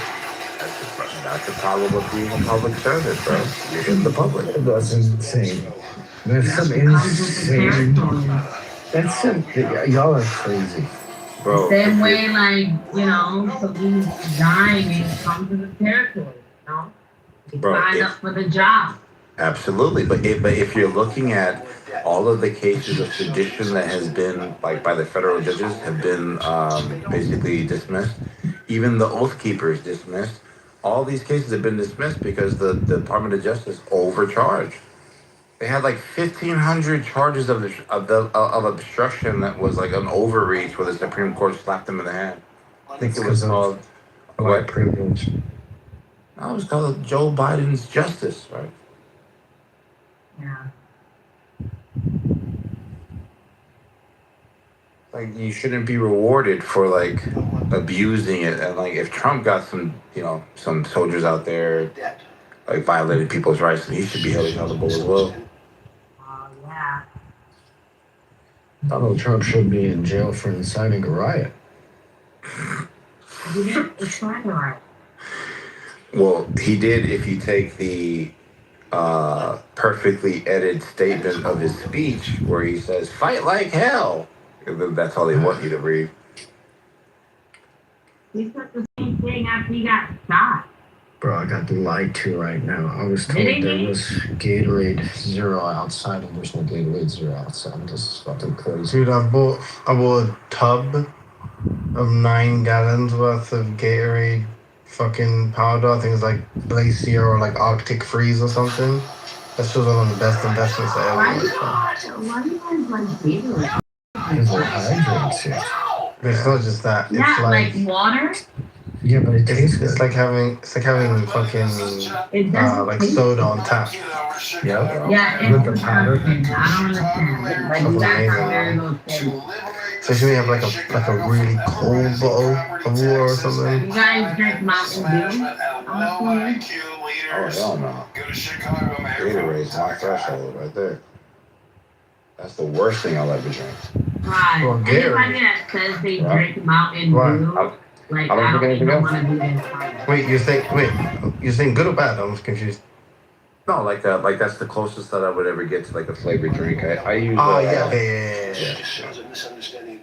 [SPEAKER 12] That's the problem with being a public servant, bro. You're in the public.
[SPEAKER 24] That's insane. That's some insane. That's some. Y'all are crazy.
[SPEAKER 12] Bro.
[SPEAKER 10] Same way, like, you know, somebody's dying and come to the territory, you know? You sign up for the job.
[SPEAKER 12] Absolutely, but if you're looking at all of the cases of sedition that has been, like, by the federal judges have been basically dismissed, even the Oath Keepers dismissed, all these cases have been dismissed because the Department of Justice overcharged. They had like 1,500 charges of obstruction that was like an overreach where the Supreme Court slapped them in the hand. I think it was called
[SPEAKER 24] white privilege.
[SPEAKER 12] No, it was called Joe Biden's justice, right?
[SPEAKER 10] Yeah.
[SPEAKER 12] Like you shouldn't be rewarded for like abusing it, and like if Trump got some, you know, some soldiers out there like violating people's rights, he should be held accountable as well.
[SPEAKER 10] Yeah.
[SPEAKER 24] Donald Trump should be in jail for inciting a riot.
[SPEAKER 10] It's not right.
[SPEAKER 12] Well, he did if you take the perfectly edited statement of his speech where he says, fight like hell. And then that's all they want you to read.
[SPEAKER 10] He said the same thing after he got shot.
[SPEAKER 24] Bro, I got lied to right now. I was told there was Gatorade Zero outside, and there's no Gatorade Zero outside. This is fucking crazy.
[SPEAKER 4] Dude, I bought a tub of 9 gallons worth of Gatorade fucking powder. I think it's like Glacier or like Arctic Freeze or something. That's just one of the best investments I ever made.
[SPEAKER 10] Why do you guys like Gatorade?
[SPEAKER 24] Because it hydrates you.
[SPEAKER 4] But it's not just that. It's
[SPEAKER 10] Yeah, like water?
[SPEAKER 24] Yeah, but it tastes good.
[SPEAKER 4] It's like having fucking like soda on tap.
[SPEAKER 24] Yeah.
[SPEAKER 10] Yeah,
[SPEAKER 24] With the powder.
[SPEAKER 10] I don't understand. Like you guys are very low quality.
[SPEAKER 4] Especially when you have like a really cold bottle of water or something.
[SPEAKER 10] You guys drink Mountain Dew?
[SPEAKER 12] Oh, hell no. Gatorade's my threshold right there. That's the worst thing I'll ever drink.
[SPEAKER 10] Right.
[SPEAKER 12] Well,
[SPEAKER 10] Anybody that says they
[SPEAKER 12] Yeah.
[SPEAKER 10] drink Mountain
[SPEAKER 12] Right.
[SPEAKER 10] Dew, like
[SPEAKER 12] I don't
[SPEAKER 10] I
[SPEAKER 12] think
[SPEAKER 10] don't
[SPEAKER 12] anything
[SPEAKER 10] even
[SPEAKER 12] else.
[SPEAKER 10] want to be their friend.
[SPEAKER 4] You're saying good or bad? I'm confused.
[SPEAKER 12] No, like that's the closest that I would ever get to like a flavored drink. I use.
[SPEAKER 4] Oh yeah.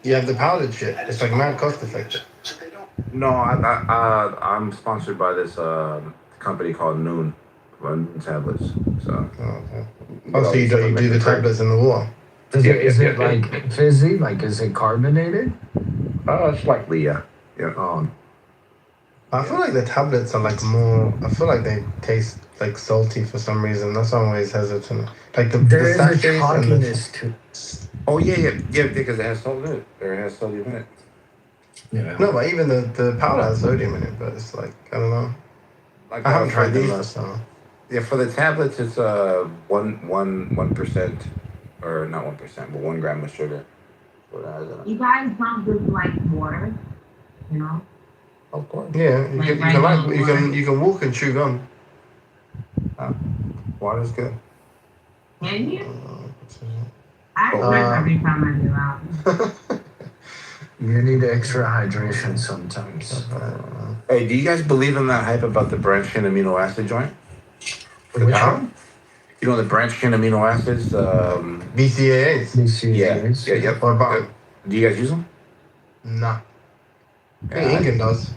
[SPEAKER 4] You have the powdered shit. It's like mad cost effective.
[SPEAKER 12] No, I'm sponsored by this company called Noon tablets. So.
[SPEAKER 4] So you do the tablets in the water.
[SPEAKER 22] Is it like fizzy? Like, is it carbonated?
[SPEAKER 12] Slightly, yeah. Yeah.
[SPEAKER 4] I feel like the tablets are like more. I feel like they taste like salty for some reason. That's why I'm always hesitant. Like
[SPEAKER 22] There is a
[SPEAKER 4] sachets and
[SPEAKER 22] chalkiness to.
[SPEAKER 12] Oh yeah, because it has salt in it. Or it has sodium in it.
[SPEAKER 22] Yeah.
[SPEAKER 4] No, but even the powder has sodium in it. But it's like I don't know.
[SPEAKER 12] Like
[SPEAKER 4] I haven't tried
[SPEAKER 12] for
[SPEAKER 4] these.
[SPEAKER 12] these. Yeah, for the tablets, it's 1%, or not 1%, but 1 gram of sugar. So that has
[SPEAKER 10] You guys don't just like water, you know?
[SPEAKER 12] Of course.
[SPEAKER 4] Yeah, you can walk and chew gum.
[SPEAKER 12] Water's good.
[SPEAKER 10] Can you? I drink every time I go out.
[SPEAKER 22] You need extra hydration sometimes.
[SPEAKER 12] Hey, do you guys believe in that hype about the branched chain amino acid joint?
[SPEAKER 22] Which one?
[SPEAKER 12] You know the branched chain amino acids?
[SPEAKER 4] BCAAs.
[SPEAKER 12] Yeah.
[SPEAKER 4] What about them?
[SPEAKER 12] Do you guys use them?
[SPEAKER 4] Nah.
[SPEAKER 12] Yeah,
[SPEAKER 4] Ingan does.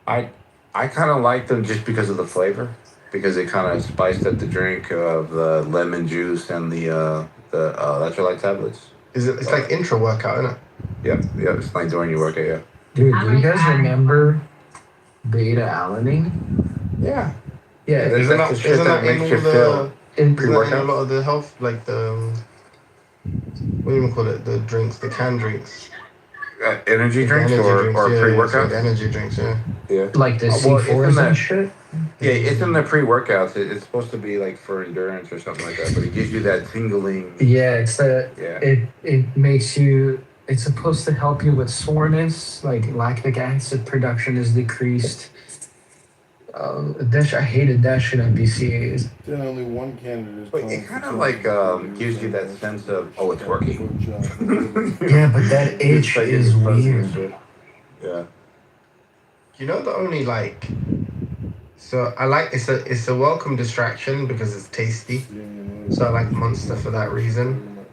[SPEAKER 12] I kind of like them just because of the flavor, because it kind of spiced up the drink of the lemon juice and the electrolyte tablets.
[SPEAKER 4] It's like intra workout, isn't it?
[SPEAKER 12] Yep. It's like during your workout, yeah.
[SPEAKER 22] Dude, do you guys remember beta alanine?
[SPEAKER 12] Yeah.
[SPEAKER 22] Yeah,
[SPEAKER 4] Isn't that in
[SPEAKER 12] makes you
[SPEAKER 4] all
[SPEAKER 12] feel
[SPEAKER 4] in
[SPEAKER 12] pre-workout?
[SPEAKER 4] a lot of the health, like the what do you call it? The drinks, the canned drinks.
[SPEAKER 12] Energy
[SPEAKER 4] The
[SPEAKER 12] drinks
[SPEAKER 4] energy
[SPEAKER 12] or
[SPEAKER 4] drinks, yeah,
[SPEAKER 12] pre-workouts?
[SPEAKER 4] the energy drinks, yeah.
[SPEAKER 12] Yeah.
[SPEAKER 22] Like the
[SPEAKER 12] Well, it's
[SPEAKER 22] C4s
[SPEAKER 12] in
[SPEAKER 22] and
[SPEAKER 12] the-
[SPEAKER 22] shit?
[SPEAKER 12] Yeah, it's in the pre-workouts. It's supposed to be like for endurance or something like that, but it gives you that tingling.
[SPEAKER 22] Yeah, it's that
[SPEAKER 12] Yeah.
[SPEAKER 22] it makes you. It's supposed to help you with soreness, like lactic acid production is decreased. I hated that shit on BCAAs.
[SPEAKER 11] Then only one candidate is
[SPEAKER 12] But it kind of like gives you that sense of, oh, it's working.
[SPEAKER 22] Yeah, but that itch
[SPEAKER 12] Like
[SPEAKER 22] is
[SPEAKER 12] it's fuzzy and
[SPEAKER 22] weird.
[SPEAKER 12] shit. Yeah.
[SPEAKER 4] You know the only like. So I like it's a welcome distraction because it's tasty. So I like Monster for that reason.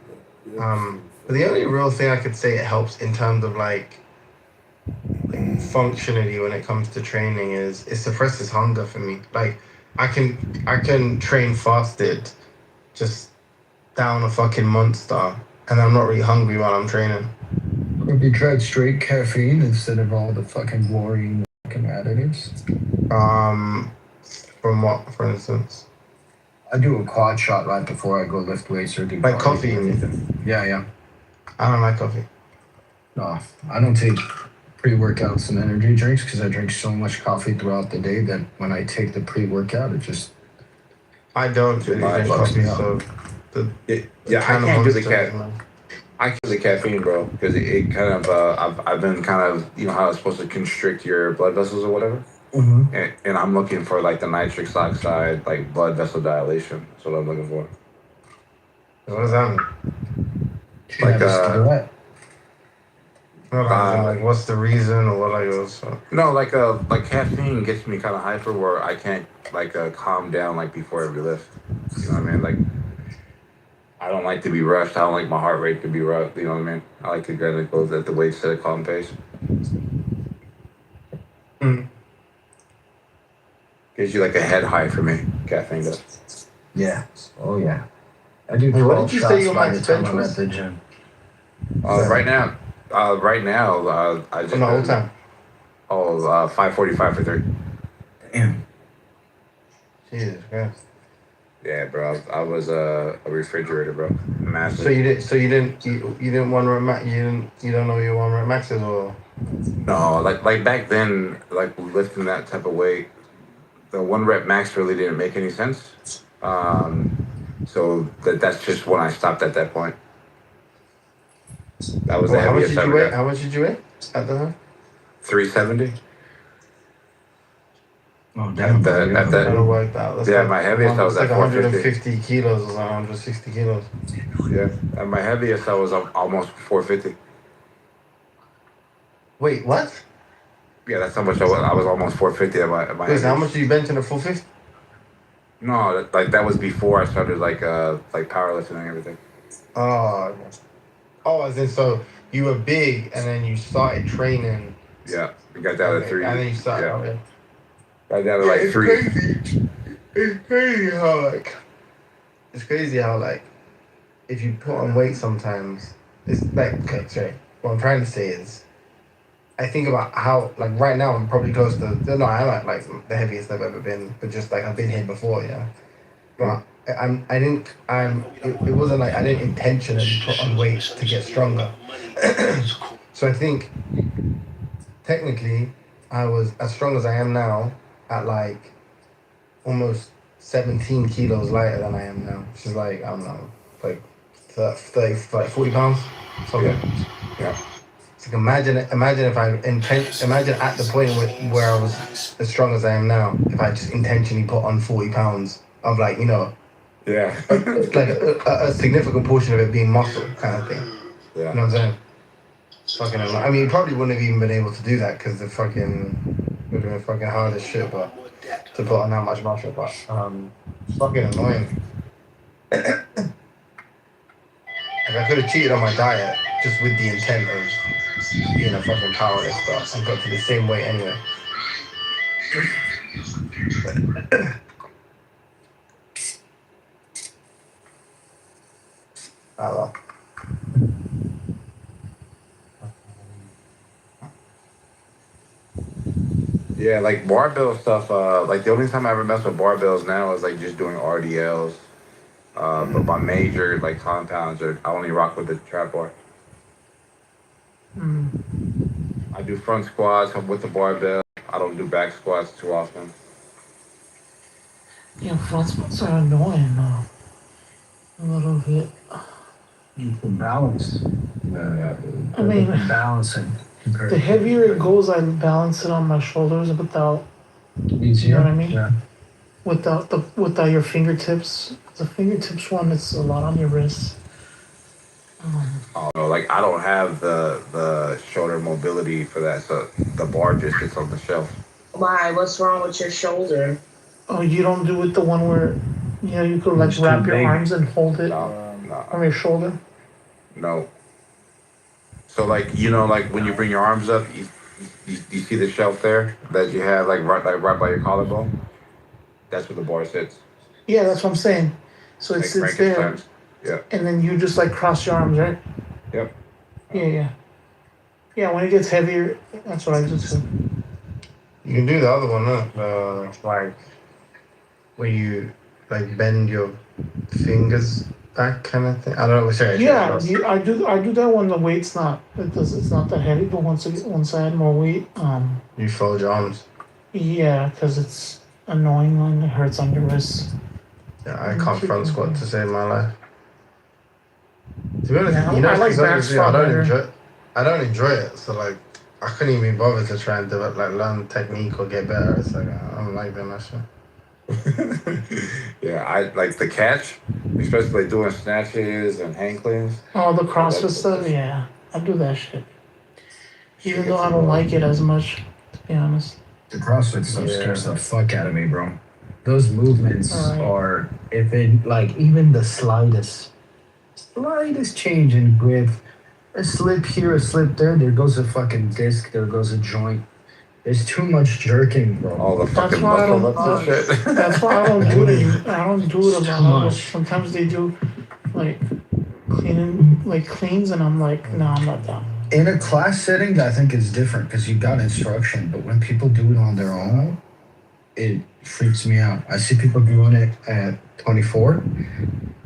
[SPEAKER 4] But the only real thing I could say it helps in terms of like functionality when it comes to training is it suppresses hunger for me. Like I can train fasted, just down a fucking Monster, and I'm not really hungry while I'm training.
[SPEAKER 22] Have you tried straight caffeine instead of all the fucking boring fucking additives?
[SPEAKER 4] From what, for instance?
[SPEAKER 22] I do a quad shot right before I go lift weights or do
[SPEAKER 4] Like
[SPEAKER 22] cardio
[SPEAKER 4] coffee,
[SPEAKER 22] or
[SPEAKER 4] you mean?
[SPEAKER 22] anything. Yeah.
[SPEAKER 4] I don't like coffee.
[SPEAKER 22] No, I don't take pre-workouts and energy drinks because I drink so much coffee throughout the day that when I take the pre-workout, it just
[SPEAKER 4] I don't really drink
[SPEAKER 22] fucks me
[SPEAKER 4] coffee,
[SPEAKER 22] up.
[SPEAKER 4] so
[SPEAKER 12] I can't do the caffeine. I can't do the caffeine, bro, because it kind of I've been kind of, you know how it's supposed to constrict your blood vessels or whatever.
[SPEAKER 22] Mm-hmm.
[SPEAKER 12] And I'm looking for like the nitric oxide, like blood vessel dilation. That's what I'm looking for.
[SPEAKER 4] What does that mean?
[SPEAKER 12] Like
[SPEAKER 4] like what's the reason or what I was?
[SPEAKER 12] No, like caffeine gets me kind of hyper where I can't like calm down like before every lift. You know what I mean? Like I don't like to be rushed. I don't like my heart rate to be rushed. You know what I mean? I like to get it goes at the weights at a calm pace. Gives you like a head high for me. Caffeine does.
[SPEAKER 22] Yeah. Oh yeah. I do
[SPEAKER 4] Hey,
[SPEAKER 22] 12
[SPEAKER 4] what did you say
[SPEAKER 22] shots
[SPEAKER 4] your
[SPEAKER 22] by
[SPEAKER 4] max
[SPEAKER 22] the time
[SPEAKER 4] bench
[SPEAKER 22] I'm
[SPEAKER 4] was?
[SPEAKER 22] at the gym.
[SPEAKER 12] Right now, I just
[SPEAKER 4] the whole time.
[SPEAKER 12] 545 for 3.
[SPEAKER 22] Damn.
[SPEAKER 4] Jesus Christ.
[SPEAKER 12] Yeah, bro. I was a refrigerator, bro. Massive.
[SPEAKER 4] So you didn't one rep max. You don't know your one rep maxes or?
[SPEAKER 12] No, like back then, like lifting that type of weight, the 1 rep max really didn't make any sense. So that's just when I stopped at that point. That was the
[SPEAKER 4] How much
[SPEAKER 12] heaviest
[SPEAKER 4] did you
[SPEAKER 12] ever
[SPEAKER 4] weigh?
[SPEAKER 12] got.
[SPEAKER 4] How much did you weigh at the time?
[SPEAKER 12] 370.
[SPEAKER 24] Oh, damn, bro.
[SPEAKER 12] At
[SPEAKER 4] I gotta
[SPEAKER 12] the
[SPEAKER 4] work that. That's
[SPEAKER 12] yeah,
[SPEAKER 4] like
[SPEAKER 12] my heaviest I was
[SPEAKER 4] it's like
[SPEAKER 12] at 450.
[SPEAKER 4] 150 kilos or 160 kilos.
[SPEAKER 12] Yeah, at my heaviest I was almost 450.
[SPEAKER 4] Wait, what?
[SPEAKER 12] Yeah, that's how much I was. I was almost 450 at my
[SPEAKER 4] Wait, so how much
[SPEAKER 12] heaviest.
[SPEAKER 4] are you benching at 450?
[SPEAKER 12] No, that was before I started like powerlifting and everything.
[SPEAKER 4] Oh, as in so you were big and then you started training.
[SPEAKER 12] Yeah, we got down to three.
[SPEAKER 4] And then you started.
[SPEAKER 12] Yeah,
[SPEAKER 4] Okay.
[SPEAKER 12] got down to like
[SPEAKER 4] it's
[SPEAKER 12] three.
[SPEAKER 4] Crazy. It's crazy how like. It's crazy how like, if you put on weight sometimes, it's like okay, sorry. What I'm trying to say is, I think about how like right now I'm probably close to no I'm at like the heaviest I've ever been, but just like I've been here before, yeah. But it wasn't like I didn't intentionally put on weight to get stronger. So I think technically I was as strong as I am now at like almost 17 kilos lighter than I am now, which is like I don't know, like 30 like 40 pounds, something.
[SPEAKER 12] Yeah.
[SPEAKER 4] It's like imagine if imagine at the point where I was as strong as I am now, if I just intentionally put on 40 pounds of like,
[SPEAKER 12] Yeah.
[SPEAKER 4] like a significant portion of it being muscle kind of thing.
[SPEAKER 12] Yeah.
[SPEAKER 4] You know what I'm saying? Fucking I mean, you probably wouldn't have even been able to do that because the fucking would have been fucking hard as shit, but to put on that much muscle, but it's fucking annoying. Like I could have cheated on my diet just with the intent of being a fucking powerlifter and got to the same weight anyway. Well.
[SPEAKER 12] Yeah, like barbell stuff. Like the only time I ever mess with barbells now is like just doing RDLs. But my major like compounds are I only rock with the trap bar. I do front squats with the barbell. I don't do back squats too often.
[SPEAKER 1] Yeah, front squats are annoying though. A little bit.
[SPEAKER 24] You can balance.
[SPEAKER 1] I mean,
[SPEAKER 24] balancing.
[SPEAKER 1] The heavier it goes, I balance it on my shoulders without.
[SPEAKER 24] Easier.
[SPEAKER 1] You know what I mean?
[SPEAKER 24] Yeah.
[SPEAKER 1] Without your fingertips. The fingertips one, it's a lot on your wrists.
[SPEAKER 12] Oh no, like I don't have the shoulder mobility for that, so the bar just sits on the shelf.
[SPEAKER 10] Why? What's wrong with your shoulder?
[SPEAKER 1] Oh, you don't do it the one where, you could like wrap your arms and hold it on your shoulder?
[SPEAKER 12] No. So like like when you bring your arms up, you see the shelf there that you have like right by your collarbone. That's where the bar sits.
[SPEAKER 1] Yeah, that's what I'm saying. So it
[SPEAKER 12] Like
[SPEAKER 1] sits there.
[SPEAKER 12] Frankenstein's. Yeah.
[SPEAKER 1] And then you just like cross your arms, right?
[SPEAKER 12] Yep.
[SPEAKER 1] Yeah. Yeah, when it gets heavier, that's what I do too.
[SPEAKER 4] You can do the other one, huh? Like where you like bend your fingers back, kind of thing. I don't know which way.
[SPEAKER 1] Yeah, I do that when the weight's not. It's not that heavy, but once I add more weight,
[SPEAKER 4] You fold your arms.
[SPEAKER 1] yeah, because it's annoying when it hurts on your wrists.
[SPEAKER 4] Yeah, I can't front squat to save my life. To be honest,
[SPEAKER 1] Yeah, I like back squat better.
[SPEAKER 4] I don't enjoy it. So like, I couldn't even bother to try and develop, like learn technique or get better. It's like I don't like doing that shit.
[SPEAKER 12] Yeah, I like the catch, especially like doing snatches and hang cleans.
[SPEAKER 1] Oh, the CrossFit stuff, yeah, I do that shit. Even though I don't like it as much, to be honest.
[SPEAKER 24] The CrossFit stuff scares the fuck out of me, bro. Those movements are, if it, like, even the slightest change in grip, a slip here, a slip there goes a fucking disc, there goes a joint. There's too much jerking, bro.
[SPEAKER 12] All the fucking muscle ups and shit.
[SPEAKER 1] That's why I don't do it. I don't do it about sometimes they do like cleans, and I'm like, no, I'm not down.
[SPEAKER 24] In a class setting, I think it's different because you got instruction, but when people do it on their own, it freaks me out. I see people doing it at 24,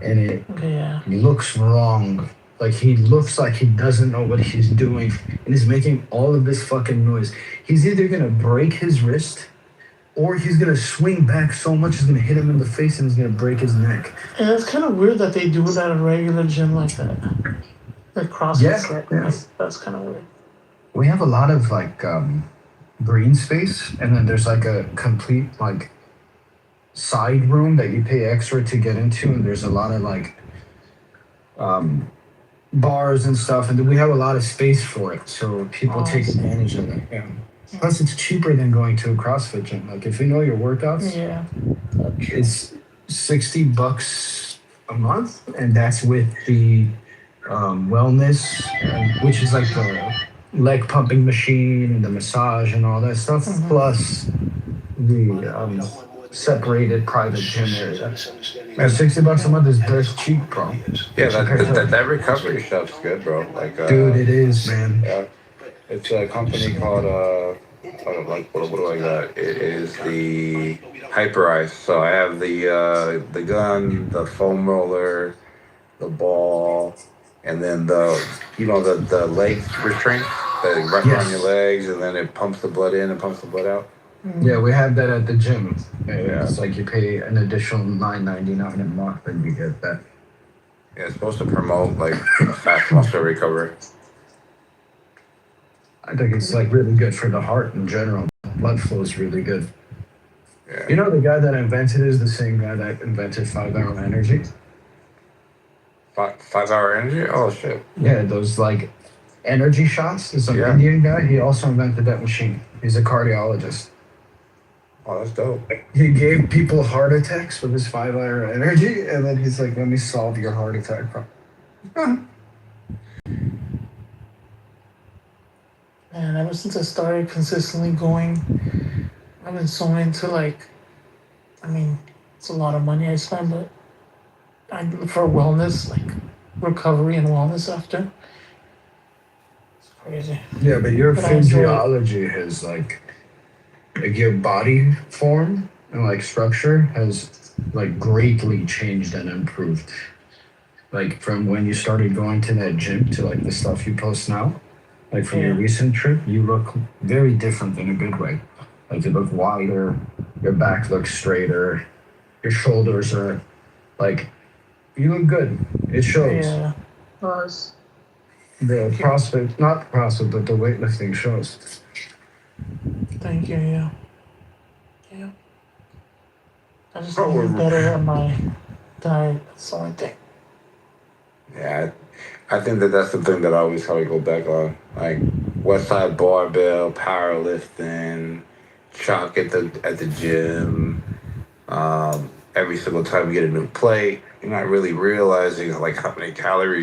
[SPEAKER 24] and it looks wrong. Like he looks like he doesn't know what he's doing, and he's making all of this fucking noise. He's either gonna break his wrist, or he's gonna swing back so much it's gonna hit him in the face and he's gonna break his neck.
[SPEAKER 1] And it's kind of weird that they do it at a regular gym like that. Like CrossFit set. That's kind of weird.
[SPEAKER 24] We have a lot of like green space, and then there's like a complete like side room that you pay extra to get into, and there's a lot of like um, bars and stuff, and then we have a lot of space for it, so people take advantage of it. Yeah. Plus, it's cheaper than going to a CrossFit gym. Like if you know your workouts,
[SPEAKER 1] Yeah.
[SPEAKER 24] it's $60 a month, and that's with the wellness, which is like the leg pumping machine and the massage and all that stuff, plus the separated private gym area. And $60 a month is best cheap, bro.
[SPEAKER 12] Yeah, that recovery stuff's good, bro. Like,
[SPEAKER 24] dude, it is, man.
[SPEAKER 12] Yeah, it's a company called like what do I got? It is the Hyperice. So I have the gun, the foam roller, the ball, and then the leg restraint that wrap around your legs, and then it pumps the blood in and pumps the blood out.
[SPEAKER 24] Yeah, we have that at the gym. It's like you pay an additional $9.99 a month and you get that.
[SPEAKER 12] Yeah, it's supposed to promote like fast muscle recovery.
[SPEAKER 24] I think it's like really good for the heart in general. Blood flow is really good.
[SPEAKER 12] Yeah.
[SPEAKER 24] You know, the guy that invented it is the same guy that invented 5-hour energy.
[SPEAKER 12] 5-hour energy? Oh shit.
[SPEAKER 24] Yeah, those like energy shots. There's an Indian guy. He also invented that machine. He's a cardiologist.
[SPEAKER 12] Oh, that's dope.
[SPEAKER 24] He gave people heart attacks with his 5-hour energy, and then he's like, "Let me solve your heart attack problem."
[SPEAKER 1] Man, ever since I started consistently going, I've been so into like, I mean, it's a lot of money I spend, but I look for wellness, like recovery and wellness after. It's crazy.
[SPEAKER 24] Yeah, but your
[SPEAKER 1] But I enjoy it.
[SPEAKER 24] physiology has like your body form and like structure has like greatly changed and improved. Like from when you started going to that gym to like the stuff you post now. Like from your recent trip, you look very different in a good way. Like you look wider, your back looks straighter, your shoulders are like, you look good. It shows.
[SPEAKER 1] Yeah.
[SPEAKER 24] The CrossFit, not the CrossFit, but the weightlifting shows.
[SPEAKER 1] Thank you, yeah. Yeah. I just need to be better at my diet. That's the only thing.
[SPEAKER 12] Yeah, I think that's the thing that I always how we go back on. Like West Side barbell, powerlifting, chalk at the gym. Every single time we get a new plate, you're not really realizing like how many calories